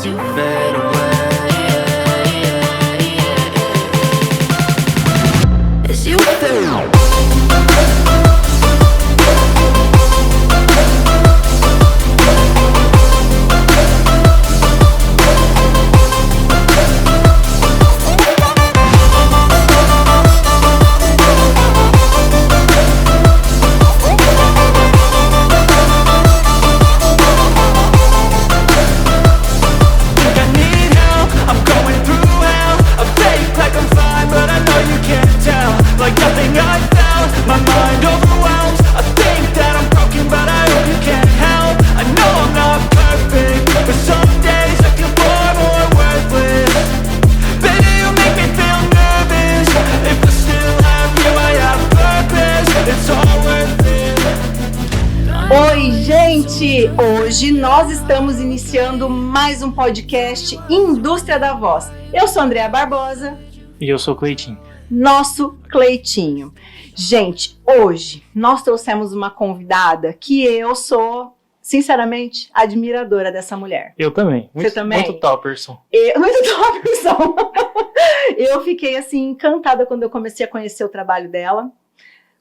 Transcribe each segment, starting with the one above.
as you fade away. As you fade away. Hoje nós estamos iniciando mais um podcast Indústria da Voz. Eu sou Andréa Barbosa. E eu sou o Cleitinho. Nosso Cleitinho. Gente, hoje nós trouxemos uma convidada que eu sou, sinceramente, admiradora dessa mulher. Eu também. Você também? Muito topperson. Muito topperson. Eu fiquei assim encantada quando eu comecei a conhecer o trabalho dela.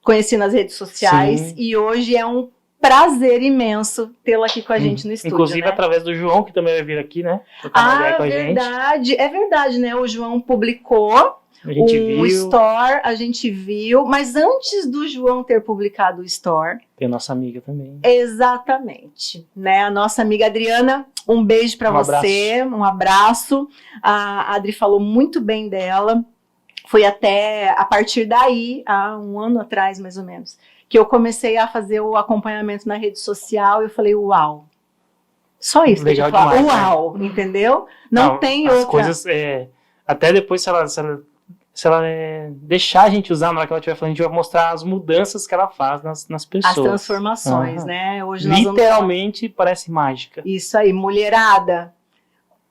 Conheci nas redes sociais. Sim. E hoje é um prazer imenso tê-la aqui com a gente no estúdio. Inclusive, né? Através do João, que também vai vir aqui, né? Com verdade. É verdade, né? O João publicou um store, a gente viu. Mas antes do João ter publicado o store... Tem a nossa amiga também. Exatamente. Né? A nossa amiga Adriana, um beijo pra você. Um abraço. A Adri falou muito bem dela. Foi até a partir daí, há um ano atrás, mais ou menos, que eu comecei a fazer o acompanhamento na rede social e eu falei, uau. Só isso. Legal que eu demais, uau, né? Entendeu? Não tem outra. As coisas, até depois, se ela deixar a gente usar, na hora que ela estiver falando, a gente vai mostrar as mudanças que ela faz nas pessoas. As transformações, né? Hoje literalmente parece mágica. Isso aí, mulherada,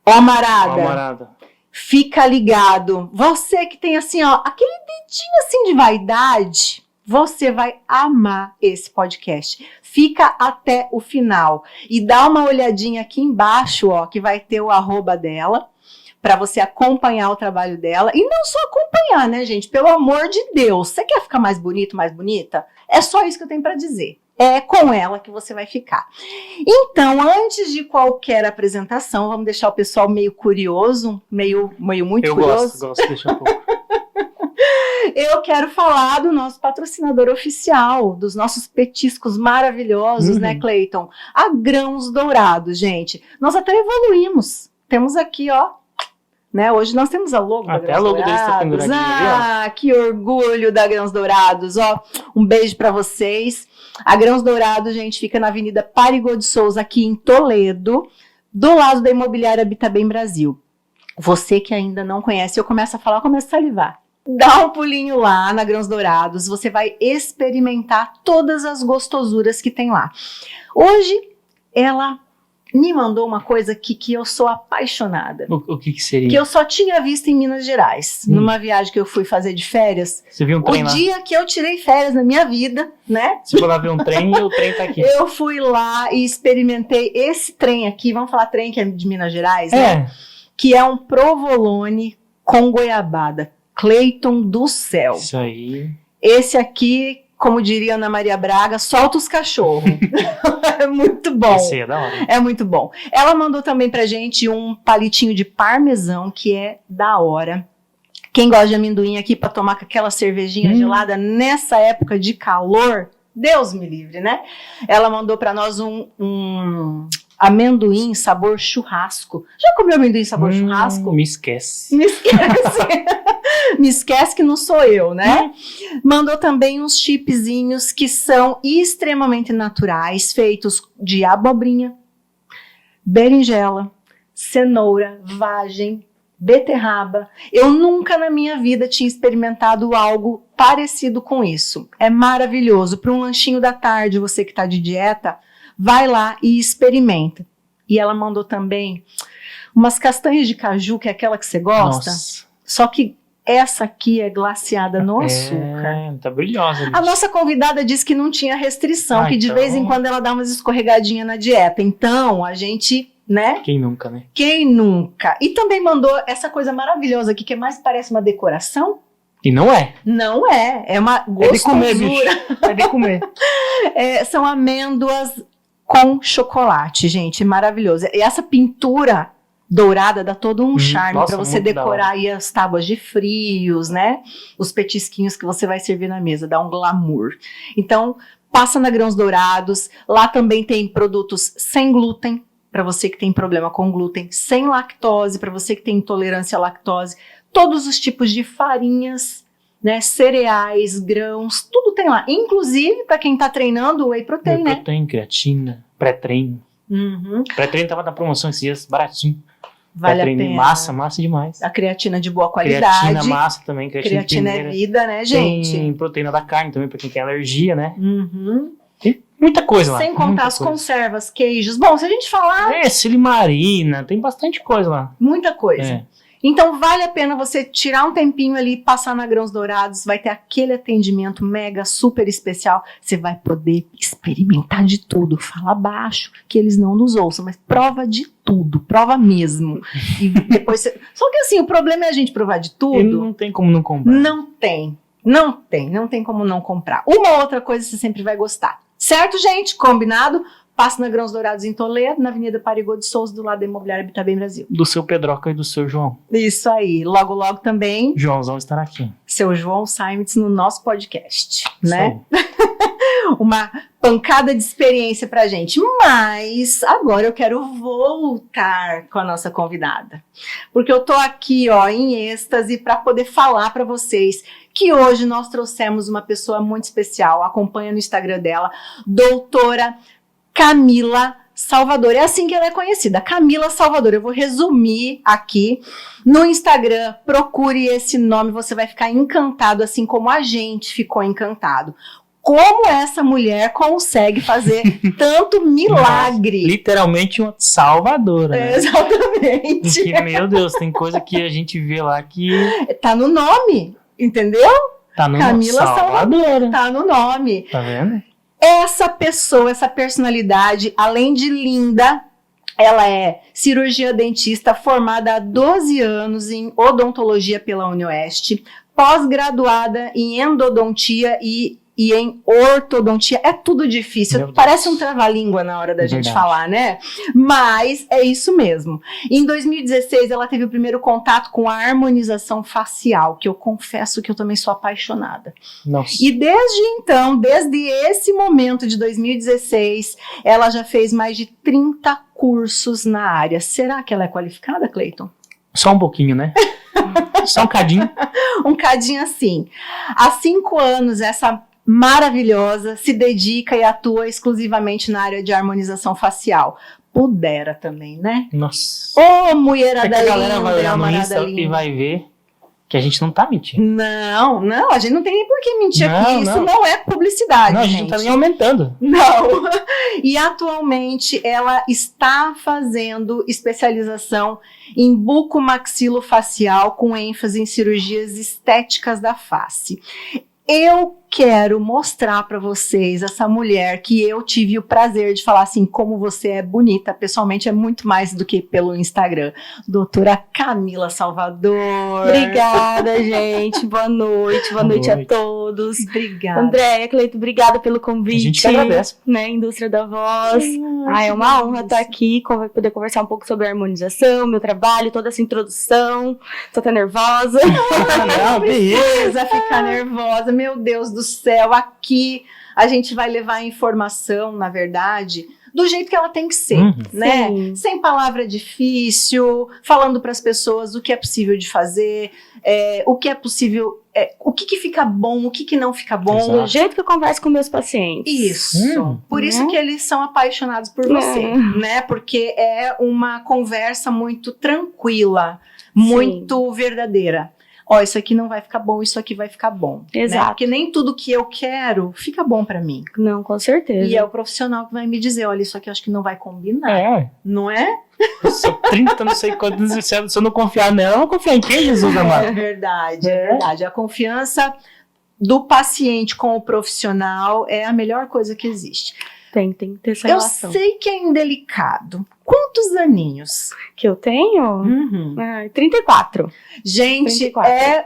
amarada. Fica ligado. Você que tem assim, ó, aquele dedinho assim de vaidade, você vai amar esse podcast. Fica até o final. E dá uma olhadinha aqui embaixo, ó, que vai ter o @ dela, para você acompanhar o trabalho dela. E não só acompanhar, né, gente? Pelo amor de Deus. Você quer ficar mais bonito, mais bonita? É só isso que eu tenho para dizer. É com ela que você vai ficar. Então, antes de qualquer apresentação, vamos deixar o pessoal meio curioso, meio muito curioso. Eu gosto de deixar um pouco. Eu quero falar do nosso patrocinador oficial, dos nossos petiscos maravilhosos, né, Cleiton? A Grãos Dourados, gente. Nós até evoluímos. Temos aqui, ó, né? Hoje nós temos a logo da Grãos Dourados. Até a logo deles tá penduradinha ali, ó. Que orgulho da Grãos Dourados, ó. Um beijo pra vocês. A Grãos Dourados, gente, fica na Avenida Parigô de Souza, aqui em Toledo, do lado da Imobiliária Habita Bem Brasil. Você que ainda não conhece, eu começo a falar, eu começo a salivar. Dá um pulinho lá na Grãos Dourados, você vai experimentar todas as gostosuras que tem lá. Hoje, ela me mandou uma coisa que eu sou apaixonada. O que seria? Que eu só tinha visto em Minas Gerais, numa viagem que eu fui fazer de férias. Você viu um trem lá? O dia que eu tirei férias na minha vida, né? Você foi lá ver um trem e o trem tá aqui. Eu fui lá e experimentei esse trem aqui, vamos falar trem que é de Minas Gerais, né? Que é um provolone com goiabada. Cleiton do céu. Isso aí. Esse aqui, como diria Ana Maria Braga, solta os cachorros. É muito bom. Esse é da hora. É muito bom. Ela mandou também pra gente um palitinho de parmesão, que é da hora. Quem gosta de amendoim aqui pra tomar com aquela cervejinha gelada nessa época de calor, Deus me livre, né? Ela mandou pra nós um amendoim sabor churrasco. Já comeu amendoim sabor churrasco? Me esquece. Me esquece. Me esquece que não sou eu, né? Mandou também uns chipzinhos que são extremamente naturais, feitos de abobrinha, berinjela, cenoura, vagem, beterraba. Eu nunca na minha vida tinha experimentado algo parecido com isso. É maravilhoso. Para um lanchinho da tarde, você que está de dieta, vai lá e experimenta. E ela mandou também umas castanhas de caju, que é aquela que você gosta. Nossa. Só que essa aqui é glaciada no açúcar. Tá brilhosa. A nossa convidada disse que não tinha restrição, que de então... vez em quando ela dá umas escorregadinhas na dieta. Então, a gente, né? Quem nunca, né? Quem nunca? E também mandou essa coisa maravilhosa aqui, que mais parece uma decoração. E não é. Não é, é uma É de comer, bicho. gostosura. É de comer. São amêndoas com chocolate, gente, maravilhoso. E essa pintura dourada dá todo um charme nossa, para você muito da decorar aí as tábuas de frios, né? Os petisquinhos que você vai servir na mesa, dá um glamour. Então, passa na Grãos Dourados. Lá também tem produtos sem glúten, para você que tem problema com glúten, sem lactose, para você que tem intolerância à lactose, todos os tipos de farinhas, né, cereais, grãos, tudo tem lá. Inclusive, para quem tá treinando, whey protein, né? Proteína, creatina, pré-treino. Uhum. Pré-treino tava na promoção esses dias, baratinho. Vale a Pré-treino, pena. massa demais. A creatina de boa qualidade. Creatina massa também, creatina de Creatina é primeira. vida, né, gente? Tem proteína da carne também, pra quem tem alergia, né? Uhum. Tem muita coisa lá. Sem contar muita as coisa. conservas, queijos. Bom, se a gente falar, Silimarina, tem bastante coisa lá. muita coisa. É. Então vale a pena você tirar um tempinho ali, passar na Grãos Dourados, vai ter aquele atendimento mega, super especial. Você vai poder experimentar de tudo. Fala baixo, que eles não nos ouçam, mas prova de tudo, prova mesmo. E depois Só que assim, o problema é a gente provar de E tudo. não tem como não comprar. Não tem como não comprar. Uma outra coisa você sempre vai gostar. Certo, gente? Combinado? Passa na Grãos Dourados em Toledo, na Avenida Parigô de Souza, do lado da Imobiliária Habitat Bem Brasil. Do seu Pedroca e do seu João. Isso aí. Logo, logo também, Joãozão estará aqui. seu João Simons no nosso podcast, né? Isso Uma pancada de experiência pra gente. Mas agora eu quero voltar com a nossa convidada. Porque eu tô aqui, ó, em êxtase para poder falar para vocês que hoje nós trouxemos uma pessoa muito especial. Acompanha no Instagram dela, doutora Camila Salvador. É assim que ela é conhecida, Camila Salvador. Eu vou resumir aqui. No Instagram, procure esse nome, você vai ficar encantado, assim como a gente ficou encantado. Como essa mulher consegue fazer tanto milagre? Literalmente uma salvadora, né? Exatamente. Porque, meu Deus, tem coisa que a gente vê lá que Tá no nome, entendeu? tá no Camila salvadora. Tá no nome. Tá vendo? Essa pessoa, essa personalidade, além de linda, ela é cirurgiã dentista formada há 12 anos em odontologia pela UniOeste, pós-graduada em endodontia e em ortodontia. É tudo difícil. Meu Deus. Parece um trava-língua na hora da gente Verdade. falar, né? Mas é isso mesmo. Em 2016, ela teve o primeiro contato com a harmonização facial, que eu confesso que eu também sou apaixonada. Nossa. E desde então, desde esse momento de 2016, ela já fez mais de 30 cursos na área. Será que ela é qualificada, Cleiton? Só um pouquinho, né? Só um cadinho. Um cadinho assim. Há 5 anos, essa maravilhosa se dedica e atua exclusivamente na área de harmonização facial. Pudera também, né? Nossa. Ô, mulherada É que a galera linda, vai olhar no amarada Insta linda. e vai ver que a gente não tá mentindo. Não, a gente não tem nem por que mentir Não, aqui. Isso não. não é publicidade, Não, a gente não tá nem aumentando. Não. E atualmente ela está fazendo especialização em bucomaxilofacial com ênfase em cirurgias estéticas da face. Eu quero mostrar para vocês essa mulher que eu tive o prazer de falar assim, como você é bonita, pessoalmente é muito mais do que pelo Instagram. Doutora Camila Salvador. Obrigada, gente. Boa noite. Boa noite a noite. todos. Obrigada. Andréia, Cleito, obrigada pelo convite. A gente que agradece. Né, Indústria da Voz. É uma honra estar aqui, poder conversar um pouco sobre a harmonização, meu trabalho, toda essa introdução. Tô até nervosa. Não, que isso. Precisa ficar nervosa, meu Deus do céu, aqui a gente vai levar a informação, na verdade, do jeito que ela tem que ser, né? Sim. Sem palavra difícil, falando para as pessoas o que é possível de fazer, o que é possível, o que fica bom, o que não fica bom. Exato. Do jeito que eu converso com meus pacientes. Isso. Por isso que eles são apaixonados por você, né? Porque é uma conversa muito tranquila, muito verdadeira. Ó, isso aqui não vai ficar bom, isso aqui vai ficar bom. Exato. Né? Porque nem tudo que eu quero fica bom pra mim. Não, com certeza. E é o profissional que vai me dizer, olha, isso aqui eu acho que não vai combinar. É, Não é? eu sou 30, não sei quantos, se eu não confiar nela, eu não confio em quem, Jesus amado? É verdade. A confiança do paciente com o profissional é a melhor coisa que existe. Tem que ter essa Eu relação. sei que é indelicado. Quando Quantos aninhos? Que eu tenho? Uhum. 34. Gente, 34.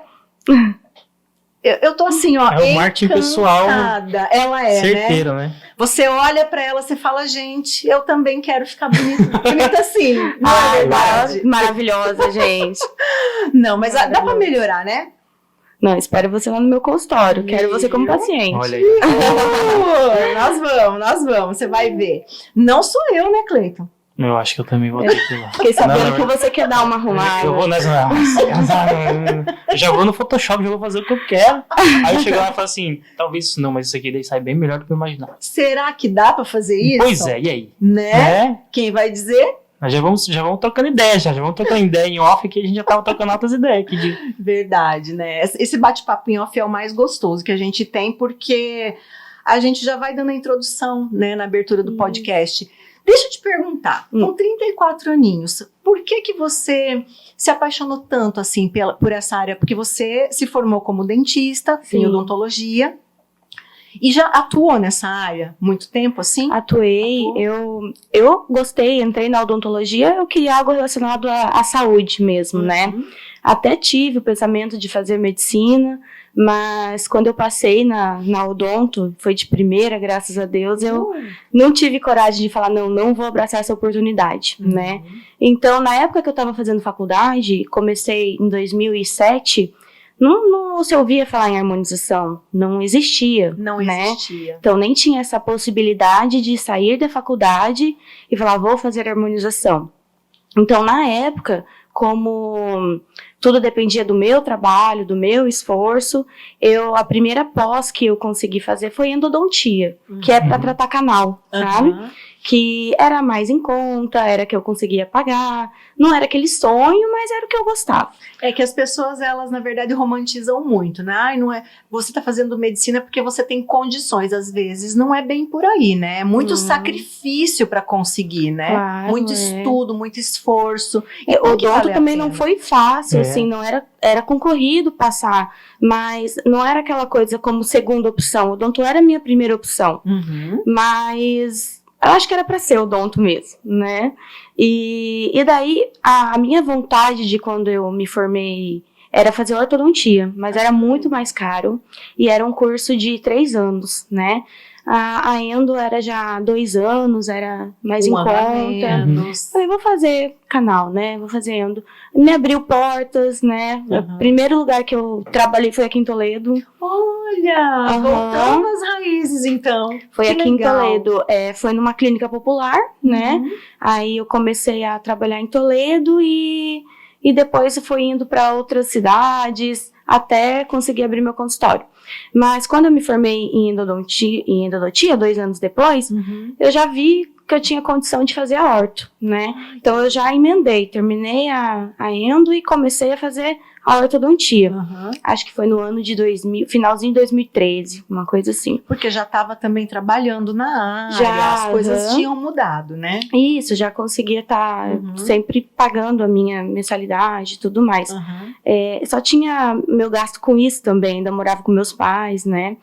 Eu tô assim, ó. É o marketing pessoal encantada. Ela é, né? certeiro, né? Você olha pra ela, você fala, gente, eu também quero ficar bonita assim. Não é Ai, verdade? maravilhosa, gente. Não, mas dá pra Maravilhoso. melhorar, né? Não, espero você lá no meu consultório. Quero você como paciente. Olha aí. Nós vamos, você vai ver. Não sou eu, né, Cleiton? Eu acho que eu também vou ter que ir lá. Fiquei sabendo Não, que você quer dar uma arrumada. Eu vou nessa. Eu já vou no Photoshop, já vou fazer o que eu quero. Aí eu chego lá e falo assim: talvez isso não, mas isso aqui daí sai bem melhor do que eu imaginava. Será que dá pra fazer isso? Pois é, e aí? Né? Quem vai dizer? Nós já vamos trocando ideia, já vamos trocando ideia em off, que a gente já tava trocando outras ideias aqui. Verdade, né? Esse bate-papo em off é o mais gostoso que a gente tem, porque a gente já vai dando a introdução, né, na abertura do podcast. Deixa eu te perguntar, com 34 aninhos, por que você se apaixonou tanto assim por essa área? Porque você se formou como dentista, em Sim. odontologia, e já atuou nessa área muito tempo assim? Atuei, eu gostei, entrei na odontologia, eu queria algo relacionado à saúde mesmo, né? Até tive o pensamento de fazer medicina, mas quando eu passei na odonto, foi de primeira, graças a Deus, eu não tive coragem de falar, não vou abraçar essa oportunidade, né? Então, na época que eu estava fazendo faculdade, comecei em 2007, não se ouvia falar em harmonização, não existia, Não né? existia. Então, nem tinha essa possibilidade de sair da faculdade e falar, vou fazer harmonização. Então, na época, como tudo dependia do meu trabalho, do meu esforço, a primeira pós que eu consegui fazer foi endodontia, que é para tratar canal, sabe? Que era mais em conta, era que eu conseguia pagar, não era aquele sonho, mas era o que eu gostava. É que as pessoas, elas, na verdade, romantizam muito, né? Ai, não é, você tá fazendo medicina porque você tem condições, às vezes. Não é bem por aí, né? É muito sacrifício para conseguir, né? Claro, muito estudo, muito esforço. O Então, que odonto vale a também pena. não foi fácil, É. assim, não era concorrido passar, mas não era aquela coisa como segunda opção. O odonto era a minha primeira opção, mas eu acho que era para ser odonto mesmo, né? E daí a minha vontade de quando eu me formei era fazer ortodontia, mas era muito mais caro e era um curso de 3 anos, né? A endo era já 2 anos, era mais em Um ano a conta. menos. Falei, vou fazer canal, né? Vou fazer endo. Me abriu portas, né? O primeiro lugar que eu trabalhei foi aqui em Toledo. Olha, voltando às raízes, então. Foi Que aqui legal. em Toledo. Foi numa clínica popular, né? Aí eu comecei a trabalhar em Toledo e depois eu fui indo para outras cidades até conseguir abrir meu consultório. Mas quando eu me formei em endodontia 2 anos depois, eu já vi que eu tinha condição de fazer a orto, né? Então eu já emendei, terminei a endo e comecei a fazer a ortodontia. Acho que foi no ano de finalzinho de 2013, uma coisa assim. Porque já estava também trabalhando na área, Já, as coisas tinham mudado, né? Isso, já conseguia estar sempre pagando a minha mensalidade e tudo mais. Só tinha meu gasto com isso também, ainda morava com meus pais, né?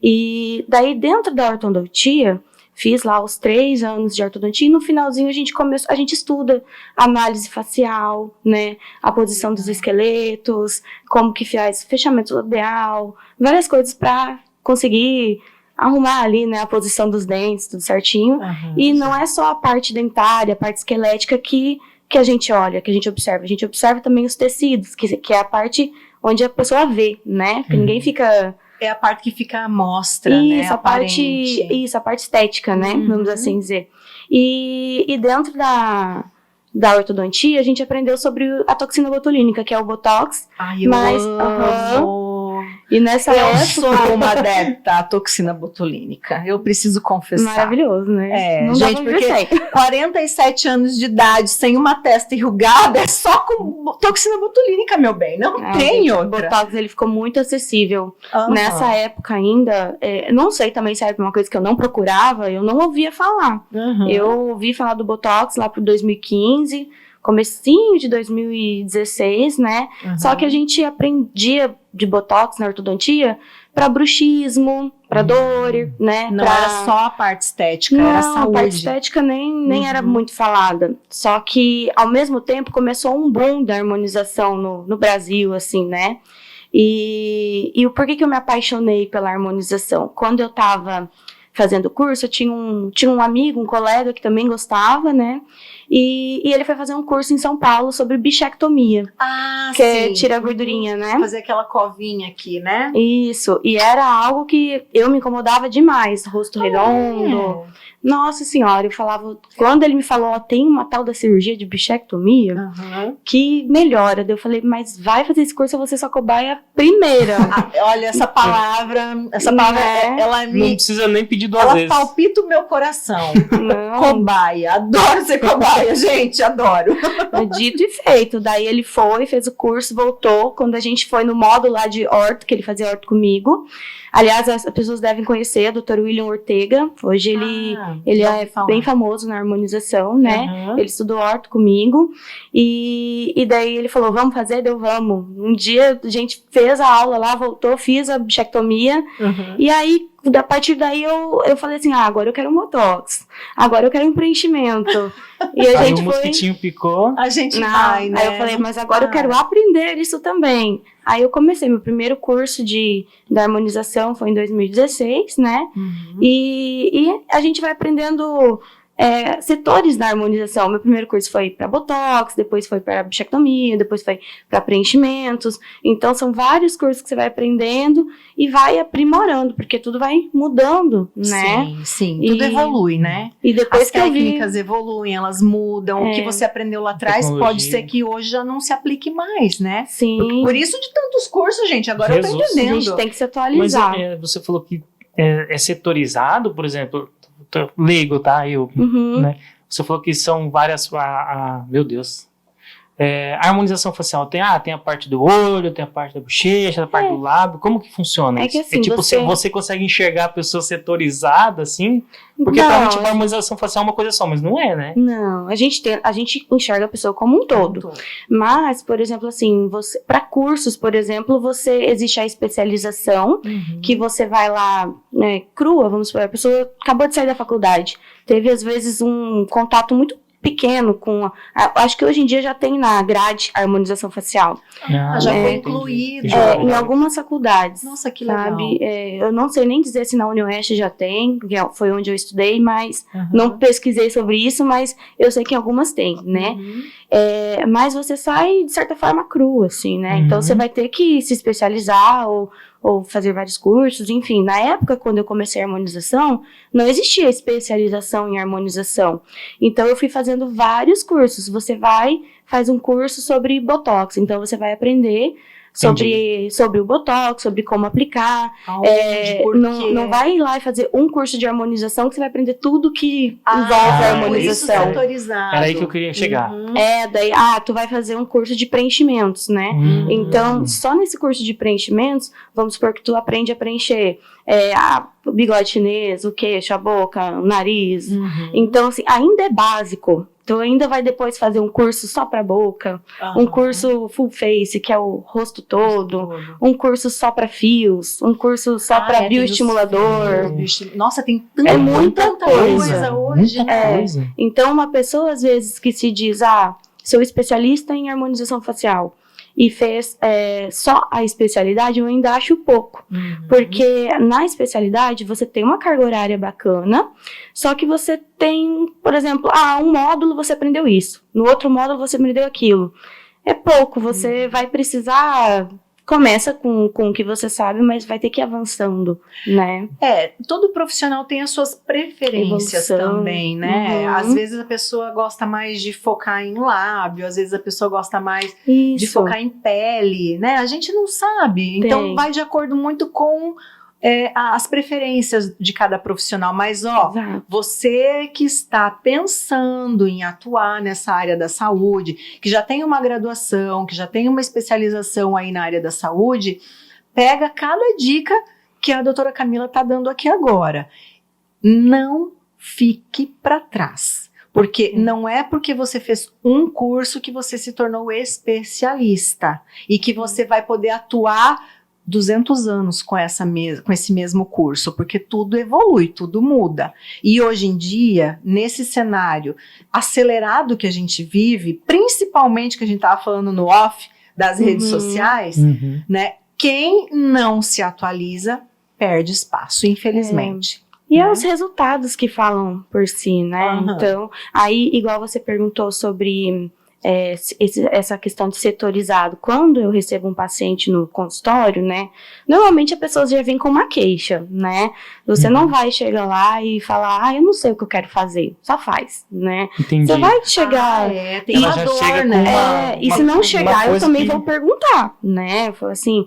E daí dentro da ortodontia, fiz lá os 3 anos de ortodontia e no finalzinho a gente estuda análise facial, né? A posição dos esqueletos, como que faz fechamento labial, várias coisas para conseguir arrumar ali, né, a posição dos dentes, tudo certinho. E não é só a parte dentária, a parte esquelética que a gente olha, que a gente observa. A gente observa também os tecidos, que é a parte onde a pessoa vê, né? Que ninguém fica... É a parte que fica à mostra, né? Isso, a parte estética, né? Vamos assim dizer. E dentro da ortodontia, a gente aprendeu sobre a toxina botulínica, que é o Botox. Ai, eu amo! E nessa Eu época... sou uma adepta à toxina botulínica. Eu preciso confessar. Maravilhoso, né? É, Não dá gente, pra viver porque 47 anos de idade, sem uma testa enrugada, é só com toxina botulínica, meu bem. Não tem gente, outra. O Botox, ele ficou muito acessível. Aham. Nessa época ainda, não sei também se era uma coisa que eu não procurava, eu não ouvia falar. Eu ouvi falar do Botox lá pro 2015, comecinho de 2016, né? Só que a gente aprendia de Botox na ortodontia para bruxismo, pra dor, né? Não pra... era só a parte estética, Não, era a saúde. parte estética nem era muito falada. Só que, ao mesmo tempo, começou um boom da harmonização no Brasil, assim, né? E o porquê que eu me apaixonei pela harmonização? Quando eu tava fazendo o curso, eu tinha um amigo, um colega que também gostava, né? E ele foi fazer um curso em São Paulo sobre bichectomia, Ah, que é tira a gordurinha, né? Fazer aquela covinha aqui, né? Isso, e era algo que eu me incomodava demais, rosto redondo. Nossa senhora, eu falava, quando ele me falou, ó, tem uma tal da cirurgia de bichectomia Uhum. que melhora. Daí eu falei, mas vai fazer esse curso, eu vou ser sua cobaia primeira. Olha, essa palavra, Né? ela Não me... precisa nem pedir duas Ela vezes. palpita o meu coração. Não, Cobaia, adoro ser cobaia, gente, adoro. dito e feito. Daí ele foi, fez o curso, voltou. Quando a gente foi no módulo lá de orto, que ele fazia orto comigo. Aliás, as pessoas devem conhecer o Dr. William Ortega. Hoje ele já ouvi é falar. bem famoso na harmonização, né? Uhum. Ele estudou orto comigo. E daí ele falou, vamos fazer? Deu, vamos. Um dia a gente fez a aula lá, voltou, fiz a bichectomia. Uhum. E aí, a partir daí, eu falei assim, agora eu quero um botox. Agora eu quero um preenchimento. E a Aí gente o foi... mosquitinho picou. A gente Não, vai, né? aí eu falei, Não mas agora eu para. quero aprender isso também. Aí eu comecei, meu primeiro curso da harmonização foi em 2016, né? Uhum. E a gente vai aprendendo setores da harmonização. Meu primeiro curso foi para botox, depois foi para bichectomia, depois foi para preenchimentos. Então são vários cursos que você vai aprendendo e vai aprimorando, porque tudo vai mudando, né? Sim, sim, tudo E- evolui, né? E depois As que eu vi... técnicas evoluem, elas mudam. O que você aprendeu lá atrás pode Tecnologia. ser que hoje já não se aplique mais, né? Sim, Por isso de tantos cursos, gente. Agora eu tô Jesus. a entendendo. gente tem que se Mas atualizar. você falou que é setorizado, por exemplo, tô leigo, tá? Eu, Uhum. né? Você falou que são várias. Meu Deus. A harmonização facial tem a parte do olho, tem a parte da bochecha, a parte do lábio. Como que funciona É isso? que assim, tipo, você- você consegue enxergar a pessoa setorizada, assim? Porque Não, pra mim, tipo, a harmonização facial é uma coisa só, mas não é, né? Não, a gente enxerga a pessoa como um todo. Mas, por exemplo, assim, para cursos, por exemplo, existe a especialização, Uhum. que você vai lá, né, crua, vamos supor, a pessoa acabou de sair da faculdade, teve às vezes um contato muito pequeno com acho que hoje em dia já tem na grade a harmonização facial. Já foi entendi. incluído. Entendi. Em algumas faculdades. Nossa, que legal. Sabe? Eu não sei nem dizer se na UniOeste já tem, que foi onde eu estudei, mas Uhum. não pesquisei sobre isso, mas eu sei que algumas tem, né? Uhum. Mas você sai, de certa forma, cru, assim, né? Uhum. Então você vai ter que se especializar ou fazer vários cursos, enfim. Na época, quando eu comecei a harmonização, não existia especialização em harmonização. Então eu fui fazendo vários cursos. Você faz um curso sobre Botox, então você vai aprender sobre o Botox, sobre como aplicar. Aonde, por quê? Não vai ir lá e fazer um curso de harmonização que você vai aprender tudo que Ah, envolve a por isso harmonização. setorizado. Era aí que eu queria chegar. Uhum. Daí, tu vai fazer um curso de preenchimentos, né? Então, só nesse curso de preenchimentos, vamos supor que tu aprende a preencher o bigode chinês, o queixo, a boca, o nariz. Uhum. Então, assim, ainda é básico. Tu ainda vai depois fazer um curso só pra boca, um curso full face, que é o rosto todo, um curso só pra fios, um curso só pra tem bioestimulador. Nossa, tem tanta, É muita coisa. hoje, Muita né? coisa. Então, uma pessoa, às vezes, que se diz, sou especialista em harmonização facial, e fez só a especialidade, eu ainda acho pouco. Uhum. Porque na especialidade você tem uma carga horária bacana, só que você tem, por exemplo, um módulo você aprendeu isso, no outro módulo você aprendeu aquilo. É pouco, você vai precisar... Começa com o que você sabe, mas vai ter que ir avançando, né? Todo profissional tem as suas preferências Evolução. também, né? Uhum. Às vezes a pessoa gosta mais de focar em lábio, às vezes a pessoa gosta mais Isso. de focar em pele, né? A gente não sabe. Então Tem. vai de acordo muito com as preferências de cada profissional. Mas, Exato. você que está pensando em atuar nessa área da saúde, que já tem uma graduação, que já tem uma especialização aí na área da saúde, pega cada dica que a doutora Camila está dando aqui agora. Não fique para trás. Porque não é porque você fez um curso que você se tornou especialista e que você vai poder atuar 200 anos com esse mesmo curso, porque tudo evolui, tudo muda. E hoje em dia, nesse cenário acelerado que a gente vive, principalmente que a gente estava falando no off das redes sociais, né? Quem não se atualiza perde espaço, infelizmente. E é os resultados que falam por si, né? Então, aí, igual você perguntou sobre essa questão de setorizado. Quando eu recebo um paciente no consultório, né? Normalmente a pessoa já vem com uma queixa, né? Você não vai chegar lá e falar, eu não sei o que eu quero fazer. Só faz, né? Entendi. Você vai chegar... tem uma dor, né? E se não chegar, eu também vou perguntar, né? Eu falo assim,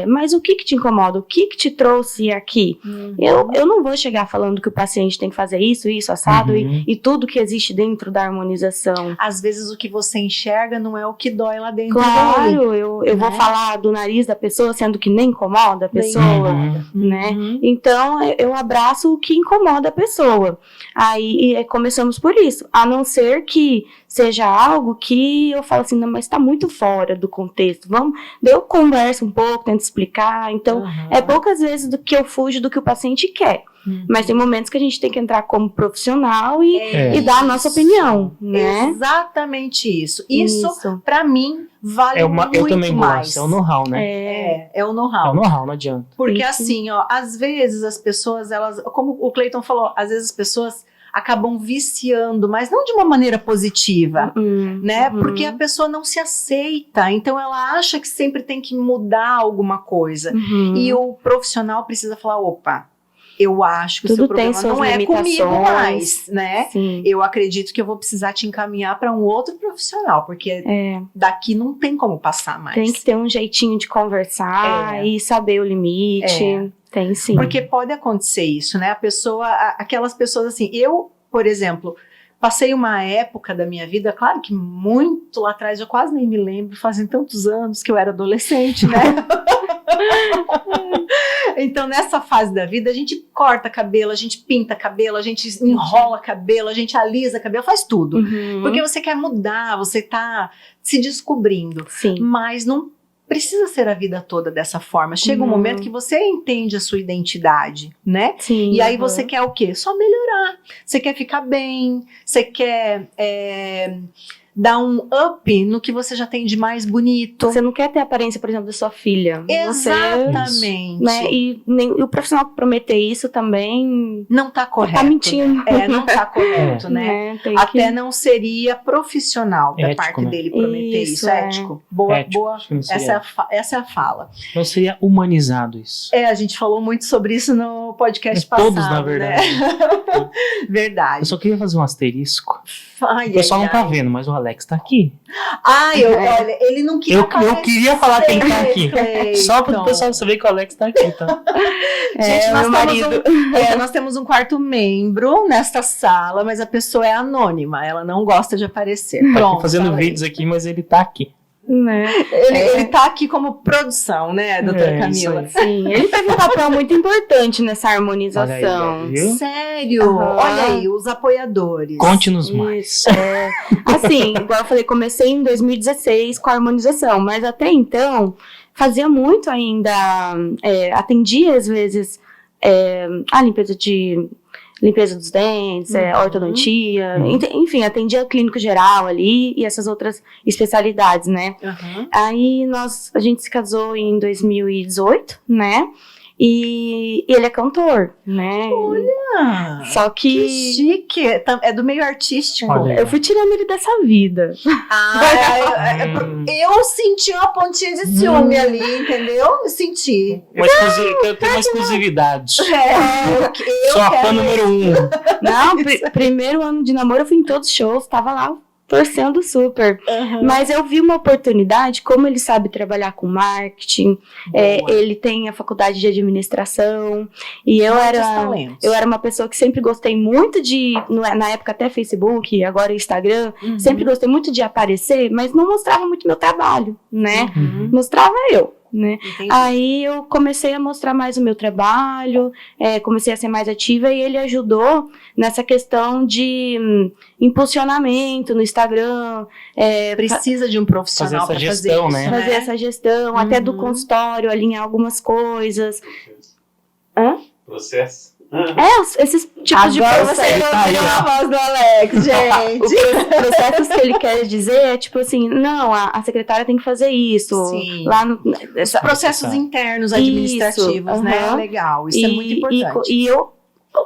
mas o que te incomoda? O que te trouxe aqui? Eu não vou chegar falando que o paciente tem que fazer isso, assado, e tudo que existe dentro da harmonização. Às vezes o que você enxerga não é o que dói lá dentro. Claro, eu vou falar do nariz da pessoa, sendo que nem incomoda a pessoa, né? Então, eu abraço o que incomoda a pessoa. Aí, começamos por isso. A não ser que seja algo que eu falo assim, não, mas tá muito fora do contexto. Eu converso um pouco, tento explicar. Então, é poucas vezes do que eu fujo do que o paciente quer. Mas tem momentos que a gente tem que entrar como profissional e dar a nossa opinião, né? Exatamente isso. Isso, pra mim, vale muito eu também mais. gosto, é o know-how, né? É o know-how. É o know-how, não adianta. Porque assim, ó, às vezes as pessoas, como o Cleiton falou, às vezes as pessoas acabam viciando, mas não de uma maneira positiva, né? Porque a pessoa não se aceita, então ela acha que sempre tem que mudar alguma coisa. E o profissional precisa falar, opa, eu acho que o seu problema não é comigo mais, né? Sim. Eu acredito que eu vou precisar te encaminhar para um outro profissional, porque daqui não tem como passar mais. Tem que ter um jeitinho de conversar e saber o limite. Tem sim. Porque pode acontecer isso, né? Aquelas pessoas assim, eu, por exemplo, passei uma época da minha vida, claro que muito lá atrás, eu quase nem me lembro, fazem tantos anos que eu era adolescente, né? Então, nessa fase da vida, a gente corta cabelo, a gente pinta cabelo, a gente enrola cabelo, a gente alisa cabelo, faz tudo. Porque você quer mudar, você tá se descobrindo. Sim. Mas não precisa ser a vida toda dessa forma. Chega um momento que você entende a sua identidade, né? Sim, e aí você quer o quê? Só melhorar. Você quer ficar bem, você quer dar um up no que você já tem de mais bonito. Você não quer ter a aparência, por exemplo, da sua filha. Exatamente. Né? E o profissional que prometer isso também... não tá correto. Tá mentindo. Não tá correto, né? Até não seria profissional da parte dele prometer isso. Ético. Boa. Essa é a fala. Não seria humanizado isso. A gente falou muito sobre isso no podcast passado. Todos, na verdade. Né? Verdade. Eu só queria fazer um asterisco. O pessoal não tá vendo, mas o Alex tá aqui. Olha, ele não queria Eu queria falar que ele tá aqui. Só para o pessoal saber que o Alex tá aqui, tá? Gente, nós temos um quarto membro nesta sala, mas a pessoa é anônima, ela não gosta de aparecer. Pronto. Fazendo vídeos aqui, mas ele tá aqui. Né? Ele tá aqui como produção, né, doutora Camila? Sim, ele teve um papel muito importante nessa harmonização. Olha aí, sério? Olha aí, os apoiadores. Conte-nos mais. Assim, igual eu falei, comecei em 2016 com a harmonização, mas até então fazia muito ainda, atendia às vezes a limpeza dos dentes, ortodontia, enfim, atendia clínico geral ali e essas outras especialidades, né? Aí a gente se casou em 2018, né? E ele é cantor, né? Olha! Só que chique! É do meio artístico. Eu fui tirando ele dessa vida. Eu senti uma pontinha de ciúme ali, entendeu? Senti. Tem uma exclusividade. Eu sou a fã número 1. Não, primeiro ano de namoro eu fui em todos os shows, tava lá torcendo super. Mas eu vi uma oportunidade, como ele sabe trabalhar com marketing, ele tem a faculdade de administração, e eu era uma pessoa que sempre gostei muito na época até Facebook, agora Instagram, sempre gostei muito de aparecer, mas não mostrava muito meu trabalho, né? Mostrava eu. né? Entendi. Aí eu comecei a mostrar mais o meu trabalho, comecei a ser mais ativa e ele ajudou nessa questão de impulsionamento no Instagram, Precisa de um profissional Fazer para essa fazer gestão, isso, né? fazer essa gestão, até do Uhum. consultório, alinhar algumas coisas. Hã? Processo. Esses tipos de Agora você processos. ouviu a voz do Alex, gente. Os processos que ele quer dizer é tipo assim, não, a secretária tem que fazer isso. Sim. Lá no, Os processos internos administrativos, Isso, né? aham. Legal, isso é muito importante. E eu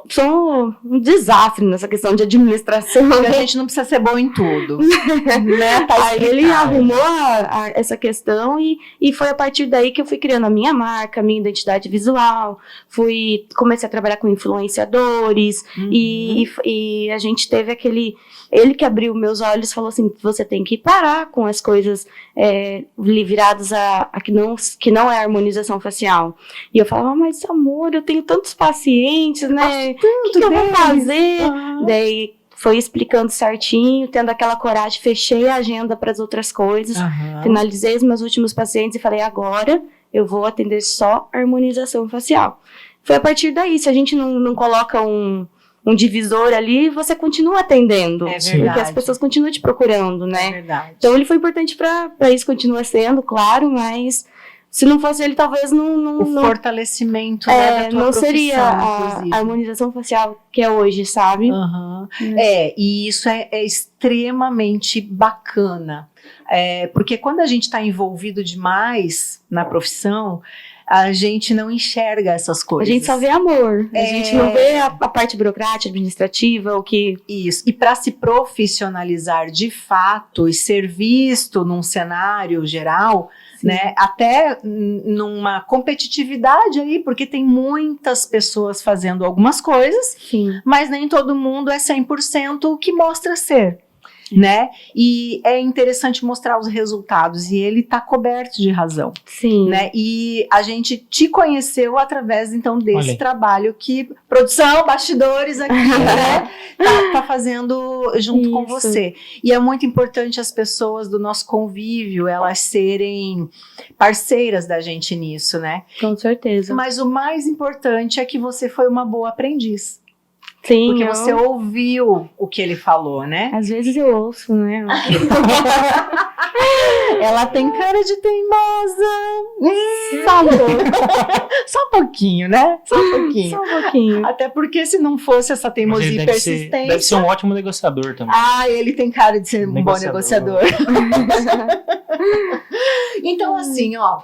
sou um desastre nessa questão de administração. Porque a gente não precisa ser bom em tudo, né? Tá Aí ele explicado. arrumou essa questão e foi a partir daí que eu fui criando a minha marca, a minha identidade visual, comecei a trabalhar com influenciadores e a gente teve ele que abriu meus olhos e falou assim, você tem que parar com as coisas viradas a que não é harmonização facial. E eu falava, mas amor, eu tenho tantos pacientes, né? O que eu vou fazer? Daí foi explicando certinho, tendo aquela coragem, fechei a agenda para as outras coisas, finalizei os meus últimos pacientes e falei, agora eu vou atender só harmonização facial. Foi a partir daí, se a gente não coloca um divisor ali, você continua atendendo. É Porque verdade. as pessoas continuam te procurando, É né? verdade. Então ele foi importante para isso, continua sendo, claro, mas se não fosse ele, talvez O fortalecimento, né, da tua não seria profissão, a inclusive. harmonização facial que é hoje, sabe? Aham. E isso é extremamente bacana. Porque quando a gente está envolvido demais na profissão, a gente não enxerga essas A coisas. gente só vê amor, a gente não vê a parte burocrática, administrativa, o que... Isso. E para se profissionalizar de fato e ser visto num cenário geral, né, até numa competitividade aí, porque tem muitas pessoas fazendo algumas coisas, Sim. mas nem todo mundo é 100% o que mostra ser, né? E é interessante mostrar os resultados e ele tá coberto de razão, Sim. né? E a gente te conheceu através, então, desse Olha. trabalho que produção, bastidores aqui, né? Tá fazendo junto com Isso. você. E é muito importante as pessoas do nosso convívio, elas serem parceiras da gente nisso, né? Com certeza. Mas o mais importante é que você foi uma boa aprendiz. Sim, Porque você ouviu o que ele falou, né? às vezes eu ouço, né? Ela tem cara de teimosa. Só um pouco. Só um pouquinho, né? Só um pouquinho. Só um pouquinho. Até porque se não fosse essa Mas teimosia ele e deve ser persistência... um ótimo negociador também. Ah, ele tem cara de ser um bom negociador. Então, assim, ó...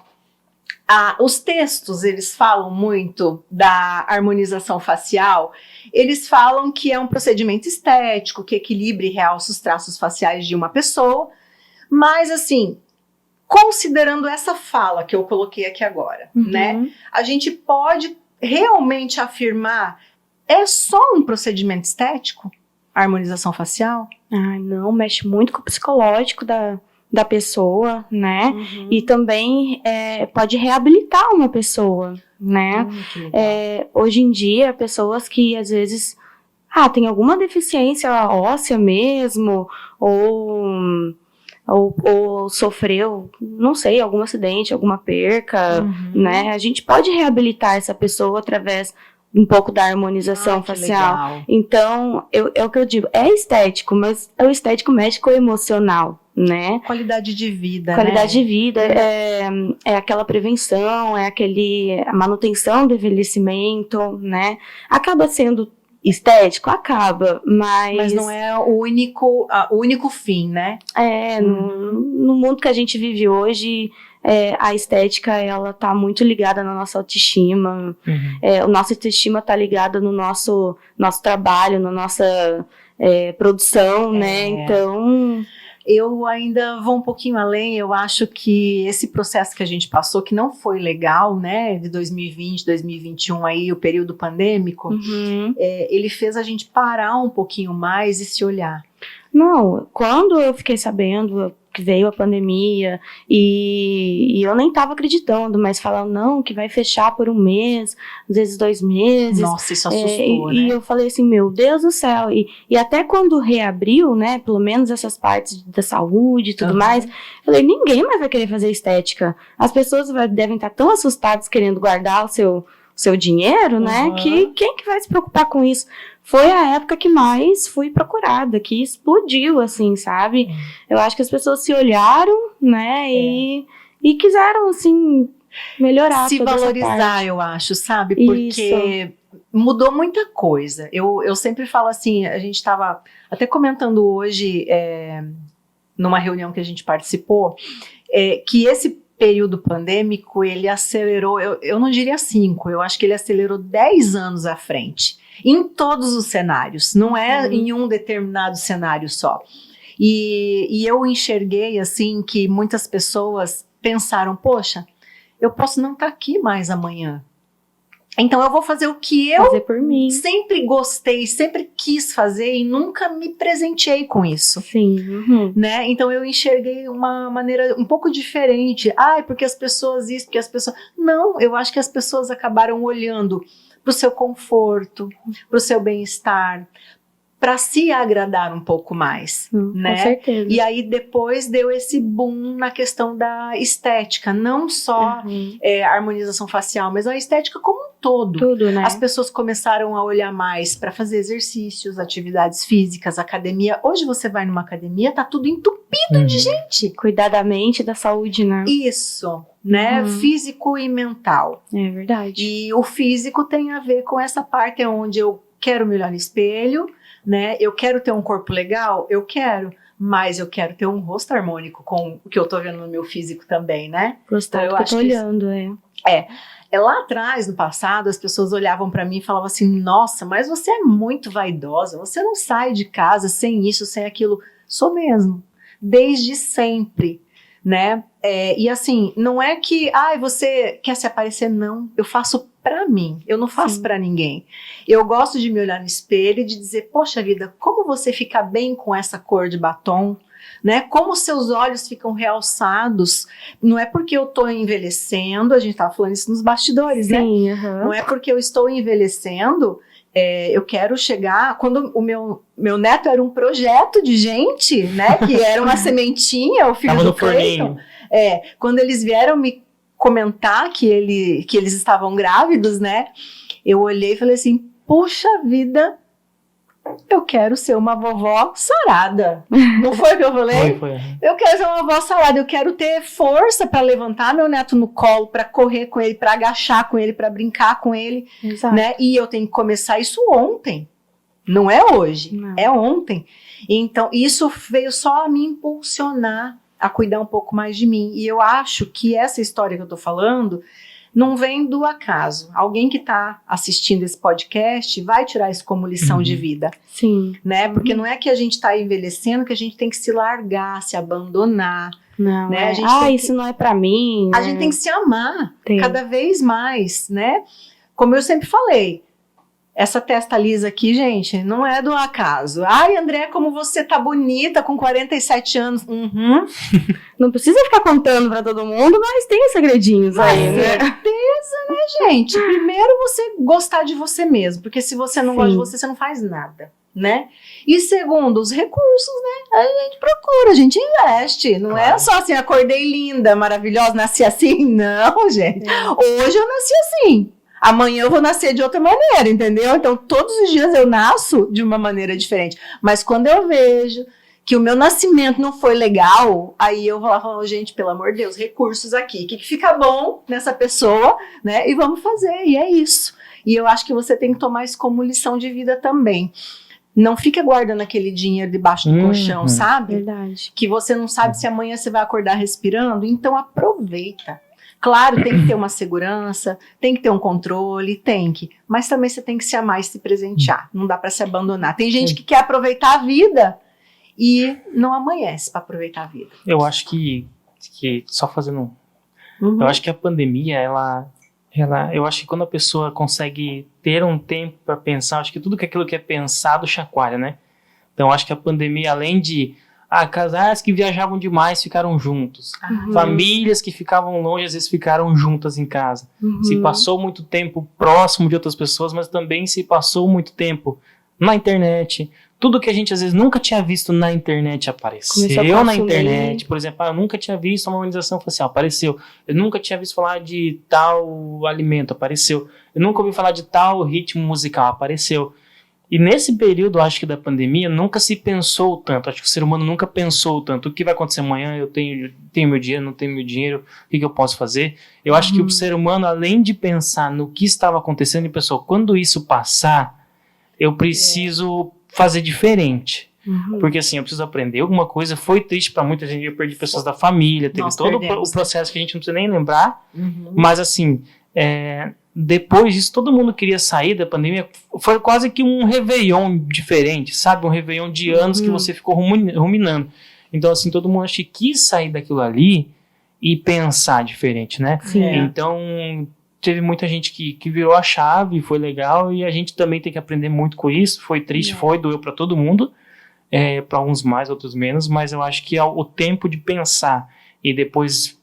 os textos, eles falam muito da harmonização facial. Eles falam que é um procedimento estético, que equilibra e realça os traços faciais de uma pessoa. Mas, assim, considerando essa fala que eu coloquei aqui agora, né? A gente pode realmente afirmar, é só um procedimento estético? A harmonização facial? Ai, não, mexe muito com o psicológico da pessoa, né? E também pode reabilitar uma pessoa, né? Que legal. Hoje em dia, pessoas que às vezes tem alguma deficiência óssea mesmo, ou sofreu, não sei, algum acidente, alguma perca, né? A gente pode reabilitar essa pessoa através um pouco da harmonização Que facial. legal. Então, é o que eu digo, é estético, mas o estético mexe com o emocional, né? Qualidade de vida, Qualidade né? de vida é aquela prevenção, a manutenção do envelhecimento, né? Acaba sendo estético, Mas não é o único fim, né? No mundo que a gente vive hoje, a estética, ela tá muito ligada na nossa autoestima. O nossa autoestima tá ligada no nosso trabalho, na nossa produção, né? Então... Eu ainda vou um pouquinho além, eu acho que esse processo que a gente passou, que não foi legal, né, de 2020, 2021, aí, o período pandêmico, ele fez a gente parar um pouquinho mais e se olhar. Não, quando eu fiquei sabendo, que veio a pandemia, e eu nem tava acreditando, mas falaram, não, que vai fechar por 1 mês, às vezes 2 meses. Nossa, isso assustou, né? E eu falei assim, meu Deus do céu, e até quando reabriu, né, pelo menos essas partes da saúde e tudo mais, eu falei, ninguém mais vai querer fazer estética. As pessoas devem estar tão assustadas querendo guardar o seu dinheiro, né, que quem que vai se preocupar com isso? Foi a época que mais fui procurada, que explodiu, assim, sabe? Eu acho que as pessoas se olharam, né, e quiseram, assim, melhorar Se toda essa valorizar, parte. eu acho, sabe? Porque mudou muita coisa. Eu sempre falo assim, a gente estava até comentando hoje, numa reunião que a gente participou, que esse período pandêmico, ele acelerou, eu não diria 5, eu acho que ele acelerou 10 anos à frente, em todos os cenários, não é em um determinado cenário só. E eu enxerguei, assim, que muitas pessoas pensaram, poxa, eu posso não estar aqui mais amanhã, então eu vou fazer o que eu Fazer por mim. sempre gostei, sempre quis fazer e nunca me presenteei com isso. Sim. Né? Então eu enxerguei uma maneira um pouco diferente. Porque as pessoas isso, porque as pessoas... Não, eu acho que as pessoas acabaram olhando para o seu conforto, para o seu bem-estar, para se agradar um pouco mais, né? Com certeza. E aí depois deu esse boom na questão da estética, não só a harmonização facial, mas a estética como um todo. Tudo, né? As pessoas começaram a olhar mais para fazer exercícios, atividades físicas, academia. Hoje você vai numa academia, tá tudo entupido de gente. Cuidar da mente e da saúde, né? Isso, né? Físico e mental. É verdade. E o físico tem a ver com essa parte onde eu quero me olhar no espelho, né? Eu quero ter um corpo legal? Eu quero. Mas eu quero ter um rosto harmônico com o que eu tô vendo no meu físico também, né? Gostar Então, do que eu tô olhando, Lá atrás, no passado, as pessoas olhavam pra mim e falavam assim, nossa, mas você é muito vaidosa, você não sai de casa sem isso, sem aquilo. Sou mesmo, desde sempre, né? E assim, não é que, você quer se aparecer, não. Eu faço pra mim, eu não faço pra ninguém. Eu gosto de me olhar no espelho e de dizer, poxa vida, como você fica bem com essa cor de batom, né? Como seus olhos ficam realçados. Não é porque eu tô envelhecendo, a gente tava falando isso nos bastidores, né? Sim, Não é porque eu estou envelhecendo, eu quero chegar... Quando o meu neto era um projeto de gente, né? Que era uma sementinha, o filho Tava do no forninho. Cleiton. Quando eles vieram me comentar que eles estavam grávidos, né? Eu olhei e falei assim, puxa vida, eu quero ser uma vovó sarada. Não foi o que eu falei? Foi. Eu quero ser uma vovó sarada, eu quero ter força para levantar meu neto no colo, para correr com ele, para agachar com ele, para brincar com ele, Exato. né? E eu tenho que começar isso ontem. Não é hoje, Não. é ontem. Então, isso veio só a me impulsionar a cuidar um pouco mais de mim. E eu acho que essa história que eu tô falando não vem do acaso. Alguém que está assistindo esse podcast vai tirar isso como lição de vida, Sim. né? Porque não é que a gente está envelhecendo que a gente tem que se largar, se abandonar. Não, Né? A gente tem que- isso não é pra mim. A gente tem que se amar Tem. cada vez mais, né? Como eu sempre falei, essa testa lisa aqui, gente, não é do acaso. Ai, André, como você tá bonita com 47 anos. Não precisa ficar contando pra todo mundo, mas tem os segredinhos aí, né? Certeza, né, gente? Primeiro você gostar de você mesmo, porque se você não Sim. gosta de você não faz nada, né? E segundo, os recursos, né? A gente procura, a gente investe. Não é Claro. só assim, acordei linda, maravilhosa, nasci assim. Não, gente. Hoje eu nasci assim. Amanhã eu vou nascer de outra maneira, entendeu? Então, todos os dias eu nasço de uma maneira diferente. Mas quando eu vejo que o meu nascimento não foi legal, aí eu vou lá e falo, gente, pelo amor de Deus, recursos aqui. O que fica bom nessa pessoa, né? E vamos fazer, e é isso. E eu acho que você tem que tomar isso como lição de vida também. Não fica guardando aquele dinheiro debaixo do colchão, sabe? Verdade. Que você não sabe se amanhã você vai acordar respirando, então aproveita. Claro, tem que ter uma segurança, tem que ter um controle, mas também você tem que se amar e se presentear, não dá para se abandonar. Tem gente que quer aproveitar a vida e não amanhece para aproveitar a vida. Eu acho que só fazendo... Eu acho que a pandemia, eu acho que quando a pessoa consegue ter um tempo para pensar, acho que tudo aquilo que é pensado chacoalha, né? Então, eu acho que a pandemia, além de Casais que viajavam demais ficaram juntos. Famílias que ficavam longe, às vezes ficaram juntas em casa. Se passou muito tempo próximo de outras pessoas, mas também se passou muito tempo na internet. Tudo que a gente às vezes nunca tinha visto na internet apareceu na internet. Por exemplo, eu nunca tinha visto uma harmonização facial, apareceu. Eu nunca tinha visto falar de tal alimento, apareceu. Eu nunca ouvi falar de tal ritmo musical, apareceu. E nesse período, acho que da pandemia, nunca se pensou tanto. Acho que o ser humano nunca pensou tanto. O que vai acontecer amanhã? Eu tenho meu dinheiro, não tenho meu dinheiro. O que eu posso fazer? Eu acho que o ser humano, além de pensar no que estava acontecendo, ele pensou, quando isso passar, eu preciso fazer diferente. Porque assim, eu preciso aprender alguma coisa. Foi triste para muita gente. Eu perdi pessoas da família. Teve todo o processo que a gente não precisa nem lembrar. Mas assim... depois disso, todo mundo queria sair da pandemia. Foi quase que um réveillon diferente, sabe? Um réveillon de anos que você ficou ruminando. Então, assim, todo mundo acho que quis sair daquilo ali e pensar diferente, né? Então, teve muita gente que virou a chave, foi legal, e a gente também tem que aprender muito com isso. Foi triste, doeu pra todo mundo, para uns mais, outros menos, mas eu acho que o tempo de pensar e depois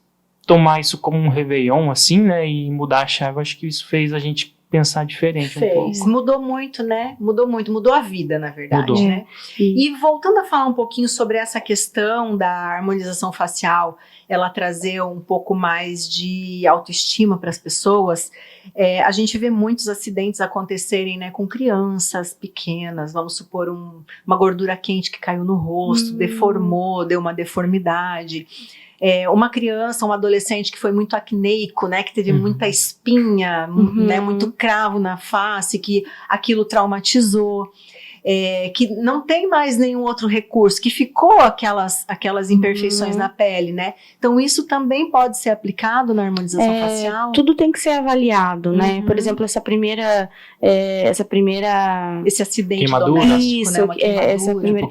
tomar isso como um réveillon, assim, né, e mudar a chave, acho que isso fez a gente pensar diferente um pouco. Mudou muito, né? Mudou a vida, na verdade, né? E voltando a falar um pouquinho sobre essa questão da harmonização facial, ela trazer um pouco mais de autoestima para as pessoas, a gente vê muitos acidentes acontecerem, né, com crianças pequenas, vamos supor uma gordura quente que caiu no rosto, deformou, deu uma deformidade. Uma criança, um adolescente que foi muito acneico, né, que teve muita espinha, né, muito cravo na face, que aquilo traumatizou, que não tem mais nenhum outro recurso, que ficou aquelas imperfeições na pele, né? Então isso também pode ser aplicado na harmonização facial? Tudo tem que ser avaliado, né? Por exemplo, esse acidente queimadura. Isso, né? essa primeira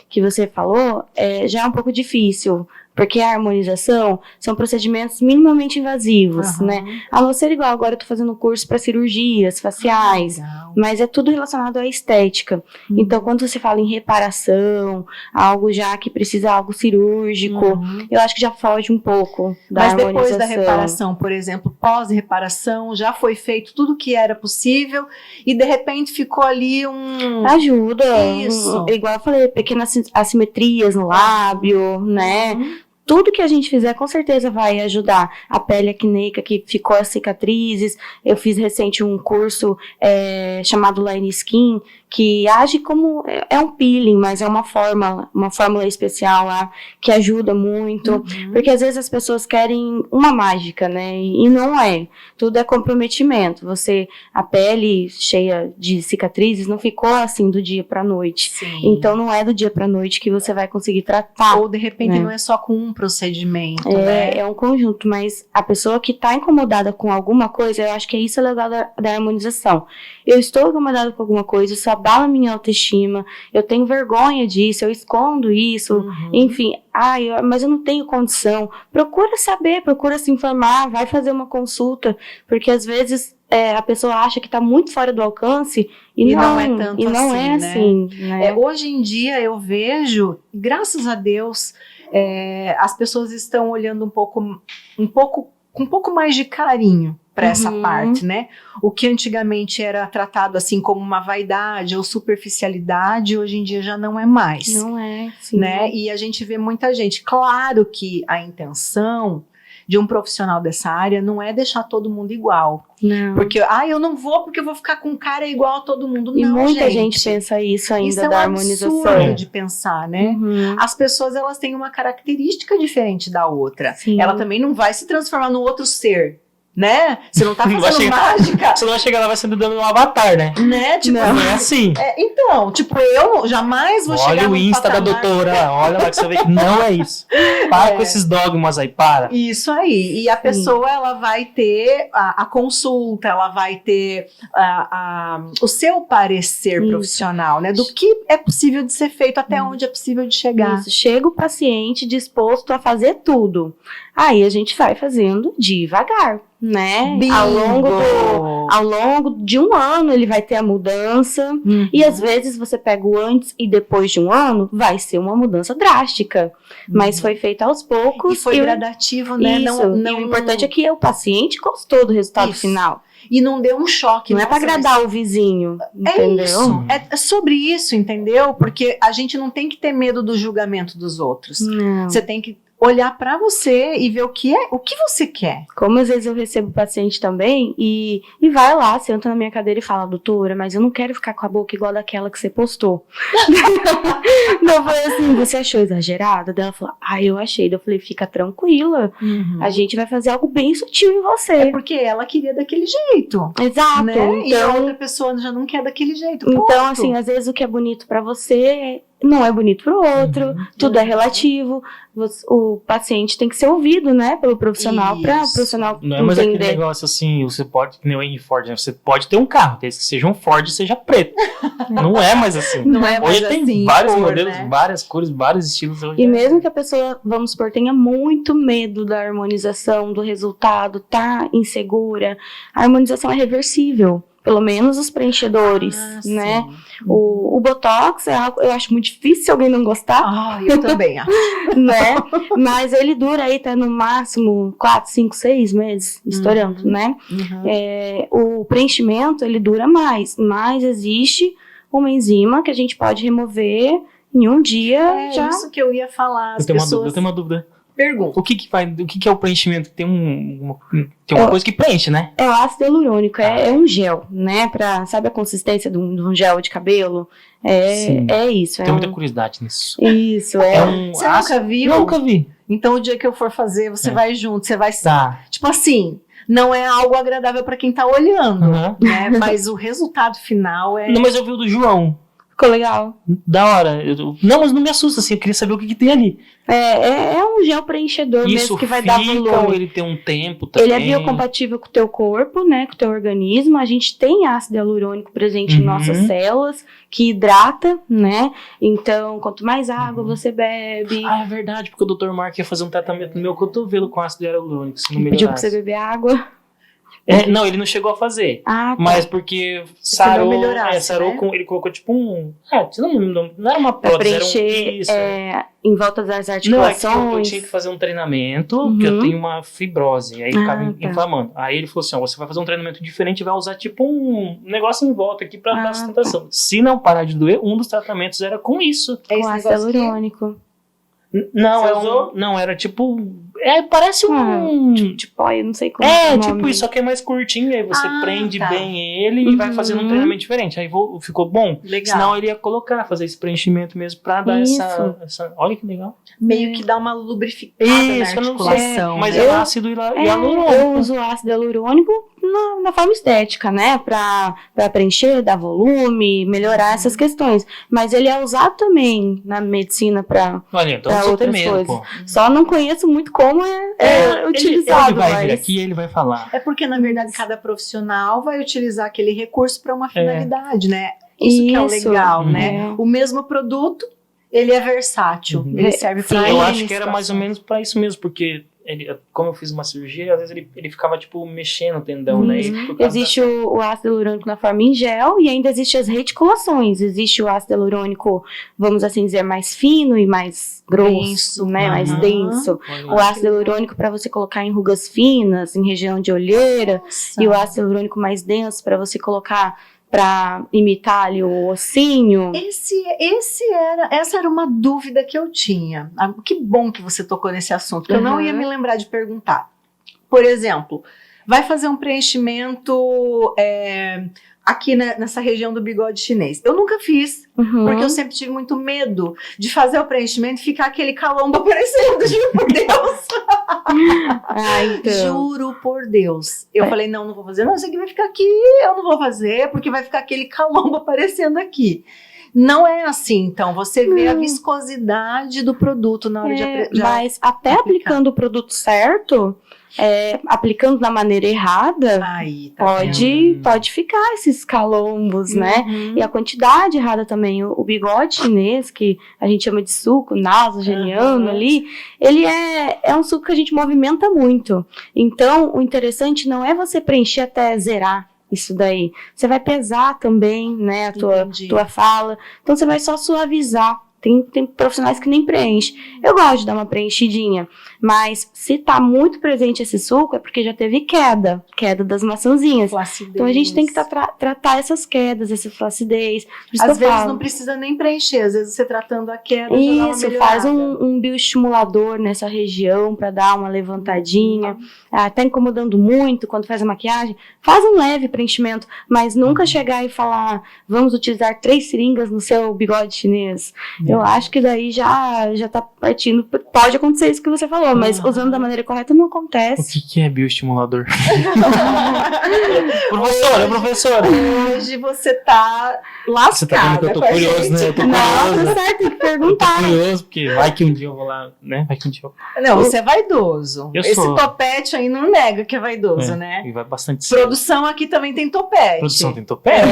que você falou, já é um pouco difícil. Porque a harmonização são procedimentos minimamente invasivos, né? A não ser igual, agora eu tô fazendo curso para cirurgias faciais, mas é tudo relacionado à estética. Então, quando você fala em reparação, algo já que precisa algo cirúrgico, eu acho que já foge um pouco da harmonização. Mas depois da reparação, por exemplo, pós-reparação, já foi feito tudo que era possível e de repente ficou ali Ajuda. Isso. Igual eu falei, pequenas assimetrias no lábio, né? Tudo que a gente fizer com certeza vai ajudar. A pele acneica que ficou as cicatrizes. Eu fiz recente um curso chamado Line Skin, que age como um peeling, mas é uma fórmula especial lá que ajuda muito, porque às vezes as pessoas querem uma mágica, né? E não é. Tudo é comprometimento. A pele cheia de cicatrizes não ficou assim do dia pra noite. Então não é do dia pra noite que você vai conseguir tratar. Ou de repente não é só com um procedimento, né? É um conjunto, mas a pessoa que tá incomodada com alguma coisa, eu acho que isso é legal da harmonização. Eu estou incomodada com alguma coisa, isso abala minha autoestima, eu tenho vergonha disso, eu escondo isso, enfim, mas eu não tenho condição. Procura saber, procura se informar, vai fazer uma consulta, porque às vezes a pessoa acha que está muito fora do alcance e não é tanto assim, né? Hoje em dia eu vejo, graças a Deus, as pessoas estão olhando com um pouco mais de carinho para essa parte, né? O que antigamente era tratado assim como uma vaidade ou superficialidade, hoje em dia já não é mais. Não é, sim. Né? E a gente vê muita gente. Claro que a intenção de um profissional dessa área não é deixar todo mundo igual. Não. Porque, eu não vou porque eu vou ficar com cara igual a todo mundo. E não, muita gente pensa isso ainda isso da harmonização. É um absurdo de pensar, né? As pessoas, elas têm uma característica diferente da outra. Sim. Ela também não vai se transformar no outro ser, né? Você não tá fazendo mágica. Você não vai chegar lá, vai ser dando um avatar, né? Tipo, não é assim. Então, tipo, eu jamais vou chegar Olha o Insta da doutora, olha lá que você vê que não é isso. Para com esses dogmas aí, para. Isso aí. E a pessoa, ela vai ter a consulta, ela vai ter o seu parecer profissional, né? Do que é possível de ser feito, até onde é possível de chegar. Isso. Chega o paciente disposto a fazer tudo. Aí a gente vai fazendo devagar. né? Bingo! Ao longo de um ano ele vai ter a mudança. E às vezes você pega o antes e depois de um ano, vai ser uma mudança drástica. Mas foi feita aos poucos. E foi gradativo, né? Isso. E o importante é que o paciente gostou do resultado final. E não deu um choque. Não é pra agradar o vizinho, entendeu? Isso. É sobre isso, entendeu? Porque a gente não tem que ter medo do julgamento dos outros. Não. Você tem que olhar pra você e ver o que você quer. Como às vezes eu recebo paciente também e vai lá, senta na minha cadeira e fala, doutora, mas eu não quero ficar com a boca igual daquela que você postou. Daí eu falei assim, você achou exagerado? Daí ela falou, eu achei. Daí eu falei, fica tranquila, a gente vai fazer algo bem sutil em você. É porque ela queria daquele jeito. Exato. Né? E a Então, outra pessoa já não quer daquele jeito. então, Ponto. assim, às vezes o que é bonito pra você não é bonito pro outro, tudo é relativo. O paciente tem que ser ouvido, né, pelo profissional, para o Isso. profissional Não é mais aquele entender. negócio assim, você pode, que nem o Henry Ford, né? Você pode ter um carro, desde que seja um Ford e seja preto. Não é mais assim. Não é mais Hoje tem assim, vários cor, modelos, né? várias cores, vários estilos. Hoje E mesmo que a pessoa, vamos supor, tenha muito medo da harmonização, do resultado, tá insegura, a harmonização é reversível. Pelo menos os preenchedores, né? Sim. O Botox é algo, eu acho muito difícil alguém não gostar, Eu também acho. né? Mas ele dura aí, tá no máximo 4, 5, 6 meses, estourando, né? O preenchimento, ele dura mais, mas existe uma enzima que a gente pode remover em um dia É já. isso que eu ia falar. As eu tenho pessoas uma dúvida. perguntam. O que é o preenchimento? Tem uma coisa que preenche, né? É o ácido hialurônico, é um gel, né? Sabe a consistência de um gel de cabelo? Sim. É isso. Tenho muita curiosidade nisso. Isso, É um Você nunca viu? Nunca vi. Então o dia que eu for fazer, você vai junto, você vai... Tá. Tipo assim, não é algo agradável pra quem tá olhando, Uhum. né? Mas o resultado final é... Não, mas eu vi o do João. Ficou legal. Da hora. Não, mas não me assusta, assim. Eu queria saber o que tem ali. É um gel preenchedor Isso mesmo que vai fica, dar volume. ou ele tem um tempo também? Ele é biocompatível com o teu corpo, né, com o teu organismo. A gente tem ácido hialurônico presente em nossas células, que hidrata, né? Então, quanto mais água você bebe... Ah, é verdade, porque o Dr. Mark ia fazer um tratamento no meu cotovelo com ácido hialurônico, se não Pediu pra melhorasse. você beber água. Não, ele não chegou a fazer. Ah, tá. Mas porque Se sarou, não melhorasse, sarou né? com... Ele colocou tipo um... não era uma Pra prótese, era preencher isso. em volta das Não, é que eu articulações. tinha que fazer um treinamento, porque eu tenho uma fibrose, aí ficava tá. inflamando. Aí ele falou assim, ó, você vai fazer um treinamento diferente e vai usar tipo um negócio em volta aqui pra dar sustentação. Se não parar de doer, um dos tratamentos era com isso. É Com esse ácido negócio aqui? hialurônico. Não, não, era tipo... parece um... Tipo, eu não sei como é o tipo nome. isso, só que é mais curtinho, aí você prende tá. bem ele e vai fazendo um treinamento diferente. Aí ficou bom. Legal. Senão ele ia colocar, fazer esse preenchimento mesmo pra dar Isso. essa... Olha que legal. Meio que dá uma lubrificada Isso, na eu não articulação. sei, mas né? é ácido hialurônico. Eu uso ácido hialurônico na forma estética, né? Pra preencher, dar volume, melhorar essas questões. Mas ele é usado também na medicina pra Olha, então pra você tem outras medo, coisas. pô. Só não conheço muito como é utilizado. Ele vai vir mas... aqui e ele vai falar. É porque, na verdade, cada profissional vai utilizar aquele recurso para uma finalidade, né? Isso que é o Isso. legal, Uhum. né? O mesmo produto, ele é versátil. Ele serve Sim, para Eu acho que era mais ou menos pra isso mesmo, porque como eu fiz uma cirurgia, às vezes ele ficava tipo mexendo o tendão, né? E por causa Existe o ácido hialurônico na forma em gel e ainda existe as reticulações. Existe o ácido hialurônico, vamos assim dizer, mais fino e mais grosso, Denso. né? Mais Uhum. denso. Olha, O ácido hialurônico para você colocar em rugas finas, em região de olheira, e o ácido hialurônico mais denso para você colocar para imitar ali o ossinho. Essa era uma dúvida que eu tinha. Que bom que você tocou nesse assunto, que eu não ia me lembrar de perguntar. Por exemplo, vai fazer um preenchimento aqui nessa região do bigode chinês. Eu nunca fiz, porque eu sempre tive muito medo de fazer o preenchimento e ficar aquele calombo aparecendo, juro por Deus. Então. Juro por Deus. Eu falei, não vou fazer. Não, isso aqui vai ficar aqui, eu não vou fazer, porque vai ficar aquele calombo aparecendo aqui. Não é assim, então. Você vê a viscosidade do produto na hora de Mas até aplicar. aplicando o produto certo, aplicando da maneira errada, Aí, tá vendo? pode ficar esses calombos, né? Uhum. E a quantidade errada também. O bigode chinês, que a gente chama de suco nasogeniano ali, ele é um suco que a gente movimenta muito. Então, o interessante não é você preencher até zerar isso daí. Você vai pesar também, né, a Entendi. tua fala. Então, você vai só suavizar. Tem profissionais que nem preenchem. Eu gosto de dar uma preenchidinha. Mas se tá muito presente esse suco, é porque já teve queda das maçãzinhas. Flacidez. Então a gente tem que tratar essas quedas, essa flacidez. Por isso que Às eu vezes falo. não precisa nem preencher, às vezes você tratando a queda já dá uma Isso, melhorada. faz um bioestimulador nessa região para dar uma levantadinha. Tá incomodando muito quando faz a maquiagem, faz um leve preenchimento, mas nunca chegar e falar, vamos utilizar 3 seringas no seu bigode chinês. Eu acho que daí já tá partindo, pode acontecer isso que você falou, mas usando da maneira correta não O acontece. que é bioestimulador? Professora. Hoje você tá lascada. Você tá vendo que eu tô com a curioso, gente. né? Eu tô Não, curioso. tá certo, tem que Eu tô perguntar. curioso, porque vai que um dia eu vou lá, né? Vai que um dia eu... Não, você é vaidoso. Eu Esse sou. topete aí não nega que é vaidoso, É, né? E vai bastante cedo. Produção aqui também tem topete. Produção tem topete?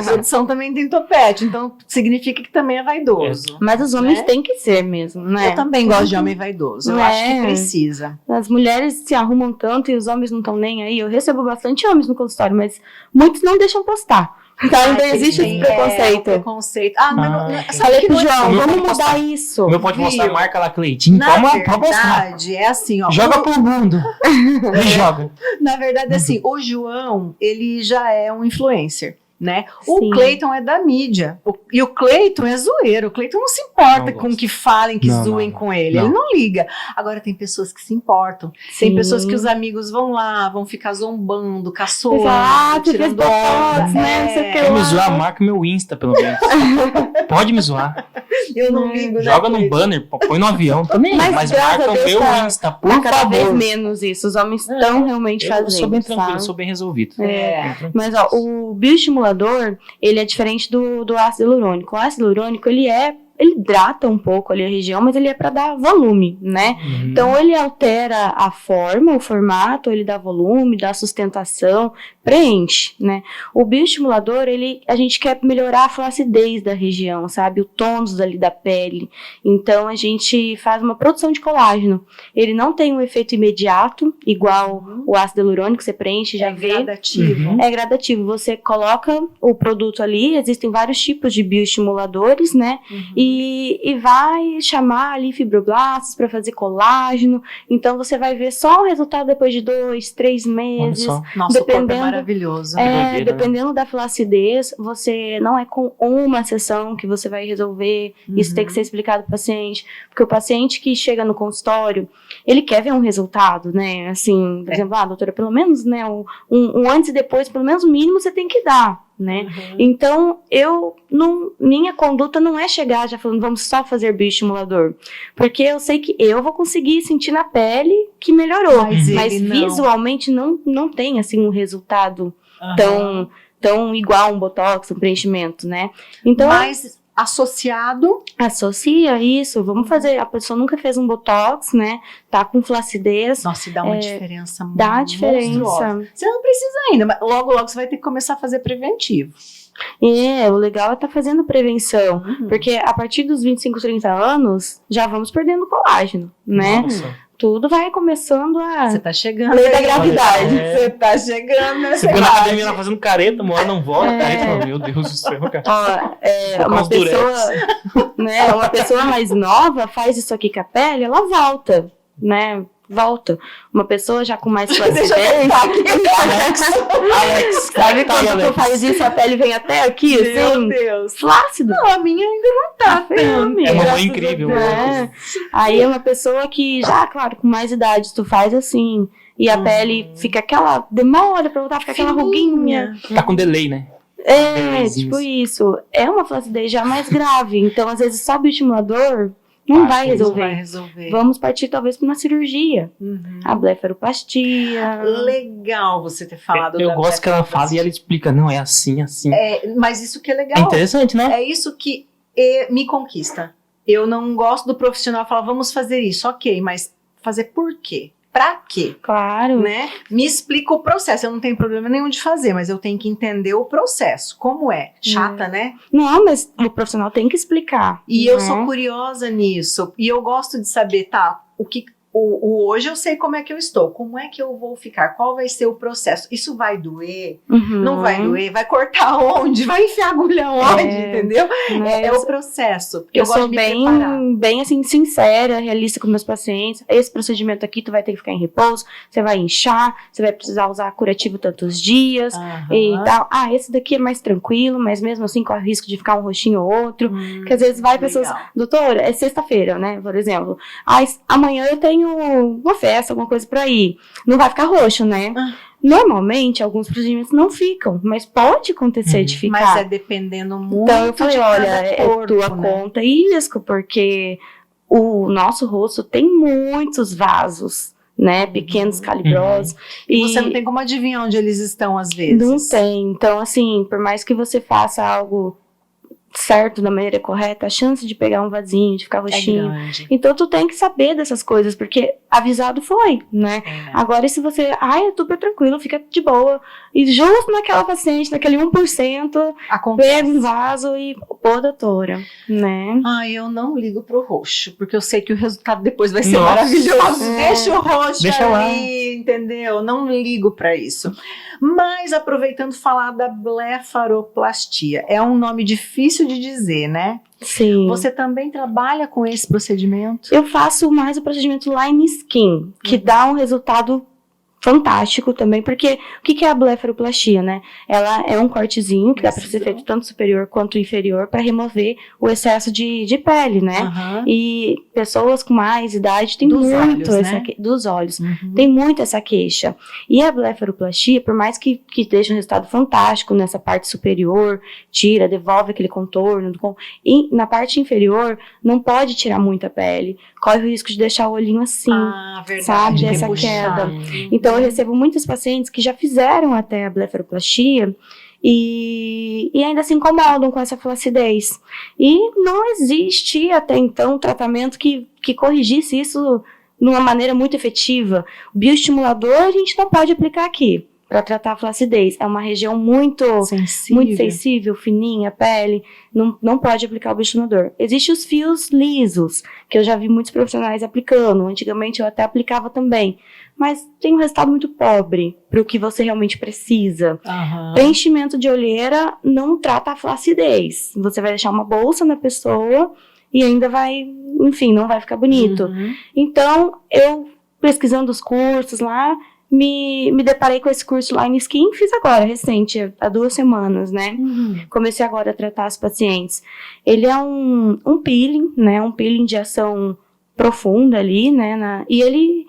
Produção também tem topete, então significa que também é vaidoso. Mas os homens Né? têm que ser mesmo, né? Eu também gosto de homem vaidoso, eu Não acho que é? precisa. As mulheres se arrumam tanto e os homens não estão nem aí. Eu recebo bastante homens no consultório, mas muitos não deixam postar. Tá? Então existe esse preconceito. Preconceito. Ah, mas não, Ah, sabe Falei que pro não é João, Meu vamos pode mudar postar. isso. O meu pode mostrar a Viu? marca lá, Cleitinho. Na Pode mostrar. verdade, é assim, ó. Joga pro mundo. Me joga. Na verdade, assim, o João, ele já é um influencer, né? O Sim. Cleiton é da mídia. E o Cleiton é zoeiro. O Cleiton não se importa Não com gosto. que falem, que Não, zoem não, com ele. não. Ele não liga. Agora, tem pessoas que se importam. Tem Sim. pessoas que os amigos vão lá, vão ficar zombando, caçoando, Exato, fez tirando botox, onda. né? Não sei o que Quer me lá. zoar, marca meu Insta, pelo menos. Pode me zoar. Eu não ligo, né, Joga num Cleiton? banner, põe no avião também. Mas graças marca a o Deus meu tá- Insta, Tá por cada vez favor. menos isso. Os homens estão realmente Eu fazendo. sou bem tranquilo, sabe? sou bem resolvido. É. Mas ó, o bioestimulador, ele é diferente do ácido hialurônico. O ácido hialurônico, ele hidrata um pouco ali a região, mas ele é para dar volume, né? Uhum. Então ele altera a forma, o formato, ele dá volume, dá sustentação, preenche, né? O bioestimulador, a gente quer melhorar a flacidez da região, sabe? O tônus ali da pele. Então a gente faz uma produção de colágeno. Ele não tem um efeito imediato, igual o ácido hialurônico, você preenche, já É vê. gradativo. Uhum. É gradativo, você coloca o produto ali, existem vários tipos de bioestimuladores, né? E vai chamar ali fibroblastos para fazer colágeno. Então você vai ver só o resultado depois de 2, 3 Olha meses. só. Nosso corpo é Dependendo- maravilhoso. doideira, né? Dependendo da flacidez, você não é com uma sessão que você vai resolver. Isso tem que ser explicado pro paciente. Porque o paciente que chega no consultório, ele quer ver um resultado, né? Assim, por exemplo, doutora, pelo menos, né, um antes e depois, pelo menos o mínimo você tem que dar, né? Então, minha conduta não é chegar já falando, vamos só fazer bioestimulador. Porque eu sei que eu vou conseguir sentir na pele que melhorou. Mas Mas ele não. visualmente não tem, assim, um resultado Aham. tão igual um botox, um preenchimento, né? Então, Mas associado. associa isso, vamos fazer, a pessoa nunca fez um botox, né? Tá com flacidez, Nossa, e dá uma diferença dá a monstruosa. diferença. Você não precisa ainda, mas logo você vai ter que começar a fazer preventivo. O legal é estar fazendo prevenção, Uhum. porque a partir dos 25, 30 anos, já vamos perdendo colágeno, né? Nossa. Tudo vai começando a... Você tá chegando. Lei da aí. gravidade. É. Você tá chegando nessa Você foi na idade. academia lá fazendo careta, uma hora não volta, careta, fala, meu Deus do céu, cara. Ó, Colocar uma uns pessoa, né, uma pessoa mais nova faz isso aqui com a pele, ela volta, né? Volta. Uma pessoa já com mais flacidez. Alex, Sabe tá, quando Alex. tu faz isso, a pele vem até aqui, Meu assim? Deus. Flácido. Não, a minha ainda não tá Fêmea. É uma Graças mãe a incrível. Deus. É. Aí é uma pessoa que já, claro, com mais idade, tu faz assim, e a pele fica aquela, demora pra voltar, fica aquela ruguinha. Tá com delay, né? É, Delayzinhos. tipo isso. É uma flacidez já mais grave. Então, às vezes, só o bioestimulador Não Parte vai disso. Não resolver. vai resolver. Vamos partir talvez para uma cirurgia. Uhum. A blefaroplastia. Legal você ter falado Eu da gosto que ela fala e ela explica, não, é assim, assim. Mas isso que é É legal. interessante, né? É isso que me conquista. Eu não gosto do profissional falar, vamos fazer isso, ok, mas fazer por quê? Pra quê? Claro. Né? Me explica o processo. Eu não tenho problema nenhum de fazer, mas eu tenho que entender o processo. Como é? Chata, né? Não, mas o profissional tem que explicar. E eu né? sou curiosa nisso. E eu gosto de saber, tá, hoje eu sei como é que eu estou. Como é que eu vou ficar? Qual vai ser o processo? Isso vai doer? Uhum. Não vai doer? Vai cortar onde? Vai enfiar agulha onde? Entendeu? Né? É o processo. Porque Eu gosto sou de me preparar. bem assim, sincera, realista com meus pacientes. Esse procedimento aqui, tu vai ter que ficar em repouso, você vai inchar, você vai precisar usar curativo tantos dias e tal. Ah, esse daqui é mais tranquilo, mas mesmo assim corre o risco de ficar um roxinho ou outro. Que às vezes vai pessoas, legal. doutora, é sexta-feira, né, por exemplo. Ah, amanhã eu tenho uma festa, alguma coisa pra ir. Não vai ficar roxo, né? Normalmente, alguns procedimentos não ficam, mas pode acontecer de ficar. Mas é dependendo muito. Então eu falei, de olha, cada é corpo, tua né? conta e risco, porque o nosso rosto tem muitos vasos, né, pequenos calibrosos. E você não tem como adivinhar onde eles estão às vezes. Não tem. Então, assim, por mais que você faça algo certo, da maneira correta, a chance de pegar um vasinho, de ficar É roxinho. grande. Então tu tem que saber dessas coisas, porque avisado foi, né? Agora, se você, é super tranquilo, fica de boa, e justo naquela paciente, naquele 1%, Acontece. pega um vaso e, pô, doutora, né? Eu não ligo pro roxo, porque eu sei que o resultado depois vai ser Nossa. maravilhoso. É. Deixa o roxo Deixa lá. ali, entendeu? Não ligo pra isso. Mas aproveitando falar da blefaroplastia, é um nome difícil de dizer, né? Sim. Você também trabalha com esse procedimento? Eu faço mais o procedimento Line Skin, que dá um resultado fantástico também, porque o que é a blefaroplastia, né? Ela é um cortezinho que dá para ser feito tanto superior quanto inferior para remover o excesso de pele, né? Aham. E pessoas com mais idade têm Dos muito olhos, essa né? dos olhos. Uhum. Tem muito essa queixa. E a blefaroplastia, por mais que deixe um resultado fantástico nessa parte superior, tira, devolve aquele contorno, e na parte inferior, não pode tirar muita pele. Corre o risco de deixar o olhinho assim, Verdade. sabe? Essa repuxar. queda. Então, eu recebo muitos pacientes que já fizeram até a blefaroplastia e ainda se incomodam com essa flacidez. E não existe até então tratamento que corrigisse isso de uma maneira muito efetiva. O bioestimulador a gente não pode aplicar aqui para tratar a flacidez. É uma região muito sensível, fininha, a pele. Não pode aplicar o bioestimulador. Existem os fios lisos, que eu já vi muitos profissionais aplicando. Antigamente eu até aplicava também. Mas tem um resultado muito pobre para o que você realmente precisa. Aham. Preenchimento de olheira não trata a flacidez. Você vai deixar uma bolsa na pessoa e ainda vai, enfim, não vai ficar bonito. Uhum. Então, eu pesquisando os cursos lá, me deparei com esse curso Line Skin, fiz agora, recente, há 2 semanas, né? Comecei agora a tratar os pacientes. Ele é um peeling, né? Um peeling de ação profunda ali, né? E ele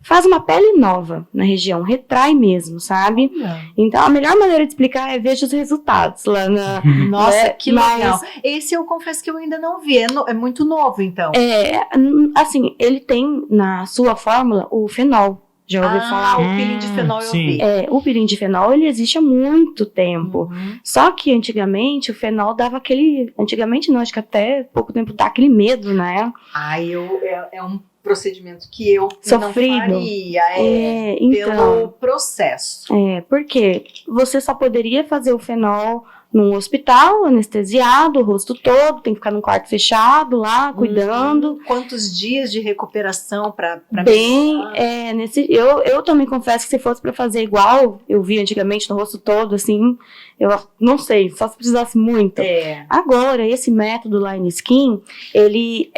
faz uma pele nova na região, retrai mesmo, sabe? Então, a melhor maneira de explicar é veja os resultados lá na... Nossa, né? que Mas- legal. Esse eu confesso que eu ainda não vi. É muito novo, então. Assim, ele tem na sua fórmula o fenol. Já ouviu falar? O peeling de fenol eu sim. vi. O peeling de fenol, ele existe há muito tempo. Uhum. Só que antigamente o fenol dava aquele... Antigamente não, acho que até pouco tempo dá aquele medo, né? É um procedimento que eu Sofrido. não faria. Então... Pelo processo. Porque você só poderia fazer o fenol num hospital, anestesiado, o rosto todo, tem que ficar num quarto fechado lá, cuidando. Quantos dias de recuperação para Bem, eu também confesso que se fosse pra fazer igual eu vi antigamente no rosto todo, assim, eu não sei, só se precisasse muito. Agora, esse método Line Skin, ele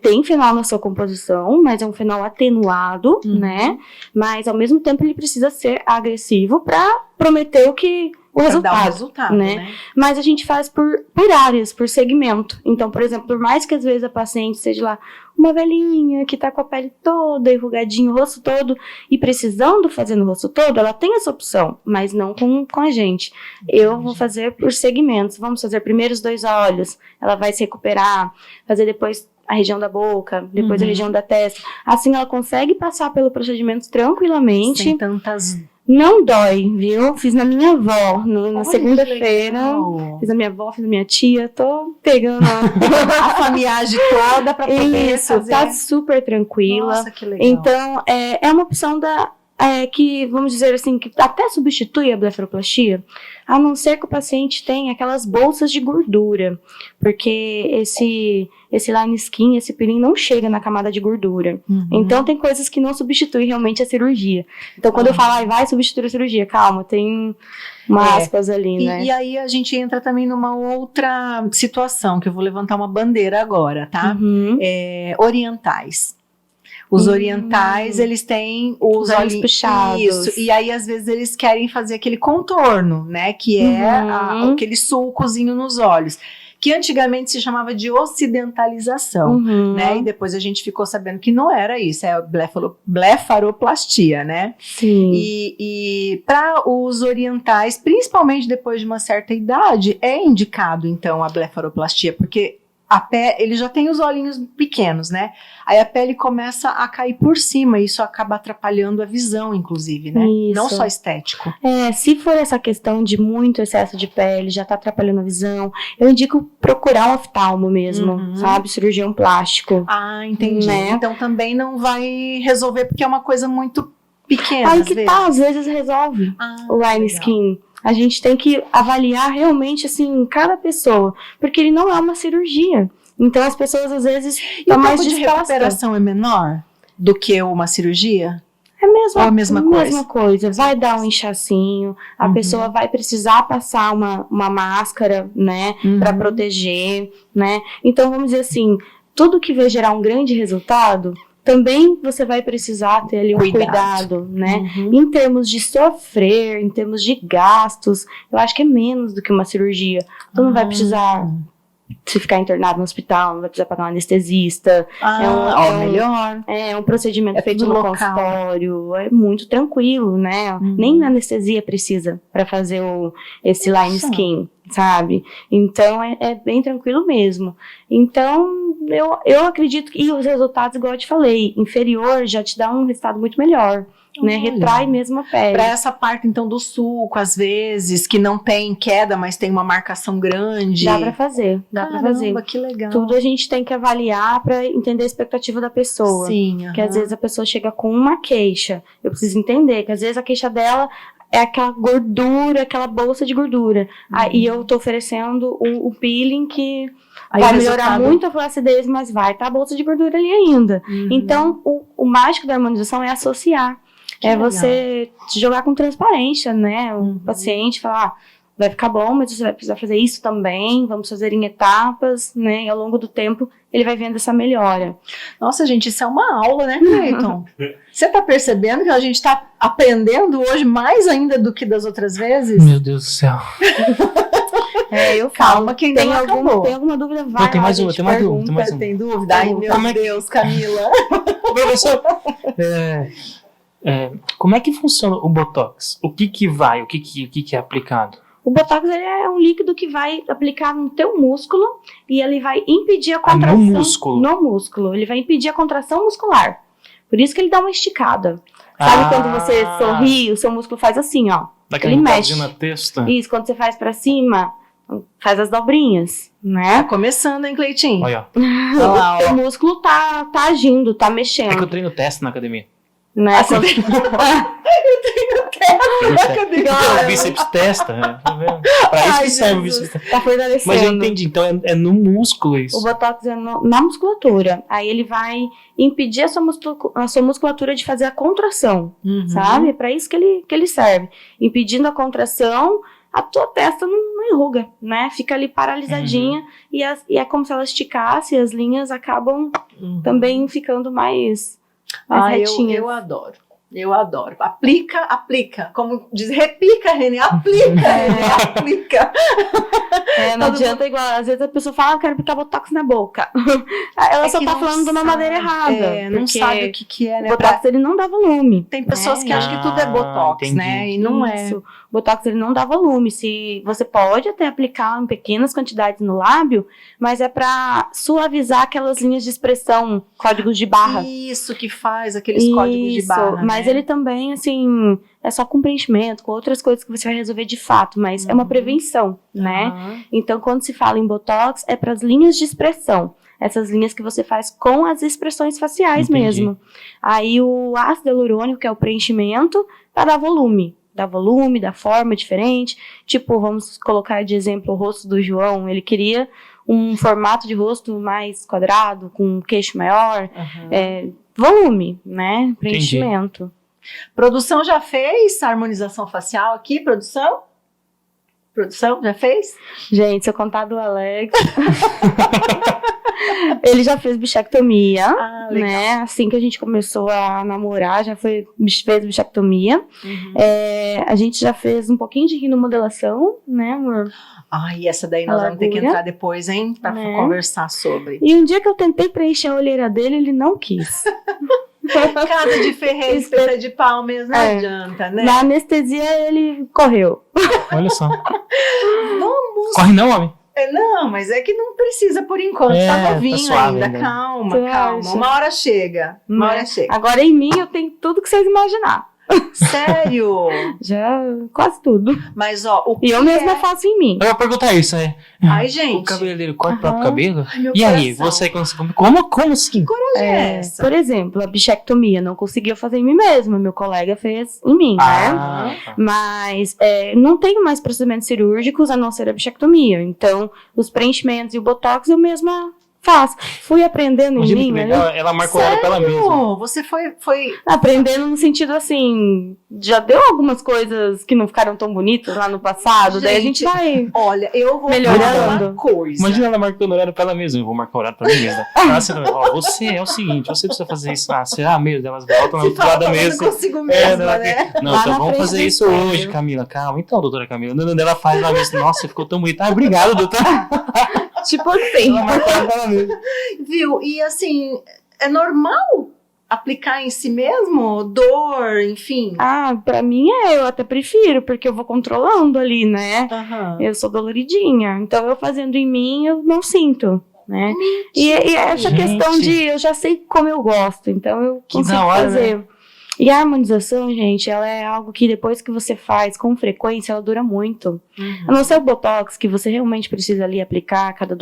tem fenol na sua composição, mas é um fenol atenuado, né? Mas ao mesmo tempo ele precisa ser agressivo pra prometer o Pra resultado. dar o resultado, né? né? Mas a gente faz por áreas, por segmento. Então, por exemplo, por mais que às vezes a paciente seja lá uma velhinha que tá com a pele toda enrugadinha, o rosto todo, e precisando fazer no rosto todo, ela tem essa opção, mas não com a gente. Eu vou fazer por segmentos. Vamos fazer primeiro os 2 olhos, ela vai se recuperar, fazer depois a região da boca, depois a Uhum. região da testa. Assim, ela consegue passar pelo procedimento tranquilamente. Sem tantas... Não dói, viu? Fiz na minha avó, na Olha que segunda-feira. legal. Fiz na minha avó, fiz na minha tia. Tô pegando A familiagem toda pra poder isso, fazer. tá super tranquila. Nossa, que legal. Então, é uma opção que, vamos dizer assim, que até substitui a blefaroplastia, a não ser que o paciente tenha aquelas bolsas de gordura, porque esse line skin, esse peeling não chega na camada de gordura. Uhum. Então, tem coisas que não substituem realmente a cirurgia. Então, quando eu falo, vai substituir a cirurgia, calma, tem uma aspas ali, né? E aí a gente entra também numa outra situação, que eu vou levantar uma bandeira agora, tá? Uhum. Orientais. Os orientais, eles têm os olhos olhinhos puxados. Isso, e aí às vezes eles querem fazer aquele contorno, né? Que é aquele sulcozinho nos olhos. Que antigamente se chamava de ocidentalização, Uhum. né? E depois a gente ficou sabendo que não era isso, é blefaroplastia, né? Sim. E para os orientais, principalmente depois de uma certa idade, é indicado então a blefaroplastia, porque a pele, ele já tem os olhinhos pequenos, né? Aí a pele começa a cair por cima, e isso acaba atrapalhando a visão, inclusive, né? Isso. Não só estético. Se for essa questão de muito excesso de pele, já tá atrapalhando a visão, eu indico procurar um oftalmo mesmo, Uhum. sabe? Cirurgião plástico. Ah, entendi. Né? Então também não vai resolver, porque é uma coisa muito pequena, Aí às que vezes. tá, às vezes resolve o line legal. skin. A gente tem que avaliar realmente, assim, cada pessoa, porque ele não é uma cirurgia. Então as pessoas às vezes E estão o mais tempo de dispostas. recuperação é menor do que uma cirurgia? É mesmo, Ou a mesma coisa. Vai dar um inchacinho, a pessoa vai precisar passar uma máscara, né, pra proteger, né. Então, vamos dizer assim, tudo que vai gerar um grande resultado, também você vai precisar ter ali um cuidado, né. Em termos de sofrer, em termos de gastos, eu acho que é menos do que uma cirurgia. Então, não vai precisar se ficar internado no hospital, não vai precisar pagar um anestesista. Melhor. É um procedimento É feito tudo no local. consultório, é muito tranquilo, né? Nem anestesia precisa para fazer esse line Nossa. skin, sabe? Então é bem tranquilo mesmo. Então eu acredito que os resultados, igual eu te falei, inferior já te dá um resultado muito melhor. Né, Olha. retrai mesmo a pele. Para essa parte, então, do sulco, às vezes, que não tem queda, mas tem uma marcação grande. Dá pra fazer, dá pra fazer. Caramba, que legal. Tudo a gente tem que avaliar pra entender a expectativa da pessoa. Sim, Que às vezes a pessoa chega com uma queixa. Eu preciso entender que às vezes a queixa dela é aquela gordura, aquela bolsa de gordura. Aí eu tô oferecendo um peeling que Aí vai o melhorar resultado- muito a flacidez, mas vai tá a bolsa de gordura ali ainda. Então, o mágico da harmonização é associar. Que É legal. você jogar com transparência, né? O paciente falar, vai ficar bom, mas você vai precisar fazer isso também, vamos fazer em etapas, né? E ao longo do tempo, ele vai vendo essa melhora. Nossa, gente, isso é uma aula, né, Cleiton? Você tá percebendo que a gente tá aprendendo hoje mais ainda do que das outras vezes? Meu Deus do céu. Eu calma, que ainda Tem não acabou. tem alguma dúvida? Vai Não, tem lá, mais a uma, gente tem mais uma, pergunta. tem mais uma. Tem dúvida? Ai, meu Como é que- Deus, Camila. Professor, como é que funciona o Botox? O que vai? O que é aplicado? O Botox ele é um líquido que vai aplicar no teu músculo e ele vai impedir a no contração. músculo? No músculo. Ele vai impedir a contração muscular. Por isso que ele dá uma esticada. Sabe quando você sorri, o seu músculo faz assim, ó. Daquele ele mexe. na testa? Isso, quando você faz pra cima, faz as dobrinhas, Tá né? começando, hein, Cleitinho? Olha, ó. Olha lá, ó. O músculo tá agindo, tá mexendo. É que eu treino testa na academia. Né? Ah, você tem- O bíceps testa, né? Tá vendo? Pra isso Ai, que serve o Jesus. bíceps. Tá fortalecendo. Mas eu entendi, então é no músculo isso. O Botox é na musculatura. Aí ele vai impedir a sua musculatura de fazer a contração, sabe? É pra isso que ele serve. Impedindo a contração, a tua testa não enruga, né? Fica ali paralisadinha e é como se ela esticasse e as linhas acabam também ficando mais retinhas. Eu adoro. Eu adoro. Aplica. Como diz, repica, Renê. Aplica, Renê. Aplica. Não Todo adianta igual. Às vezes a pessoa fala, eu quero aplicar Botox na boca. Ela É só que tá não falando de uma sabe. maneira errada. Não porque sabe o que é, o né? Botox ele não dá volume. Tem pessoas que acham que tudo é Botox, entendi. né? E não é. Isso. Botox ele não dá volume. Se você pode até aplicar em pequenas quantidades no lábio, mas é para suavizar aquelas linhas de expressão, códigos de barra. Isso que faz aqueles códigos de barra, mas né? ele também, assim, é só com preenchimento, com outras coisas que você vai resolver de fato, mas é uma prevenção, né? Aham. Então, quando se fala em Botox, é para as linhas de expressão. Essas linhas que você faz com as expressões faciais Entendi. mesmo. Aí o ácido hialurônico, que é o preenchimento, para dar volume. Dá volume, dá forma diferente. Tipo, vamos colocar de exemplo o rosto do João. Ele queria um formato de rosto mais quadrado, com um queixo maior. Aham. Volume, né? Preenchimento. Produção já fez a harmonização facial aqui, produção? Produção, já fez? Gente, se eu contar do Alex... Ele já fez bichectomia, Ah, legal. né? Assim que a gente começou a namorar, fez bichectomia. Uhum. A gente já fez um pouquinho de rinomodelação, né, amor? Ai, essa daí nós A vamos ter que largura. entrar depois, hein? Pra Né? conversar sobre. E um dia que eu tentei preencher a olheira dele, ele não quis. Casa de ferreiro, espeta de pau mesmo, não É. adianta, né? Na anestesia, ele correu. Olha só. Vamos. Corre não, homem. Não, mas é que não precisa por enquanto, É, tá tá novinho suave ainda. ainda. Calma, Você calma. acha? Uma hora chega. Uma hora Né? chega. Agora em mim, eu tenho tudo que vocês imaginar. Sério? Já, quase tudo. Mas, ó, o E eu que mesma é... faço em mim. Eu ia perguntar isso, Ai, O gente. cabeleireiro corta o próprio Aham. cabelo? Ai, meu E aí, coração. você consegue... Como assim? É essa. Por exemplo, a bichectomia, não conseguia fazer em mim mesma. Meu colega fez em mim, né? Ah, tá. Mas não tenho mais procedimentos cirúrgicos a não ser a bichectomia. Então, os preenchimentos e o botox eu mesma faço. Fui aprendendo em Imagina que mim, legal, ela marcou ela pela mesma. Sério? Você foi... aprendendo no sentido assim, já deu algumas coisas que não ficaram tão bonitas lá no passado, daí a gente Gente, vai. Olha, eu vou Melhorando. falar uma coisa. Imagina ela marcando horário pra ela mesma. Eu vou marcar horário pra mim mesma. Ó, você é o seguinte, você precisa fazer isso. Ah, será mesmo? Elas voltam na Se outro lado da fala falando mesa. consigo mesma, ela né? Não, Lá então na vamos frente fazer do isso espelho. hoje, Camila. Calma. Então, doutora Camila. Ela faz lá mesmo. Nossa, ficou tão bonita. Ah, obrigado, doutora. Tipo assim. Ela marcou horário pra ela mesma. Viu? E assim, é normal aplicar em si mesmo? Dor, enfim. Ah, pra mim eu até prefiro, porque eu vou controlando ali, né? Aham. Eu sou doloridinha, então eu fazendo em mim, eu não sinto, né? E essa Gente. questão de eu já sei como eu gosto, então eu Que consigo da hora, fazer. E a harmonização, gente, ela é algo que depois que você faz com frequência, ela dura muito. A não ser o Botox, que você realmente precisa ali aplicar a cada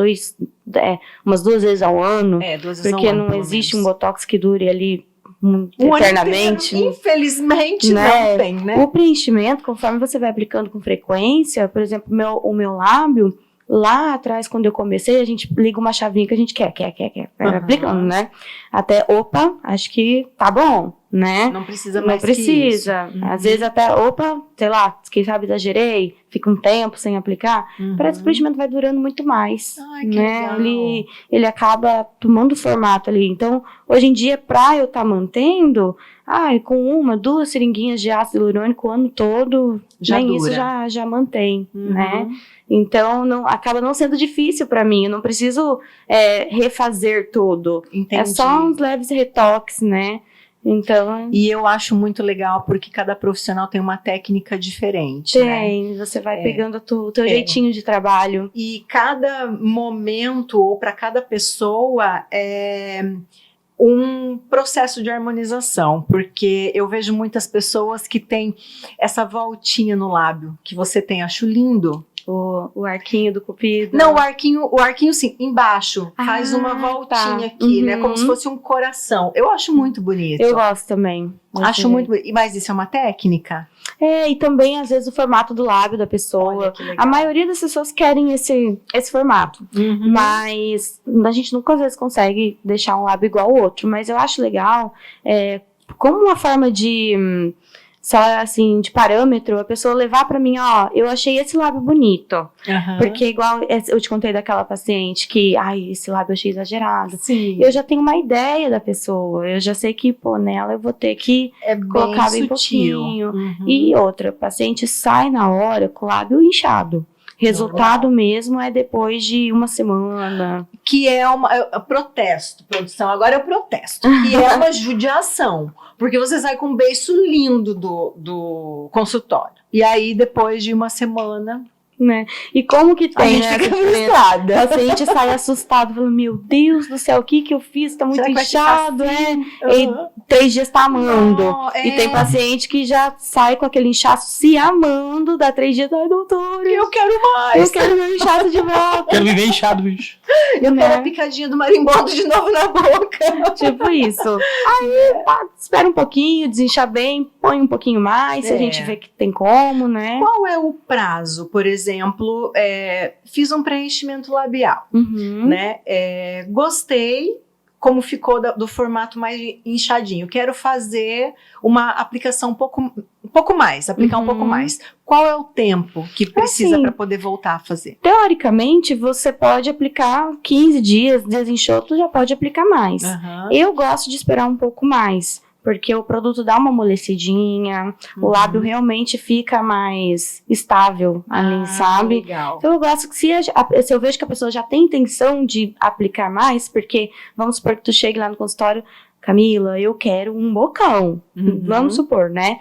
umas 2 vezes ao ano, 2 vezes ao porque ano, não pelo existe menos. um Botox que dure ali Um ano eternamente. inteiro, infelizmente Né? não tem, né? O preenchimento, conforme você vai aplicando com frequência, por exemplo, o meu lábio, lá atrás, quando eu comecei, a gente liga uma chavinha que a gente quer. Vai Aham. aplicando, né? Até, opa, acho que tá bom, né? Não precisa Não mais precisa. que isso. Às vezes até, opa, sei lá, quem sabe exagerei, fica um tempo sem aplicar. Uhum. Parece que o preenchimento vai durando muito mais. Ai, que né? legal. Ele acaba tomando formato ali. Então, hoje em dia, pra eu estar mantendo, com 1, 2 seringuinhas de ácido hialurônico o ano todo, Já nem dura. isso já mantém, Uhum. né? Então, acaba não sendo difícil pra mim. Eu não preciso refazer tudo. Entendi. É só uns leves retoques, né? Então, E eu acho muito legal porque cada profissional tem uma técnica diferente, né? tem. Você vai É. pegando o teu É. jeitinho de trabalho. E cada momento ou para cada pessoa é um processo de harmonização, porque eu vejo muitas pessoas que têm essa voltinha no lábio, que você tem, acho lindo. O arquinho do cupido. Não, o arquinho sim, embaixo, faz uma Ah, voltinha tá. aqui, né, Uhum. como se fosse um coração. Eu acho muito bonito. Eu gosto também. Acho muito bonito. Mas isso é uma técnica? E também, às vezes, o formato do lábio da pessoa. Olha que legal. A maioria das pessoas querem esse formato. Uhum. Mas a gente nunca, às vezes, consegue deixar um lábio igual ao outro. Mas eu acho legal, como uma forma de, assim, de parâmetro, a pessoa levar pra mim, eu achei esse lábio bonito. Aham. Porque, igual eu te contei daquela paciente que, esse lábio eu achei exagerado. Sim, Eu já tenho uma ideia da pessoa. Eu já sei que, nela eu vou ter que é bem colocar bem sutil. pouquinho. Uhum. E outra, o paciente sai na hora com o lábio inchado. Resultado mesmo é depois de uma semana. Que é protesto, produção. Agora é o protesto. Que é uma judiação. Porque você sai com um beiço lindo do consultório. E aí, depois de uma semana, Né? E como que a tem, gente né? fica essa diferença? frustrada. O paciente sai assustado, falando, meu Deus do céu, o que eu fiz? Tá muito Será que vai inchado, ficar assim? E 3 dias tá amando. Não, E tem paciente que já sai com aquele inchaço se amando, dá 3 dias, ai, doutor, Eu quero mais. eu quero meu inchaço de volta. Quero viver inchado, bicho. Eu né? quero a picadinha do marimbondo de novo na boca. Tipo isso. Aí, espera um pouquinho, desincha bem, põe um pouquinho mais, se a gente vê que tem como, né? Qual é o prazo, por exemplo, fiz um preenchimento labial, Uhum. né? Gostei como ficou do formato mais inchadinho. Quero fazer uma aplicação um pouco mais, aplicar um pouco mais. Qual é o tempo que precisa Assim, para poder voltar a fazer? Teoricamente, você pode aplicar 15 dias, desinchou, tu já pode aplicar mais. Aham. Eu gosto de esperar um pouco mais, porque o produto dá uma amolecidinha, o lábio realmente fica mais estável ali, sabe? Legal. Então eu gosto que se eu vejo que a pessoa já tem intenção de aplicar mais, porque vamos supor que tu chegue lá no consultório, Camila, eu quero um bocão, vamos supor, né?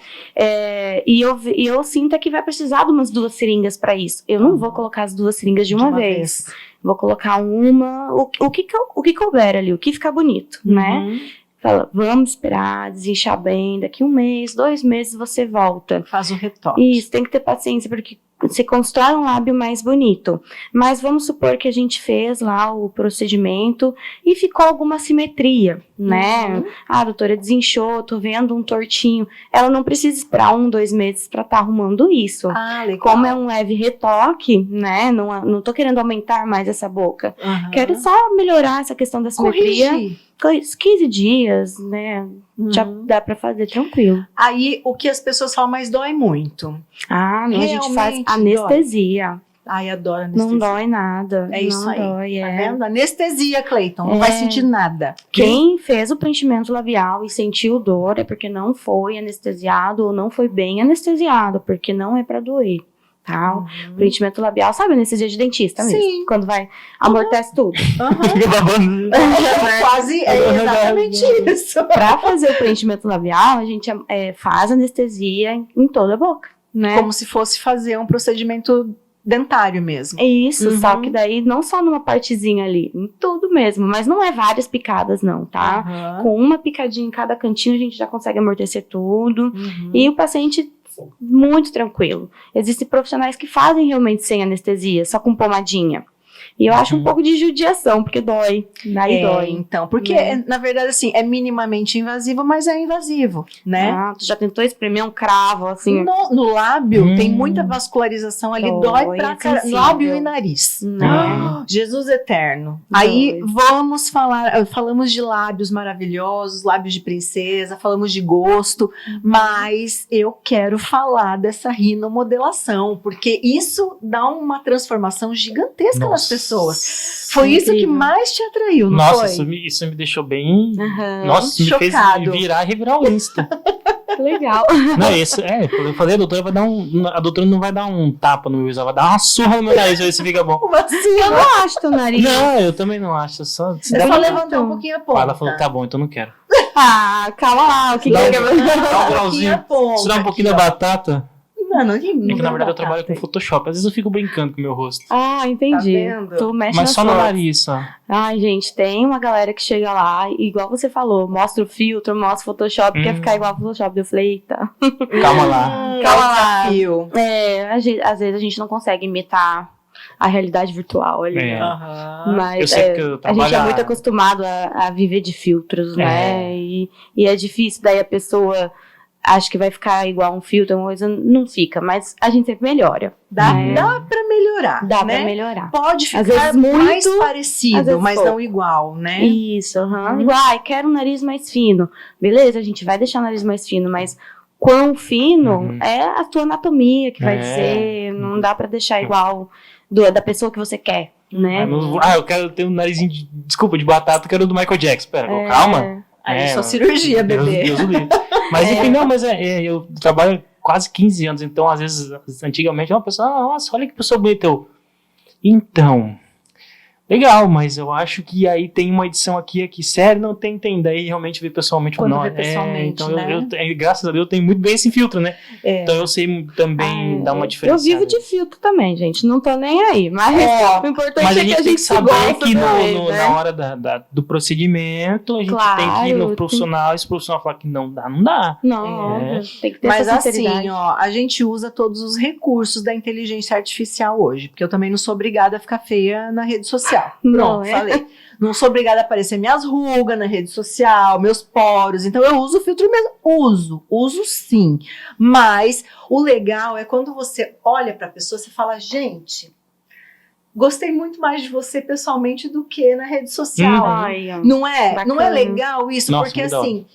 E eu sinto que vai precisar de umas 2 seringas para isso. Eu não vou colocar as 2 seringas de uma vez. Vou colocar uma, o que couber ali, o que ficar bonito, né? Fala, vamos esperar, desinchar bem, daqui 1 mês, 2 meses você volta. Faz um retoque. Isso, tem que ter paciência, porque você constrói um lábio mais bonito. Mas vamos supor que a gente fez lá o procedimento e ficou alguma assimetria, né? Ah, doutora, desinchou, tô vendo um tortinho. Ela não precisa esperar 1, 2 meses pra estar arrumando isso. Ah, legal. Como é um leve retoque, né? Não tô querendo aumentar mais essa boca. Quero só melhorar essa questão da simetria. Corrigir. 15 dias, né? Já dá pra fazer tranquilo. Aí, o que as pessoas falam, mas dói muito. Ah, não, a gente faz Realmente anestesia. Ai, adoro anestesia. Não dói nada. É isso não aí. Dói, Tá vendo? Anestesia, Cleiton. Não vai sentir nada. Quem fez o preenchimento labial e sentiu dor é porque não foi anestesiado ou não foi bem anestesiado, porque não é pra doer. Tá? O preenchimento labial, sabe anestesia de dentista mesmo? Sim. Quando vai, amortece tudo. Fica babando. Quase é exatamente isso. Pra fazer o preenchimento labial, a gente faz anestesia em toda a boca, né? Como se fosse fazer um procedimento dentário mesmo. É isso, só que daí não só numa partezinha ali, em tudo mesmo, mas não é várias picadas não, tá? Com uma picadinha em cada cantinho a gente já consegue amortecer tudo e o paciente muito tranquilo. Existem profissionais que fazem realmente sem anestesia, só com pomadinha. E eu acho um pouco de judiação, porque dói. Daí dói. Então, porque, na verdade, assim, é minimamente invasivo, mas é invasivo, né? Ah, tu já tentou espremer um cravo, assim? No lábio, tem muita vascularização ali, dói pra caramba. sensível. Lábio e nariz. Né? Jesus eterno. Dói. Aí, falamos de lábios maravilhosos, lábios de princesa, falamos de gosto, mas eu quero falar dessa rinomodelação, porque isso dá uma transformação gigantesca nas pessoas. Foi isso que mais te atraiu, não Nossa, foi? isso me deixou bem. Nossa, me Chocado. fez virar e revirar o Insta. Legal. Não, eu falei, a doutora a doutora não vai dar um tapa no meu nariz, ela vai dar uma surra no meu nariz, ver se fica bom. Eu não acho teu nariz. Não, eu também não acho. Só levantar um pouquinho a ponta. Ela falou, tá bom, então não quero. Ah, calma lá. O que Dá que um- é? Dá um grauzinho. ponta. Tirar um pouquinho da batata. Mano, É que na verdade eu trabalho com Photoshop. Às vezes eu fico brincando com o meu rosto. Ah, entendi. Tá vendo? Tu mexe Mas nas só no fotos. nariz, só. Ai, gente, tem uma galera que chega lá, igual você falou, mostra o filtro, mostra o Photoshop, quer ficar igual ao Photoshop. Eu falei, eita. Calma lá. Calma lá. Desafio. Às vezes a gente não consegue imitar a realidade virtual ali. É. Aham. Eu Mas sei que eu a gente trabalho. é muito acostumado a viver de filtros, né? E é difícil, daí a pessoa acha que vai ficar igual um filtro, uma coisa, não fica, mas a gente sempre melhora. Dá né? pra melhorar, Dá né? pra melhorar. Pode Às ficar vezes muito, mais às parecido, vezes mas pouco. não igual, né? Isso, igual, quero um nariz mais fino. Beleza, a gente vai deixar o nariz mais fino, mas quão fino é a tua anatomia que vai ser, não dá pra deixar igual da pessoa que você quer, né? Eu quero ter um narizinho de batata, eu quero do Michael Jackson. Pera, calma. Aí só cirurgia, bebê. Deus o livre. Mas enfim, não, mas eu trabalho quase 15 anos, então às vezes, antigamente, uma pessoa, nossa, olha que pessoa bonita. Então, legal, mas eu acho que aí tem uma edição aqui, sério, não tem, daí realmente ver pessoalmente. Quando não, vê pessoalmente, então né? graças a Deus eu tenho muito bem esse filtro, né? Então eu sei também dar uma diferença. Eu vivo de filtro também, gente, não tô nem aí, mas o importante Mas é a gente que a tem gente que saber gosta que também, né? na hora do procedimento, a gente tem que ir no profissional, esse profissional falar que não dá, não dá. Não, tem que ter Mas essa sinceridade. assim, ó, a gente usa todos os recursos da inteligência artificial hoje, porque eu também não sou obrigada a ficar feia na rede social. Não, Pronto, falei. Não sou obrigada a aparecer minhas rugas na rede social, meus poros. Então eu uso o filtro mesmo. Uso sim. Mas o legal é quando você olha pra pessoa, você fala, gente, gostei muito mais de você pessoalmente do que na rede social. Ai, Não é? bacana. Não é legal isso? Nossa, porque muito da hora. assim,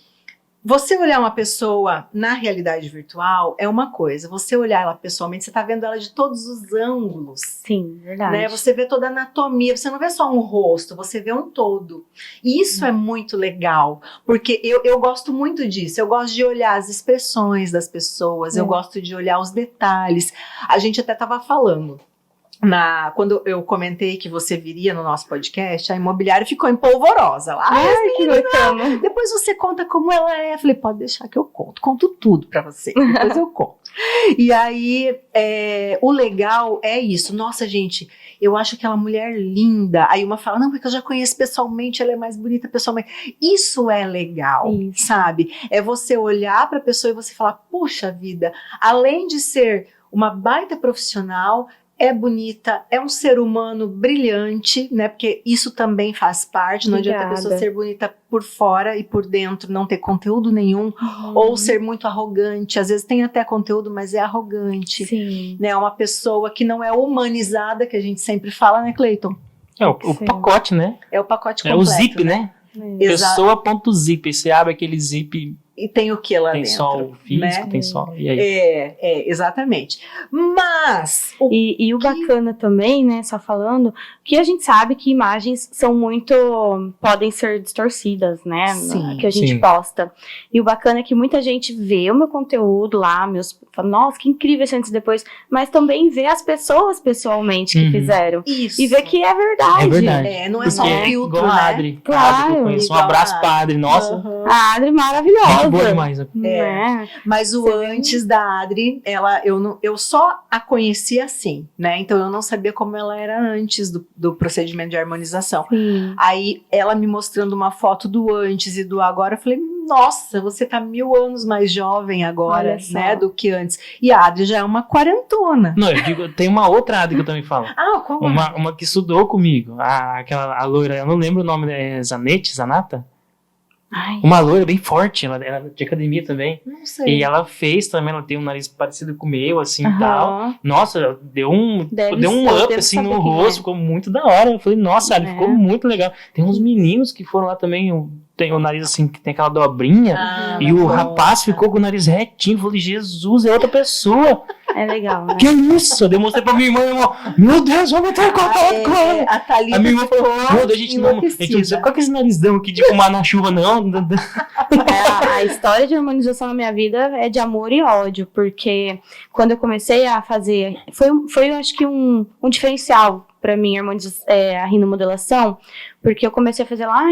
você olhar uma pessoa na realidade virtual é uma coisa. Você olhar ela pessoalmente, você tá vendo ela de todos os ângulos. Sim, verdade. Né? Você vê toda a anatomia, você não vê só um rosto, você vê um todo. E isso é muito legal, porque eu gosto muito disso. Eu gosto de olhar as expressões das pessoas, eu gosto de olhar os detalhes. A gente até estava falando. Quando eu comentei que você viria no nosso podcast, a imobiliária ficou empolvorosa lá. Ai, que bacana. Depois você conta como ela é. Eu falei, pode deixar que eu conto tudo pra você. Depois eu conto. E aí, o legal é isso. Nossa, gente, eu acho aquela mulher linda. Aí uma fala, não, porque eu já conheço pessoalmente, ela é mais bonita pessoalmente. Isso é legal, sabe? É você olhar pra pessoa e você falar, puxa vida, além de ser uma baita profissional, é bonita, é um ser humano brilhante, né? Porque isso também faz parte. Não adianta a pessoa ser bonita por fora e por dentro não ter conteúdo nenhum, ou ser muito arrogante. Às vezes tem até conteúdo, mas é arrogante. Sim. Né? Uma pessoa que não é humanizada, que a gente sempre fala, né, Cleiton? É o pacote, né? É o pacote É completo. o zip, né? Pessoa.zip. Você abre aquele zip. E tem o que lá tem dentro? Tem só o físico, né? tem só. E aí? Exatamente. Mas. E o bacana também, né? Só falando, que a gente sabe que imagens são muito. Podem ser distorcidas, né? Sim, que a gente posta. E o bacana é que muita gente vê o meu conteúdo lá, fala, nossa, que incrível esse antes e depois, mas também vê as pessoas pessoalmente que fizeram. Isso. E vê que é verdade. É verdade. Não é só um filtro, igual né? a Adri. Claro. A Adri que eu conheço. Um abraço pra Adri, nossa. A Adri maravilhosa. Gente boa demais. Mas o antes da Adri, eu só a conhecia assim, né? Então eu não sabia como ela era antes do procedimento de harmonização. Sim. Aí ela me mostrando uma foto do antes e do agora, eu falei, nossa, você tá 1000 anos mais jovem agora, né? Do que antes. E a Adri já é uma quarentona. Não, eu digo, tem uma outra Adri que eu também falo. Qual uma que estudou comigo. A loira, eu não lembro o nome, Zanata? Ai. Uma loira bem forte, ela era de academia também. Não sei. E ela fez também, ela tem um nariz parecido com o meu, assim, e tal. Nossa, deu um up, assim, no rosto, ficou muito da hora. Eu falei, nossa, ficou muito legal. Tem uns meninos que foram lá também, tem o nariz, assim, que tem aquela dobrinha, e o rapaz ficou com o nariz retinho. Eu falei, Jesus, é outra pessoa. É legal, né? Que isso? Eu demonstrei pra minha irmã, meu Deus, vamos ter contato com ela. A Thalita A minha irmã falou, a gente não sabe qual que é esse narizão aqui de fumar na chuva, não. A história de harmonização na minha vida é de amor e ódio, porque quando eu comecei a fazer, foi eu acho que um diferencial pra mim a rinomodelação, porque eu comecei a fazer lá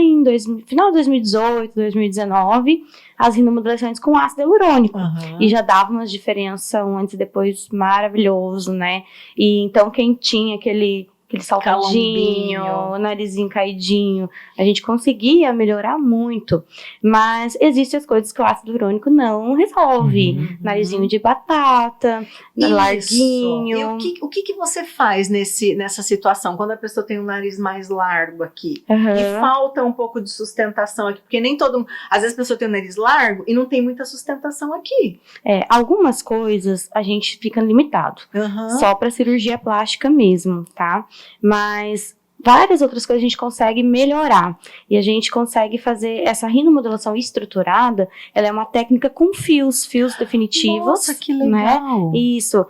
final de 2018, 2019, as rinomodelações com ácido hialurônico. E já dava umas diferenças, um antes e depois maravilhoso, né? E então quem tinha aquele saltadinho, o narizinho caidinho, a gente conseguia melhorar muito, mas existem as coisas que o ácido hialurônico não resolve. Narizinho de batata, larguinho. E o que você faz nessa situação, quando a pessoa tem um nariz mais largo aqui, e falta um pouco de sustentação aqui, porque nem todo mundo, às vezes a pessoa tem um nariz largo e não tem muita sustentação aqui. Algumas coisas a gente fica limitado, só para cirurgia plástica mesmo, tá? Mas várias outras coisas a gente consegue melhorar. E a gente consegue fazer essa rinomodelação estruturada, ela é uma técnica com fios definitivos. Nossa, que né? legal. Isso.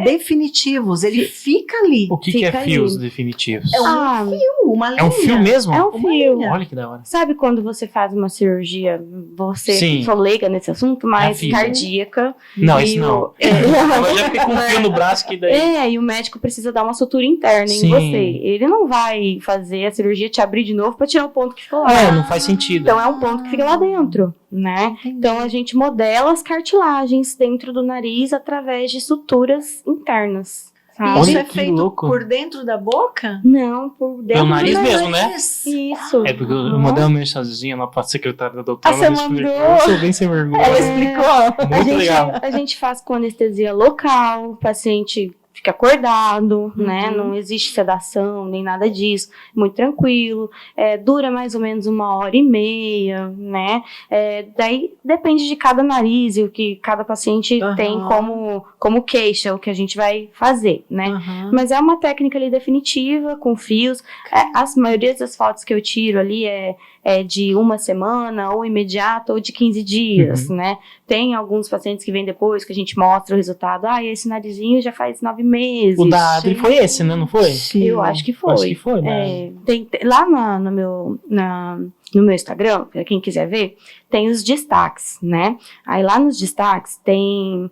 Definitivos, ele fica ali. O que é Fica fios ali. definitivos? É um fio, uma linha. É um fio mesmo? É um Uma fio. linha. Olha que da hora. Sabe quando você faz uma cirurgia, você Sim. sou leiga nesse assunto, mas fiz. cardíaca. Não, e isso não. o- Eu já fiquei com um fio no braço que daí... e o médico precisa dar uma sutura interna Sim. em você. Ele não vai fazer a cirurgia te abrir de novo pra tirar o ponto que ficou lá. Não faz sentido. Então é um ponto que fica lá dentro, né? Então a gente modela as cartilagens dentro do nariz através de suturas internas. Sabe? Isso Olha é que feito louco. por dentro da boca? Não, por dentro Pelo nariz do mesmo, né? Isso. É porque eu mandei uma mensagenzinha lá pra secretária da doutora. Você ela explicou. mandou? Eu sou bem sem vergonha. Ela explicou. Muito legal. A gente faz com anestesia local, o paciente fica acordado, né? Não existe sedação, nem nada disso. Muito tranquilo. Dura mais ou menos 1h30, né? Daí depende de cada nariz e o que cada paciente tem como queixa, o que a gente vai fazer, né? Mas é uma técnica ali definitiva, com fios. As maioria das fotos que eu tiro ali é de uma semana, ou imediato, ou de 15 dias, né? Tem alguns pacientes que vêm depois, que a gente mostra o resultado. Esse narizinho já faz 9 meses. O da Adri foi esse, né? Não foi? Eu acho que foi. Acho que foi, né? Lá no meu Instagram, pra quem quiser ver, tem os destaques, né? Aí lá nos destaques tem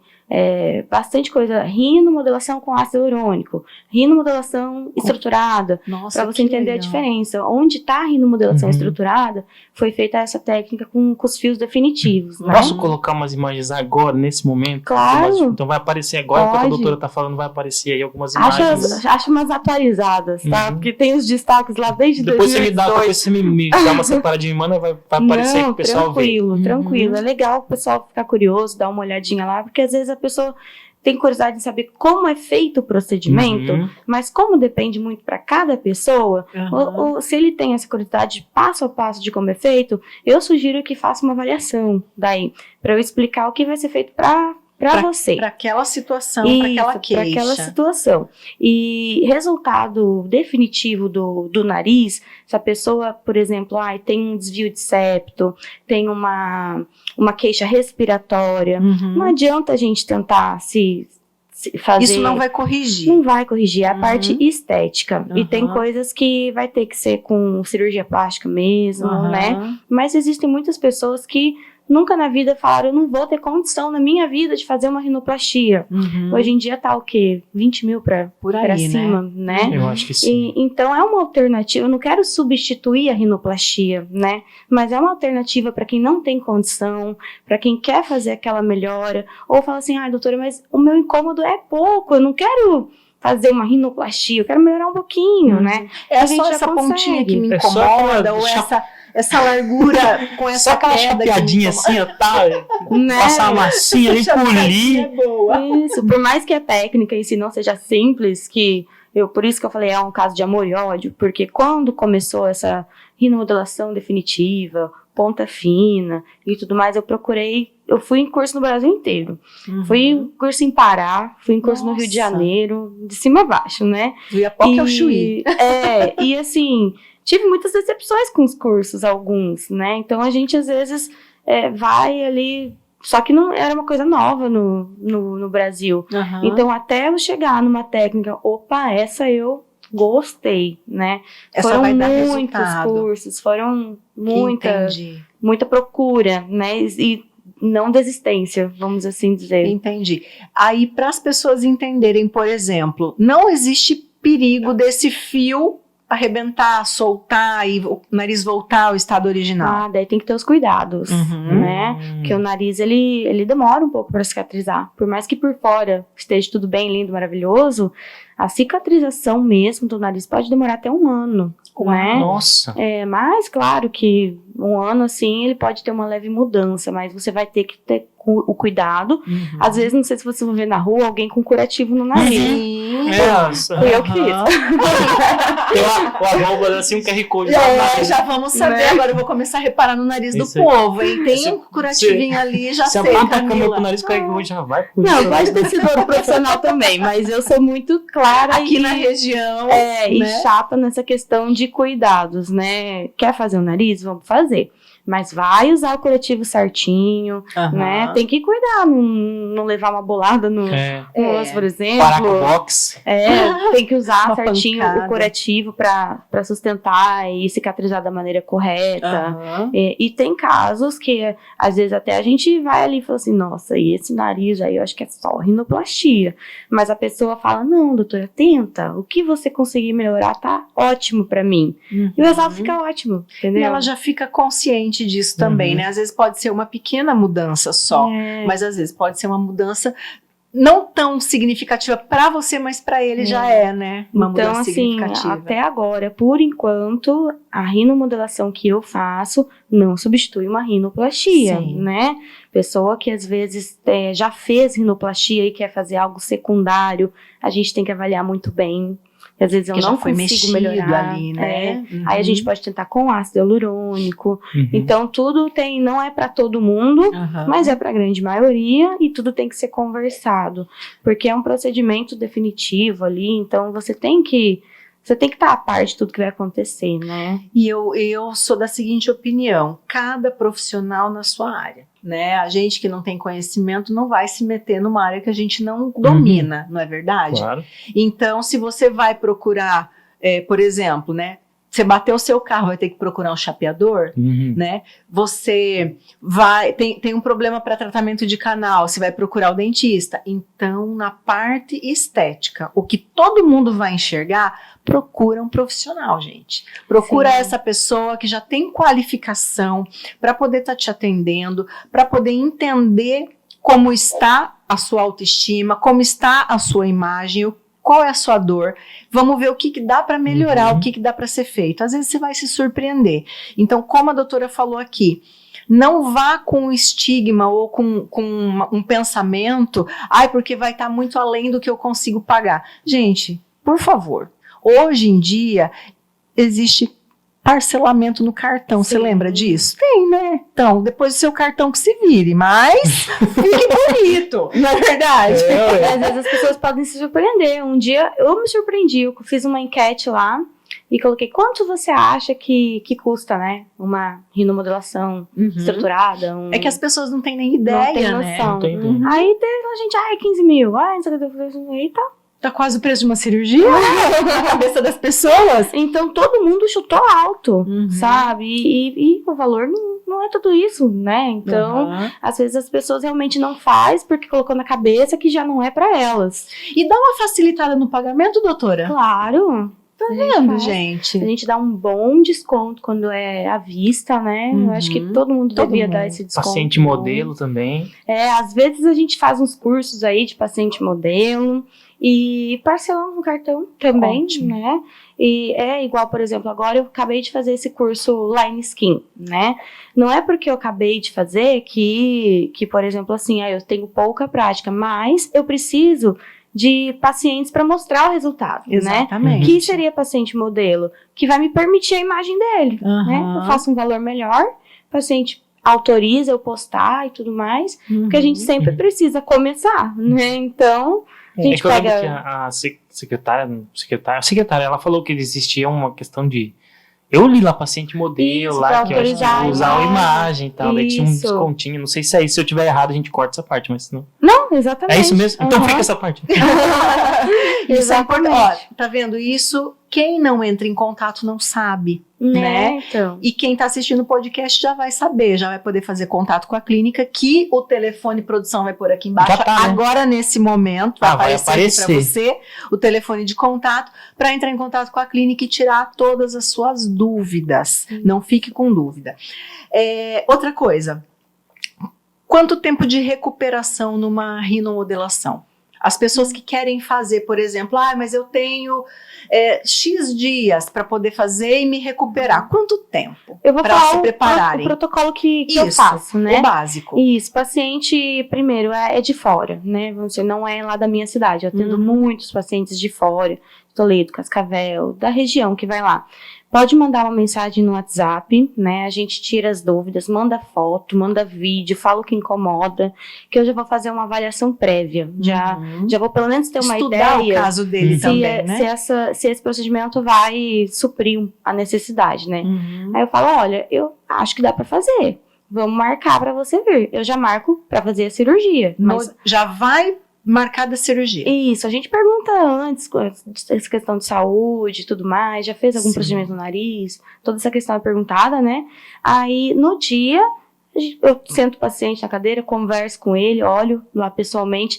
bastante coisa. Rinomodelação com ácido hialurônico, rinomodelação estruturada, Nossa, para você que entender legal. a diferença. Onde está a rinomodelação estruturada, foi feita essa técnica com os fios definitivos, né? Posso colocar umas imagens agora, nesse momento? Claro. Então vai aparecer agora, enquanto a Pode. doutora tá falando, vai aparecer aí algumas imagens. Acho umas atualizadas, tá? Porque tem os destaques lá desde Depois você me 2018. dá, depois você me dá uma separadinha e manda, vai aparecer aí pro pessoal tranquilo, ver. tranquilo. É legal o pessoal ficar curioso, dar uma olhadinha lá, porque às vezes a pessoa tem curiosidade de saber como é feito o procedimento, mas como depende muito para cada pessoa, ou se ele tem essa curiosidade passo a passo de como é feito, eu sugiro que faça uma avaliação daí, para eu explicar o que vai ser feito para você. Para aquela situação, para aquela queixa. Para aquela situação. E resultado definitivo do nariz, se a pessoa, por exemplo, tem um desvio de septo, tem uma queixa respiratória, não adianta a gente tentar se fazer... Isso não vai corrigir. Não vai corrigir, é a parte estética. E tem coisas que vai ter que ser com cirurgia plástica mesmo, né? Mas existem muitas pessoas que nunca na vida falaram, eu não vou ter condição na minha vida de fazer uma rinoplastia. Hoje em dia tá o quê? 20 mil pra cima, né? Eu acho que sim. Então é uma alternativa, eu não quero substituir a rinoplastia, né? Mas é uma alternativa para quem não tem condição, para quem quer fazer aquela melhora, ou fala assim, doutora, mas o meu incômodo é pouco, eu não quero fazer uma rinoplastia, eu quero melhorar um pouquinho, né? É só essa pontinha que me incomoda, ou essa largura com essa só aquela queda. chapeadinha assim, Né? passar a massinha ali, polir. Isso, por mais que a técnica em si não seja simples, por isso que eu falei, é um caso de amor e ódio, porque quando começou essa rinomodelação definitiva, ponta fina e tudo mais, eu fui em curso no Brasil inteiro. Fui em curso em Pará, fui em curso no Rio de Janeiro, de cima a baixo, né? Do Iapoque ao Chuí. E assim, tive muitas decepções com os cursos, alguns, né? Então a gente às vezes vai ali, só que não era uma coisa nova no Brasil. Então até eu chegar numa técnica, essa eu gostei, né? Essa foram vai dar muitos resultado. cursos, foram muita procura, né? E não desistência, vamos assim dizer. Entendi. Aí, para as pessoas entenderem, por exemplo, não existe perigo desse fio arrebentar, soltar e o nariz voltar ao estado original. Daí tem que ter os cuidados, né? Porque o nariz, ele demora um pouco para cicatrizar. Por mais que por fora esteja tudo bem, lindo, maravilhoso, a cicatrização mesmo do nariz pode demorar até 1 ano, né? Nossa! Mas claro que 1 ano, assim, ele pode ter uma leve mudança, mas você vai ter que ter o cuidado. Às vezes, não sei se você vai ver na rua alguém com curativo no nariz. Foi eu que fiz. Tem o arroba assim, um QR Code. Já vamos saber. Agora eu vou começar a reparar no nariz do povo, hein? Tem um curativinho ali, já sei, Se a placa Camila. com o nariz QR Code já vai. Não, pode ter sido outro profissional também, mas eu sou muito clara Aqui e, na região, e né? chata nessa questão de cuidados, né? Quer fazer o nariz? Vamos fazer. Mas vai usar o curativo certinho, Aham. né? Tem que cuidar, não levar uma bolada no osso, por exemplo. Parar com o box. Tem que usar Uma certinho pancada. o curativo para sustentar e cicatrizar da maneira correta. Aham. E tem casos que, às vezes, até a gente vai ali e fala assim, nossa, e esse nariz aí eu acho que é só rinoplastia. Mas a pessoa fala, não, doutora, tenta. O que você conseguir melhorar tá ótimo pra mim. E o resultado fica ótimo, entendeu? E ela já fica consciente disso também, né? Às vezes pode ser uma pequena mudança só, mas às vezes pode ser uma mudança não tão significativa pra você, mas pra ele já é, né? Uma Então, mudança assim, significativa. até agora, por enquanto, a rinomodelação que eu faço não substitui uma rinoplastia, Sim. né? Pessoa que às vezes já fez rinoplastia e quer fazer algo secundário, a gente tem que avaliar muito bem. Às vezes eu Porque não já foi consigo mexido melhorar. ali, né? Aí a gente pode tentar com ácido hialurônico. Uhum. Então, tudo não é para todo mundo, Aham. mas é para a grande maioria e tudo tem que ser conversado, porque é um procedimento definitivo ali, então você tem que estar a par de tudo que vai acontecer, né? E eu sou da seguinte opinião: cada profissional na sua área, né? A gente que não tem conhecimento não vai se meter numa área que a gente não domina, não é verdade? Claro. Então, se você vai procurar, por exemplo, né? Você bateu o seu carro, vai ter que procurar um chapeador, Uhum. né? Você tem um problema para tratamento de canal, você vai procurar o dentista. Então, na parte estética, o que todo mundo vai enxergar, procura um profissional, gente. Procura Sim. essa pessoa que já tem qualificação para poder estar te atendendo, para poder entender como está a sua autoestima, como está a sua imagem, qual é a sua dor, vamos ver o que dá para melhorar, o que dá para ser feito. Às vezes você vai se surpreender. Então, como a doutora falou aqui, não vá com um estigma ou com um pensamento, porque vai estar muito além do que eu consigo pagar. Gente, por favor, hoje em dia existe parcelamento no cartão, você lembra disso? Tem, né? Então, depois do seu cartão que se vire, mas fique bonito, não é verdade? Às vezes as pessoas podem se surpreender. Um dia eu me surpreendi, eu fiz uma enquete lá e coloquei quanto você acha que custa, né? Uma rinomodelação estruturada. É que as pessoas não têm nem ideia, não tem né? noção. Não tem ideia. Aí teve a gente, 15 mil, não sei o que eu falei, aí tá. Tá quase o preço de uma cirurgia na cabeça das pessoas. Então todo mundo chutou alto, sabe? E o valor não é tudo isso, né? Então, às vezes as pessoas realmente não fazem porque colocou na cabeça que já não é pra elas. E dá uma facilitada no pagamento, doutora? Claro. Tá A gente vendo, faz. gente? A gente dá um bom desconto quando é à vista, né? Eu acho que todo mundo devia dar esse desconto. Paciente modelo também. Às vezes a gente faz uns cursos aí de paciente modelo e parcelamos no cartão também, Ótimo. né? E é igual, por exemplo, agora eu acabei de fazer esse curso Line Skin, né? Não é porque eu acabei de fazer que por exemplo, assim, eu tenho pouca prática, mas eu preciso de pacientes para mostrar o resultado, né? Exatamente. Que seria paciente modelo, que vai me permitir a imagem dele, né? Eu faço um valor melhor, o paciente autoriza eu postar e tudo mais, porque a gente sempre precisa começar, né? Então, a gente que eu lembro que pega... a secretária, ela falou que existia uma questão de... Eu li lá paciente modelo, Isso, lá pra que eu acho que autorizar a usar a imagem. imagem e tal, daí tinha um Isso. descontinho, não sei se é isso, se eu tiver errado a gente corta essa parte, mas não. Não, exatamente. É isso mesmo? Então Aham. fica essa parte. Isso é importante. Exatamente. Ó, tá vendo? Isso, quem não entra em contato não sabe, né? Então. E quem tá assistindo o podcast já vai saber, já vai poder fazer contato com a clínica, que o telefone produção vai pôr aqui embaixo. Já tá, né? Agora, nesse momento, Vai vai aparecer aqui pra aparecer. você o telefone de contato para entrar em contato com a clínica e tirar todas as suas dúvidas. Não fique com dúvida. Outra coisa, quanto tempo de recuperação numa rinomodelação? As pessoas que querem fazer, por exemplo, mas eu tenho X dias para poder fazer e me recuperar. Quanto tempo? Eu vou Pra falar se prepararem. o protocolo que eu Isso, faço, né? o básico. Isso, paciente, primeiro, é de fora, né? Vamos dizer, não é lá da minha cidade. Eu atendo muitos pacientes de fora, Toledo, Cascavel, da região que vai lá. Pode mandar uma mensagem no WhatsApp, né? A gente tira as dúvidas, manda foto, manda vídeo, fala o que incomoda, que eu já vou fazer uma avaliação prévia. Já vou pelo menos ter uma Estudar ideia o caso dele também, né? se esse procedimento vai suprir a necessidade, né? Aí eu falo, olha, eu acho que dá pra fazer. Vamos marcar pra você vir. Eu já marco pra fazer a cirurgia. Mas Já vai marcada a cirurgia. isso, a gente pergunta antes, essa questão de saúde e tudo mais, já fez algum Sim. procedimento no nariz, toda essa questão é perguntada, né? Aí, no dia, eu sento o paciente na cadeira, converso com ele, olho lá pessoalmente,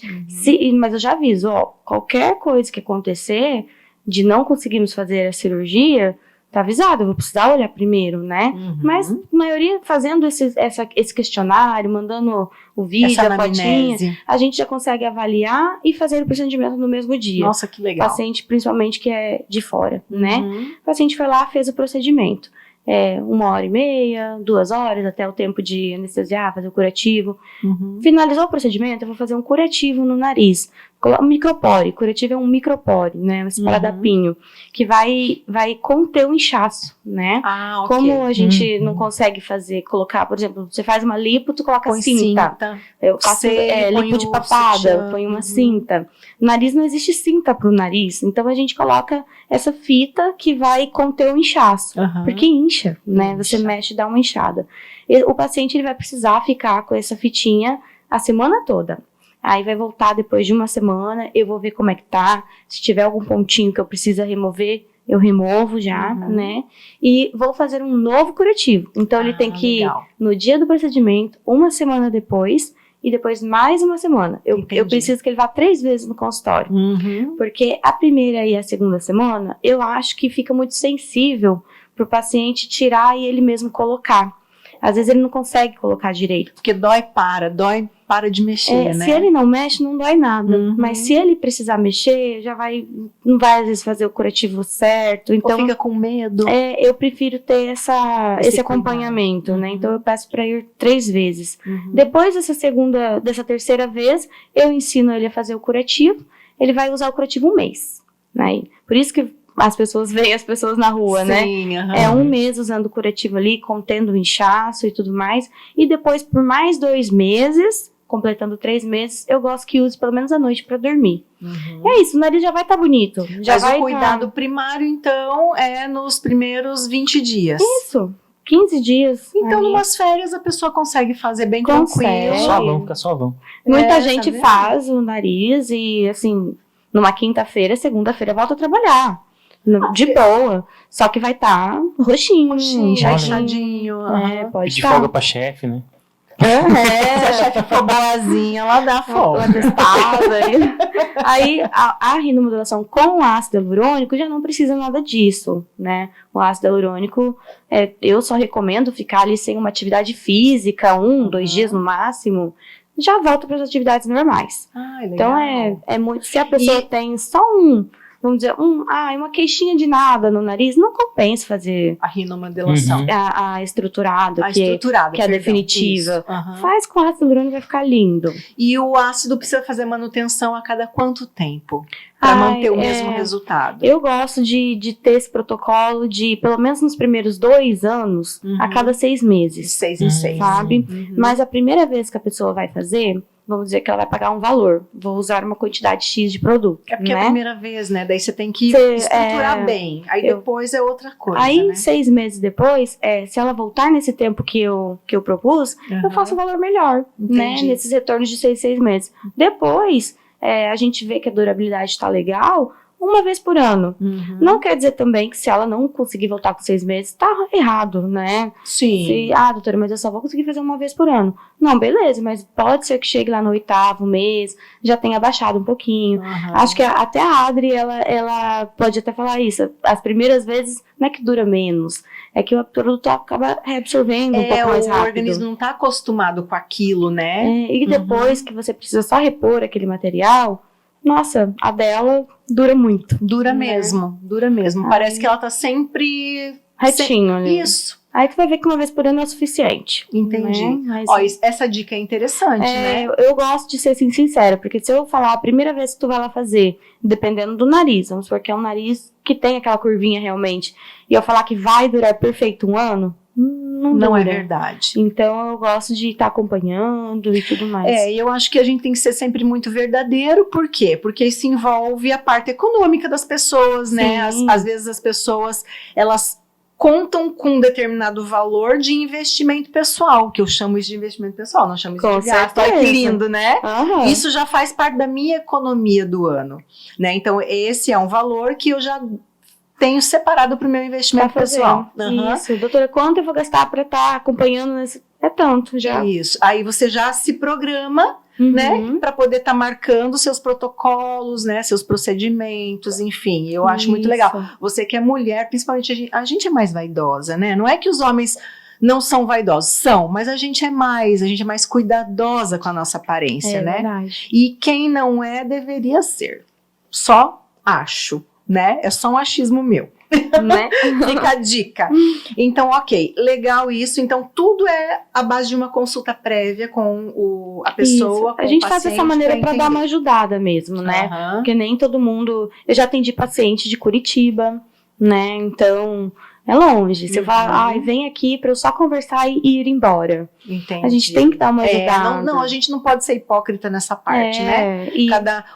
mas eu já aviso, ó, qualquer coisa que acontecer de não conseguirmos fazer a cirurgia, tá avisado, eu vou precisar olhar primeiro, né? Mas a maioria fazendo esse questionário, mandando o vídeo, Essa a fotinha, anamnese. a gente já consegue avaliar e fazer o procedimento no mesmo dia. Nossa, que legal. Paciente, principalmente, que é de fora, né? O paciente foi lá, fez o procedimento. 1h30, 2 horas, até o tempo de anestesiar, fazer o curativo. Finalizou o procedimento, eu vou fazer um curativo no nariz. Um micropore, curativo é um micropore, né? Um esparadapinho, que vai conter o inchaço, né? Ah, ok. Como a gente não consegue colocar, por exemplo, você faz uma lipo, tu coloca Põe cinta. Eu faço Seio, põe lipo de o papada, sutiã. põe uma cinta. No nariz não existe cinta pro nariz, então a gente coloca essa fita que vai conter o inchaço, porque incha, né? Você mexe e dá uma inchada. O paciente ele vai precisar ficar com essa fitinha a semana toda. Aí vai voltar depois de uma semana, eu vou ver como é que tá, se tiver algum pontinho que eu precisa remover, eu removo já, né? E vou fazer um novo curativo. Então ele tem que ir no dia do procedimento, uma semana depois, e depois mais uma semana. Eu preciso que ele vá 3 vezes no consultório. Porque a primeira e a segunda semana, eu acho que fica muito sensível pro paciente tirar e ele mesmo colocar. Às vezes ele não consegue colocar direito. Porque dói para de mexer, né? Se ele não mexe, não dói nada. Mas se ele precisar mexer, não vai às vezes fazer o curativo certo. Então, Ou fica com medo. eu prefiro ter esse cuidado. acompanhamento, né? Então eu peço para ir 3 vezes. Depois dessa terceira vez, eu ensino ele a fazer o curativo. Ele vai usar o curativo 1 mês, né? Por isso que as pessoas veem as pessoas na rua, né? Sim, É 1 mês usando o curativo ali, contendo o inchaço e tudo mais. E depois, por mais 2 meses, completando 3 meses, eu gosto que use pelo menos à noite para dormir. É isso, o nariz já vai estar bonito. Já Mas vai o cuidado primário, então, é nos primeiros 20 dias. Isso, 15 dias. Então, ali. numas férias, a pessoa consegue fazer bem Consegue. tranquilo. Fica suavão. Muita tá gente vendo? faz o nariz e, assim, numa quinta-feira, segunda-feira, volta a trabalhar. De boa. Só que vai estar roxinho, Inchadinho. pode Pedir estar. folga pra chefe, né? Se a chefe for boazinha, ela dá folga. Aí a rinomodulação com o ácido hialurônico já não precisa nada disso, né? O ácido hialurônico, eu só recomendo ficar ali sem uma atividade física, 2 dias no máximo, já volta para as atividades normais. Então é muito. Se a pessoa tem só vamos dizer, uma queixinha de nada no nariz, não compensa fazer a rinomodulação. a estruturada, A que estruturada, é a perdão. definitiva. Isso. Faz com ácido hialurônico, vai ficar lindo. E o ácido precisa fazer manutenção a cada quanto tempo? Para manter o mesmo resultado? Eu gosto de ter esse protocolo de, pelo menos nos primeiros 2 anos, a cada 6 De meses. 6 em 6. Sabe? Mas a primeira vez que a pessoa vai fazer, vamos dizer que ela vai pagar um valor. Vou usar uma quantidade X de produto. É porque é né? a primeira vez, né? Daí você tem que Você, estruturar bem. Aí depois é outra coisa, Aí, né? 6 meses depois, se ela voltar nesse tempo que eu propus, eu faço um valor melhor, né? Entendi. Nesses retornos de 6 meses. Depois, a gente vê que a durabilidade está legal, 1 vez por ano. Não quer dizer também que se ela não conseguir voltar com 6 meses, tá errado, né? Sim. Doutora, mas eu só vou conseguir fazer 1 vez por ano. Não, beleza, mas pode ser que chegue lá no 8º mês, já tenha baixado um pouquinho. Acho que até a Adri, ela pode até falar isso. As primeiras vezes, não é que dura menos, é que o produto acaba reabsorvendo um pouco mais rápido. O organismo não tá acostumado com aquilo, né? E depois que você precisa só repor aquele material, nossa, a dela dura muito. Dura mesmo, dura mesmo. Parece que ela tá sempre... Retinho ali. Isso. Aí tu vai ver que uma vez por ano é o suficiente. Entendi. Né? Mas, Ó, essa dica é interessante, né? eu gosto de ser assim, sincera, porque se eu falar a primeira vez que tu vai lá fazer, dependendo do nariz, vamos supor que é um nariz que tem aquela curvinha realmente, e eu falar que vai durar perfeito um ano, não Não é dura. verdade. Então eu gosto de estar acompanhando e tudo mais. E eu acho que a gente tem que ser sempre muito verdadeiro, por quê? Porque isso envolve a parte econômica das pessoas, né? Sim. Às vezes as pessoas, elas contam com um determinado valor de investimento pessoal, que eu chamo isso de investimento pessoal, não chamo isso Com de gasto. Olha que certeza. lindo, né? Aham. Isso já faz parte da minha economia do ano, né? Então esse é um valor que eu já tenho separado para o meu investimento Tá pessoal. fazendo. Aham. Isso, doutora, quanto eu vou gastar pra estar acompanhando nesse... É tanto, já. Isso. Aí você já se programa, né, para poder estar marcando seus protocolos, né, seus procedimentos, enfim, eu acho muito legal. Você que é mulher, principalmente a gente é mais vaidosa, né, não é que os homens não são vaidosos, são, mas a gente é mais cuidadosa com a nossa aparência, né, verdade. e quem não é, deveria ser, só acho, né, é só um achismo meu. Né? Fica a dica. Então, ok, legal isso. Então, tudo é a base de uma consulta prévia com a pessoa. Isso. Com A gente o faz paciente dessa maneira para dar entender. uma ajudada mesmo, né? Aham. Porque nem todo mundo... Eu já atendi paciente de Curitiba, né? Então, é longe. Você vai, vem aqui para eu só conversar e ir embora. Entendi. A gente tem que dar uma ajudada. Não, a gente não pode ser hipócrita nessa parte, né? E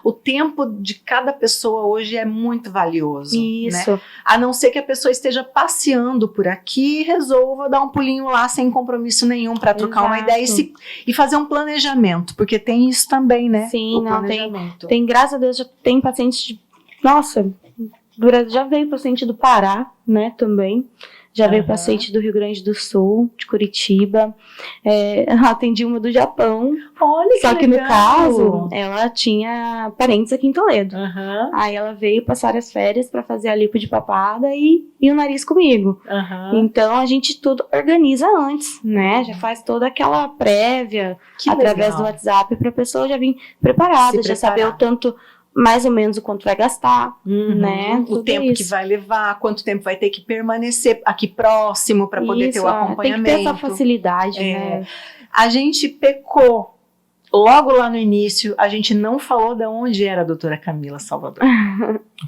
O tempo de cada pessoa hoje é muito valioso. isso. Né? A não ser que a pessoa esteja passeando por aqui e resolva dar um pulinho lá sem compromisso nenhum para trocar uma Exato. ideia e fazer um planejamento, porque tem isso também, né? Sim, O não, planejamento. tem, graças a Deus, já tem pacientes de... Nossa, já veio paciente do Pará, né, também. Já veio paciente do Rio Grande do Sul, de Curitiba. Atendi uma do Japão. Olha que Só que no legal. caso, ela tinha parentes aqui em Toledo. Aham, Aí ela veio passar as férias pra fazer a lipo de papada e o nariz comigo. aham. Então a gente tudo organiza antes, né? Já faz toda aquela prévia Que através legal. do WhatsApp pra pessoa já vir preparada, Se já saber preparar. o tanto, mais ou menos o quanto vai gastar, Uhum. né? O Tudo tempo que isso. vai levar, quanto tempo vai ter que permanecer aqui próximo para poder ter o Isso, acompanhamento. tem que ter essa facilidade, É. né? A gente pecou. Logo lá no início, a gente não falou de onde era a doutora Camila Salvador,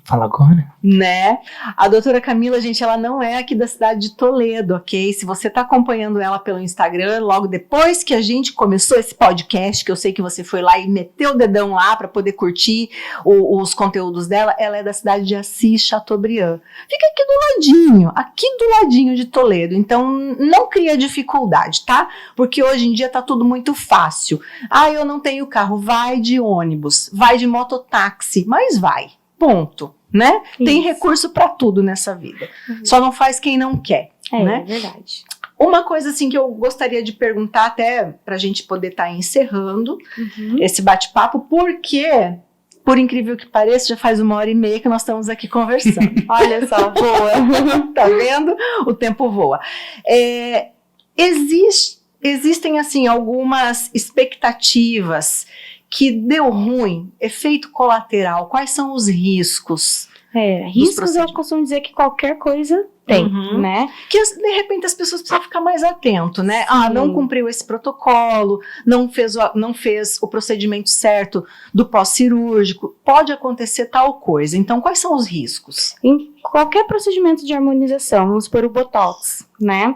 Fala agora. né? A doutora Camila, gente, ela não é aqui da cidade de Toledo, ok? Se você tá acompanhando ela pelo Instagram, logo depois que a gente começou esse podcast, que eu sei que você foi lá e meteu o dedão lá para poder curtir os conteúdos dela, ela é da cidade de Assis, Chateaubriand. Fica aqui do ladinho de Toledo, então não cria dificuldade, tá? Porque hoje em dia tá tudo muito fácil. Ah, eu não tenho carro, vai de ônibus, vai de mototáxi, mas vai, ponto, né? Tem Isso. recurso pra tudo nessa vida, só não faz quem não quer, É né? verdade. Uma coisa assim que eu gostaria de perguntar até pra gente poder estar encerrando esse bate-papo, porque, por incrível que pareça, já faz 1h30 que nós estamos aqui conversando. Olha só, boa. Tá vendo? O tempo voa. Existem, assim, algumas expectativas que deu ruim, efeito colateral, quais são os riscos? Riscos eu procedimentos. costumo dizer que qualquer coisa tem, Uhum. né? Que, de repente, as pessoas precisam ficar mais atento, né? Ah, não Sim. cumpriu esse protocolo, não fez o procedimento certo do pós-cirúrgico, pode acontecer tal coisa. Então, quais são os riscos? Em qualquer procedimento de harmonização, vamos supor o Botox, né?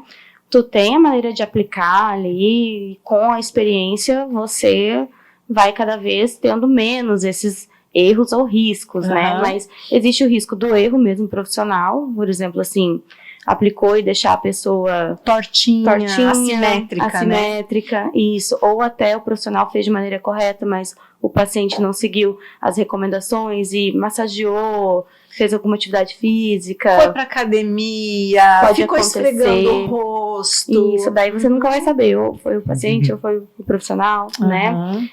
Tu tem a maneira de aplicar ali, e com a experiência você vai cada vez tendo menos esses erros ou riscos, né? Aham. Mas existe o risco do erro mesmo profissional, por exemplo, assim, aplicou e deixar a pessoa Tortinha, assimétrica, né? assimétrica, isso, ou até o profissional fez de maneira correta, mas o paciente não seguiu as recomendações e massageou, fez alguma atividade física. Foi pra academia, Pode ficou acontecer. esfregando o rosto. Isso, daí você nunca vai saber, ou foi o paciente ou foi o profissional, né? Aham.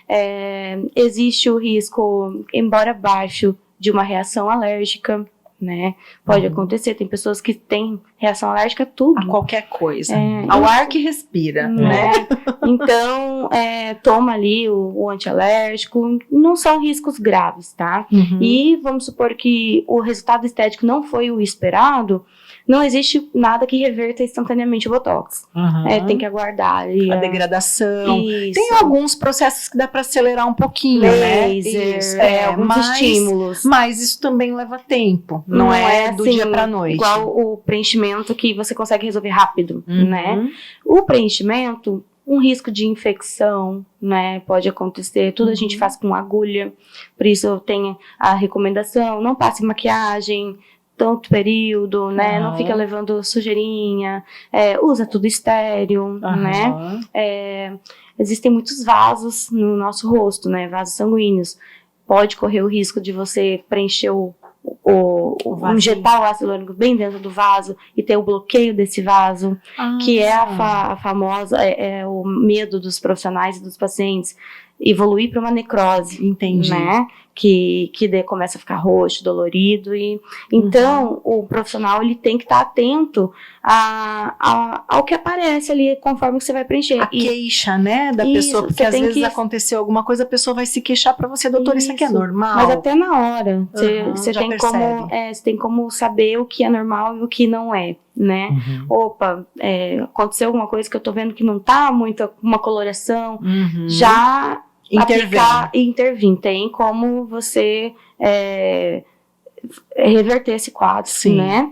Existe o risco, embora baixo, de uma reação alérgica, né? Pode acontecer, tem pessoas que têm reação alérgica a tudo. A qualquer coisa. É, Ao ar que respira, né? né? Então, toma ali o antialérgico, não são riscos graves, tá? Uhum. E vamos supor que o resultado estético não foi o esperado, não existe nada que reverta instantaneamente o Botox. Tem que aguardar ali a degradação. Isso. Tem alguns processos que dá para acelerar um pouquinho, laser, Isso, alguns estímulos. Mas isso também leva tempo, não é do assim, dia para noite. Igual o preenchimento que você consegue resolver rápido, né? O preenchimento, um risco de infecção, né, pode acontecer. Tudo a gente faz com agulha, por isso tem a recomendação, não passe maquiagem tanto período, né, não fica levando sujeirinha, usa tudo estéril, né. Existem muitos vasos no nosso rosto, né, vasos sanguíneos. Pode correr o risco de você preencher injetar o ácido hialurônico bem dentro do vaso e ter o bloqueio desse vaso, que é a famosa, o medo dos profissionais e dos pacientes, evoluir para uma necrose. Entendi. Né? Que daí começa a ficar roxo, dolorido. Então, o profissional ele tem que estar atento ao que aparece ali conforme você vai preencher. A queixa, né, da pessoa, porque às vezes aconteceu alguma coisa, a pessoa vai se queixar para você, doutor, isso aqui é normal. Mas até na hora, você tem como saber o que é normal e o que não é, né? Opa, aconteceu alguma coisa que eu tô vendo que não tá muito uma coloração, já intervir. Tem como você reverter esse quadro, né?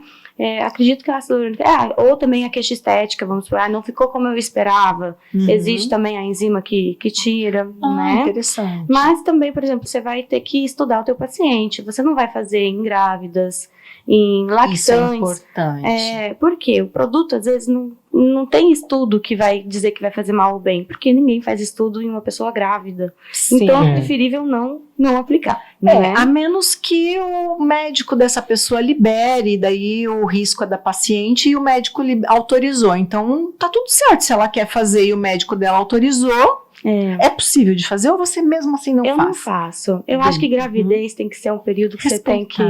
Acredito que a ácido hialurônico, ou também a queixa estética, vamos supor, não ficou como eu esperava. Existe também a enzima que tira, né? Interessante. Mas também, por exemplo, você vai ter que estudar o teu paciente. Você não vai fazer em grávidas, em lactantes. Isso é importante. Porque o produto, às vezes, não tem estudo que vai dizer que vai fazer mal ou bem, porque ninguém faz estudo em uma pessoa grávida. Sim. Então, é preferível não aplicar. Né? A menos que o médico dessa pessoa libere, daí o risco é da paciente e o médico autorizou. Então, tá tudo certo. Se ela quer fazer e o médico dela autorizou, é possível de fazer ou você mesmo assim não faz? Eu não faço. Eu acho que gravidez tem que ser um período que você tem que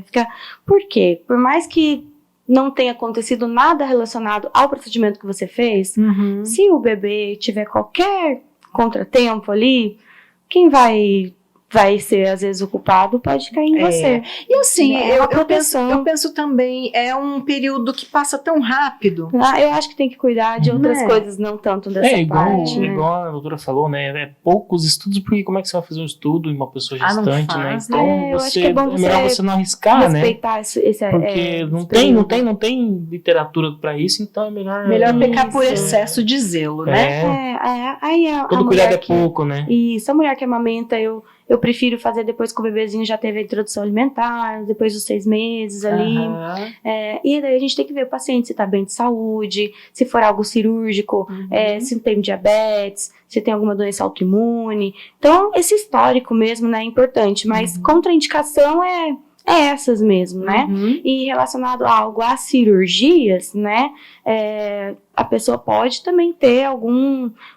ficar. Por quê? Por mais que não tenha acontecido nada relacionado ao procedimento que você fez, se o bebê tiver qualquer contratempo ali, quem vai ser, às vezes, o culpado pode cair em você. E assim, eu penso também, é um período que passa tão rápido. Eu acho que tem que cuidar de outras coisas, não tanto dessa parte. Igual a doutora falou, né? Poucos estudos, porque como é que você vai fazer um estudo em uma pessoa gestante, né? Então, eu acho que é bom melhor você não arriscar, né? Respeitar esse porque não tem literatura pra isso, então é melhor pecar por excesso de zelo, né? Todo cuidado é pouco, né? Isso, a mulher que amamenta, eu prefiro fazer depois que o bebezinho já teve a introdução alimentar, depois dos 6 meses ali. E daí a gente tem que ver o paciente se tá bem de saúde, se for algo cirúrgico, se tem diabetes, se tem alguma doença autoimune. Então, esse histórico mesmo, né, é importante. Mas contraindicação é essas mesmo, né? E relacionado a algo às cirurgias, né, a pessoa pode também ter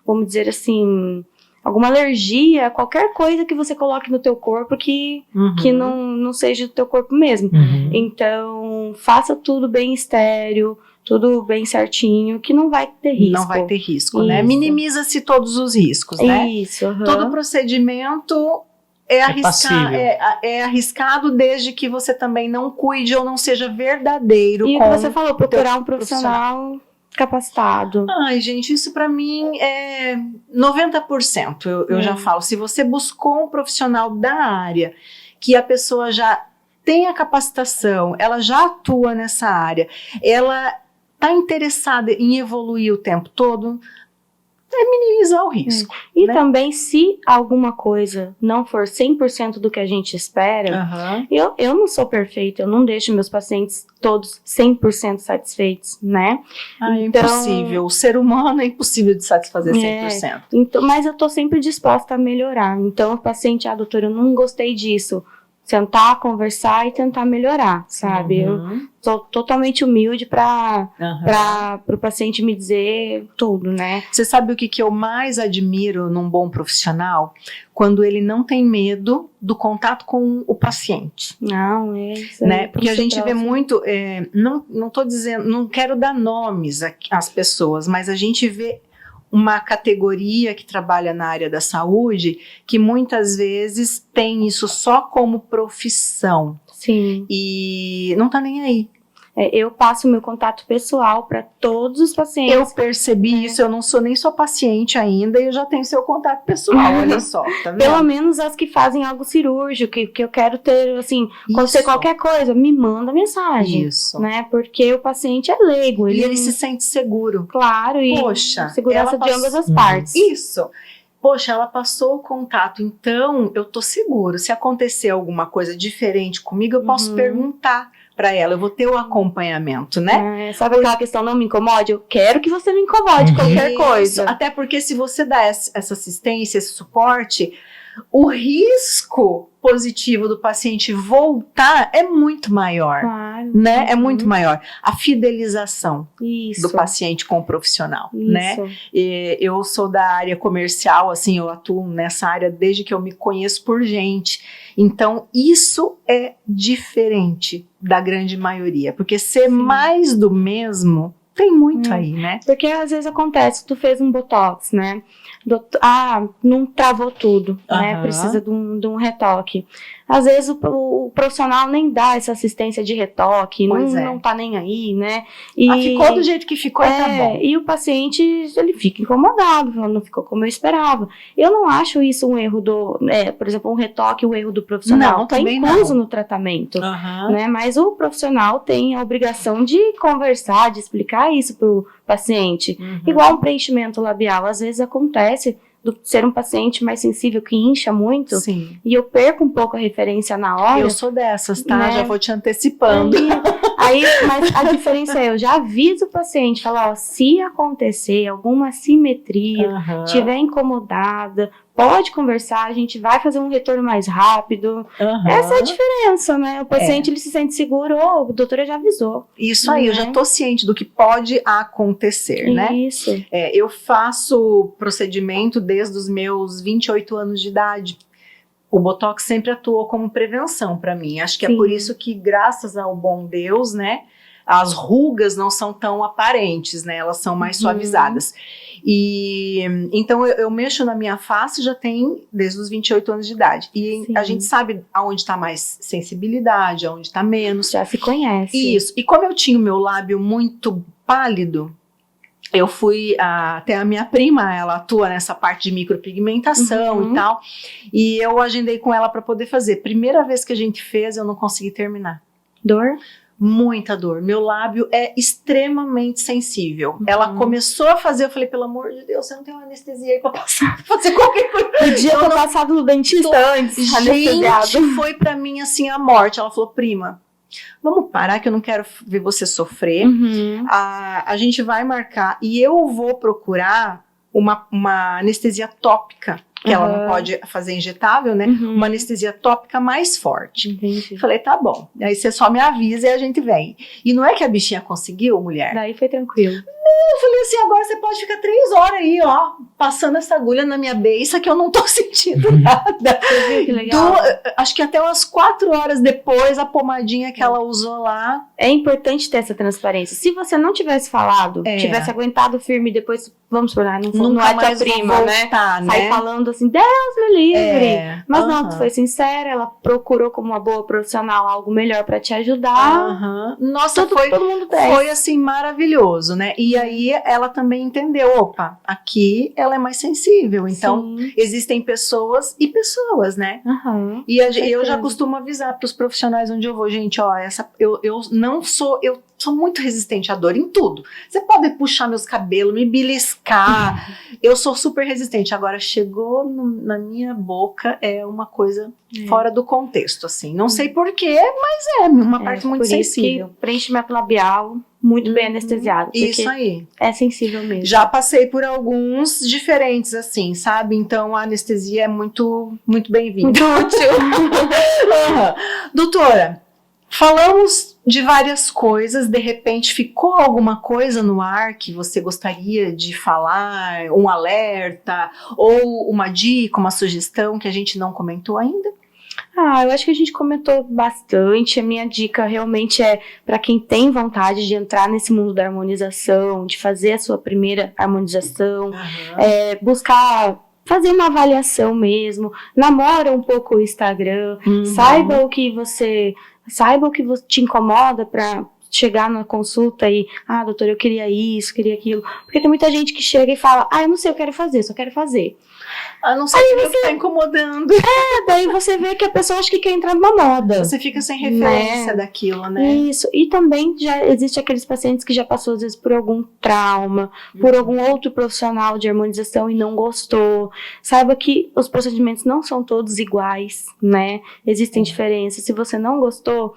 vamos dizer assim, alguma alergia, qualquer coisa que você coloque no teu corpo que não seja do teu corpo mesmo. Então, faça tudo bem estéril, tudo bem certinho, que não vai ter risco. Não vai ter risco, né? Minimiza-se todos os riscos, né? Isso. Todo procedimento é arriscado desde que você também não cuide ou não seja verdadeiro. E o que você falou, procurar um profissional capacitado. Ai, gente, isso pra mim é 90%. Eu já falo, se você buscou um profissional da área, que a pessoa já tem a capacitação, ela já atua nessa área, ela tá interessada em evoluir o tempo todo, minimizar o risco. E também, se alguma coisa não for 100% do que a gente espera, eu não sou perfeita, eu não deixo meus pacientes todos 100% satisfeitos, né? É impossível. O ser humano é impossível de satisfazer 100%. Então, mas eu tô sempre disposta a melhorar. Então, o paciente, doutora, eu não gostei disso. Sentar, conversar e tentar melhorar, sabe? Eu sou totalmente humilde para o paciente me dizer tudo, né? Você sabe o que eu mais admiro num bom profissional? Quando ele não tem medo do contato com o paciente. Não, isso. Né? Porque a gente vê muito, não tô dizendo, não quero dar nomes às pessoas, mas a gente vê uma categoria que trabalha na área da saúde que muitas vezes tem isso só como profissão. Sim. E não tá nem aí. Eu passo o meu contato pessoal para todos os pacientes. Eu percebi isso, eu não sou nem sua paciente ainda e eu já tenho seu contato pessoal, olha só, tá vendo? Pelo menos as que fazem algo cirúrgico, que eu quero ter, assim, acontecer Isso. qualquer coisa, me manda mensagem. Isso. Né? Porque o paciente é leigo. E ele se sente seguro. Claro, e Poxa, segurança ela de ambas as Uhum. partes. Isso. Poxa, ela passou o contato, então eu tô seguro. Se acontecer alguma coisa diferente comigo, eu posso Uhum. perguntar pra ela, eu vou ter o acompanhamento, né? Sabe aquela questão, não me incomode? Eu quero que você me incomode, qualquer Isso. coisa. Até porque se você dá essa assistência, esse suporte, o risco positivo do paciente voltar é muito maior, Claro. né? É Uhum. muito maior. A fidelização Isso. do paciente com o profissional, né? Isso. E eu sou da área comercial, assim, eu atuo nessa área desde que eu me conheço por gente. Então, isso é diferente da grande maioria, porque ser Sim. mais do mesmo tem muito aí, né? Porque às vezes acontece, tu fez um botox, né? Não travou tudo, né? Aham. Precisa de um retoque. Às vezes o profissional nem dá essa assistência de retoque, Pois é. não tá nem aí, né? Ficou do jeito que ficou e tá bom. E o paciente, ele fica incomodado, falando, não ficou como eu esperava. Eu não acho isso um erro por exemplo, um retoque, um erro do profissional. Não, Tá também incluso não. no tratamento. Aham. Né? Mas o profissional tem a obrigação de conversar, de explicar isso pro paciente. Uhum. Igual um preenchimento labial, às vezes acontece do ser um paciente mais sensível que incha muito, Sim. e eu perco um pouco a referência na hora. Eu sou dessas, tá? Né? Já vou te antecipando. Mas a diferença é, eu já aviso o paciente, falo, ó, se acontecer alguma assimetria, Aham. estiver incomodada, pode conversar, a gente vai fazer um retorno mais rápido. Aham. Essa é a diferença, né? O paciente, ele se sente seguro, a doutora já avisou. Isso aí, eu já tô ciente do que pode acontecer, né? Isso. Eu faço procedimento desde os meus 28 anos de idade. O Botox sempre atuou como prevenção para mim. Acho que Sim. é por isso que, graças ao bom Deus, né, as rugas não são tão aparentes, né? Elas são mais suavizadas. E então eu mexo na minha face já tem desde os 28 anos de idade. E Sim. a gente sabe aonde está mais sensibilidade, aonde está menos. Já se conhece. Isso. E como eu tinha o meu lábio muito pálido, eu fui até a minha prima, ela atua nessa parte de micropigmentação Uhum. e tal, e eu agendei com ela para poder fazer. Primeira vez que a gente fez, eu não consegui terminar. Dor? Muita dor. Meu lábio é extremamente sensível. Ela começou a fazer, eu falei, pelo amor de Deus, você não tem uma anestesia aí pra passar, pra fazer qualquer coisa. Podia ter passado no dentista antes, anestesiado. Gente, foi pra mim assim a morte. Ela falou, prima, vamos parar que eu não quero ver você sofrer. Uhum. A gente vai marcar e eu vou procurar uma anestesia tópica, que ela não pode fazer injetável, né? Uhum. Uma anestesia tópica mais forte. Entendi. Falei, tá bom. Aí você só me avisa e a gente vem. E não é que a bichinha conseguiu, mulher? Daí foi tranquilo. Eu falei assim, agora você pode ficar 3 horas aí, ó, passando essa agulha na minha beiça que eu não tô sentindo nada. Você viu que legal? Acho que até umas 4 horas depois, a pomadinha que ela usou lá. É importante ter essa transparência. Se você não tivesse falado, tivesse aguentado firme, depois, vamos por lá, não é tua mais vou prima, né? voltar, Sai falando assim, Deus me livre. Mas não, aham. tu foi sincera, ela procurou como uma boa profissional algo melhor pra te ajudar. Aham. Nossa, Todo mundo tem. foi assim maravilhoso, né? E aí ela também entendeu, opa, aqui ela é mais sensível, então Sim. existem pessoas e pessoas, né? Aham. E eu já certeza. costumo avisar para os profissionais onde eu vou, gente, ó, eu sou muito resistente à dor em tudo. Você pode puxar meus cabelos, me beliscar, eu sou super resistente. Agora, chegou na minha boca, é uma coisa fora do contexto, assim. Não sei porquê, mas é uma parte muito por sensível. Isso que preenchimento labial muito bem anestesiado. Porque Isso aí. é sensível mesmo. Já passei por alguns diferentes, assim, sabe? Então, a anestesia é muito, muito bem-vinda. Muito útil. Aham. Doutora, falamos de várias coisas, de repente ficou alguma coisa no ar que você gostaria de falar, um alerta, ou uma dica, uma sugestão que a gente não comentou ainda? Eu acho que a gente comentou bastante. A minha dica realmente é para quem tem vontade de entrar nesse mundo da harmonização, de fazer a sua primeira harmonização, buscar fazer uma avaliação mesmo, namora um pouco o Instagram, saiba o que te incomoda para chegar na consulta e, doutora, eu queria isso, queria aquilo. Porque tem muita gente que chega e fala, eu não sei, eu quero fazer, só quero fazer. Não sei o que tá incomodando. Daí você vê que a pessoa acha que quer entrar numa moda. Você fica sem referência daquilo, né? Isso. E também já existe aqueles pacientes que já passou, às vezes, por algum trauma, por algum outro profissional de harmonização e não gostou. Saiba que os procedimentos não são todos iguais, né? Existem diferenças. Se você não gostou,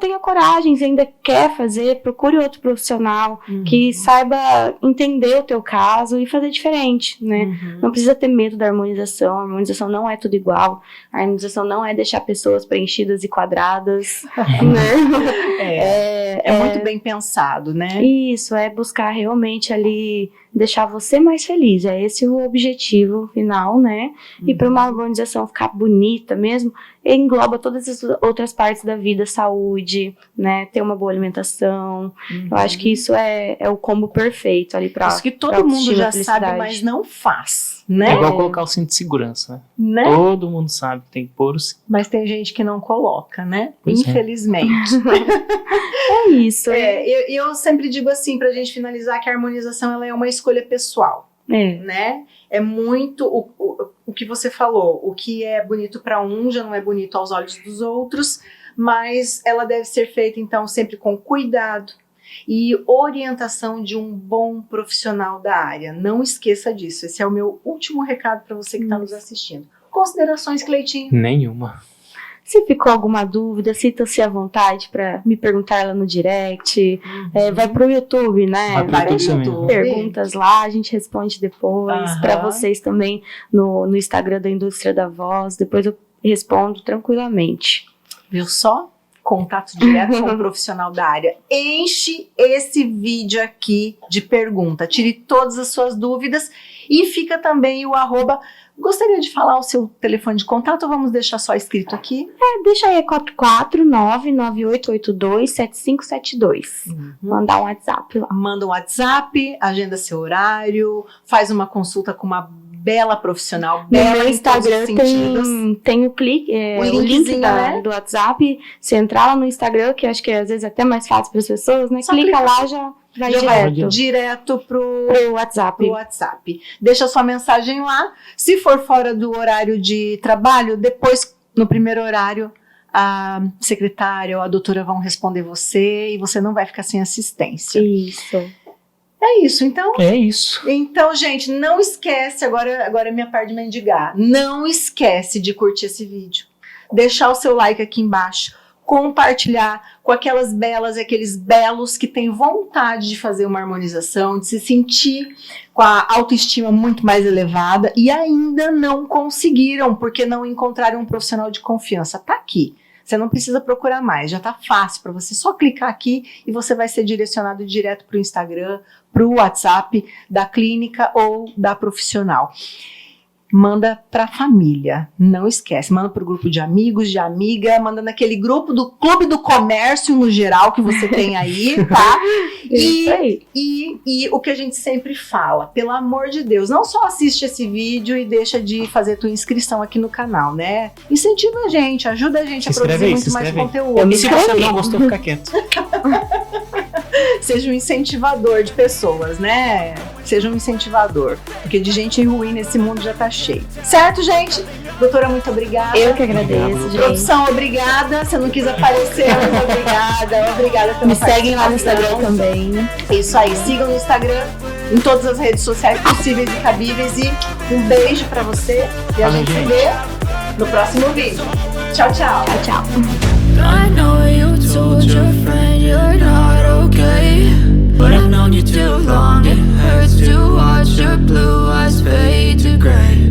tenha coragem, se ainda quer fazer, procure outro profissional que saiba entender o teu caso e fazer diferente, né? Não precisa ter medo da harmonização. A harmonização não é tudo igual. A harmonização não é deixar pessoas preenchidas e quadradas, né? É muito bem pensado, né? Isso, é buscar realmente ali deixar você mais feliz. É esse o objetivo final, né? E para uma harmonização ficar bonita mesmo, engloba todas as outras partes da vida, saúde, né? Ter uma boa alimentação. Eu acho que isso é o combo perfeito ali para isso que todo mundo já sabe, mas não faz, né? É igual colocar o cinto de segurança, né? Todo mundo sabe que tem que pôr o cinto. Mas tem gente que não coloca, né? Pois infelizmente. É isso. Eu sempre digo assim, pra gente finalizar, que a harmonização ela é uma escolha pessoal, né? É muito o que você falou, o que é bonito para um já não é bonito aos olhos dos outros, mas ela deve ser feita então sempre com cuidado e orientação de um bom profissional da área. Não esqueça disso. Esse é o meu último recado para você que está nos assistindo. Considerações, Cleitinho? Nenhuma. Se ficou alguma dúvida, sinta-se à vontade para me perguntar lá no direct. Vai pro YouTube, né? Vai pro YouTube. Perguntas lá, a gente responde depois. Para vocês também no Instagram da Indústria da Voz. Depois eu respondo tranquilamente. Viu só? Contato direto com o profissional da área. Enche esse vídeo aqui de pergunta. Tire todas as suas dúvidas e fica também o @. Gostaria de falar o seu telefone de contato ou vamos deixar só escrito aqui? Deixa aí 449-9882-7572. Mandar um WhatsApp lá. Manda um WhatsApp, agenda seu horário, faz uma consulta com uma bela profissional. No meu Instagram tem o link do WhatsApp. Se entrar lá no Instagram, que acho que às vezes é até mais fácil para as pessoas, né? Clica lá, já vai direto pro WhatsApp. Deixa sua mensagem lá. Se for fora do horário de trabalho, depois, no primeiro horário, a secretária ou a doutora vão responder você e você não vai ficar sem assistência. Isso. É isso, então. É isso. Então, gente, não esquece, agora é minha parte de mendigar. Não esquece de curtir esse vídeo. Deixar o seu like aqui embaixo. Compartilhar com aquelas belas e aqueles belos que têm vontade de fazer uma harmonização, de se sentir com a autoestima muito mais elevada e ainda não conseguiram, porque não encontraram um profissional de confiança. Tá aqui. Você não precisa procurar mais, já tá fácil para você só clicar aqui e você vai ser direcionado direto para o Instagram, para o WhatsApp da clínica ou da profissional. Manda para a família, não esquece, manda para o grupo de amigos, de amiga, manda naquele grupo do Clube do Comércio no geral que você tem aí, tá? E o que a gente sempre fala, pelo amor de Deus, não só assiste esse vídeo e deixa de fazer tua inscrição aqui no canal, né? Incentiva a gente, ajuda a gente a produzir muito mais conteúdo. E se você não gostou, fica quieto. Seja um incentivador de pessoas, né? Seja um incentivador, porque de gente ruim nesse mundo já tá cheio. Certo, gente? Doutora, muito obrigada. Eu que agradeço, gente. Produção, obrigada. Você não quis aparecer, muito obrigada. Obrigada pela Me seguem lá no Instagram também. Isso aí, sigam no Instagram, em todas as redes sociais possíveis e cabíveis. E um beijo pra você. E a gente se vê no próximo vídeo. Tchau, tchau. Tchau, tchau. I know you told your friend you're not okay, but I've known you too long. It hurts to watch your blue eyes fade to gray.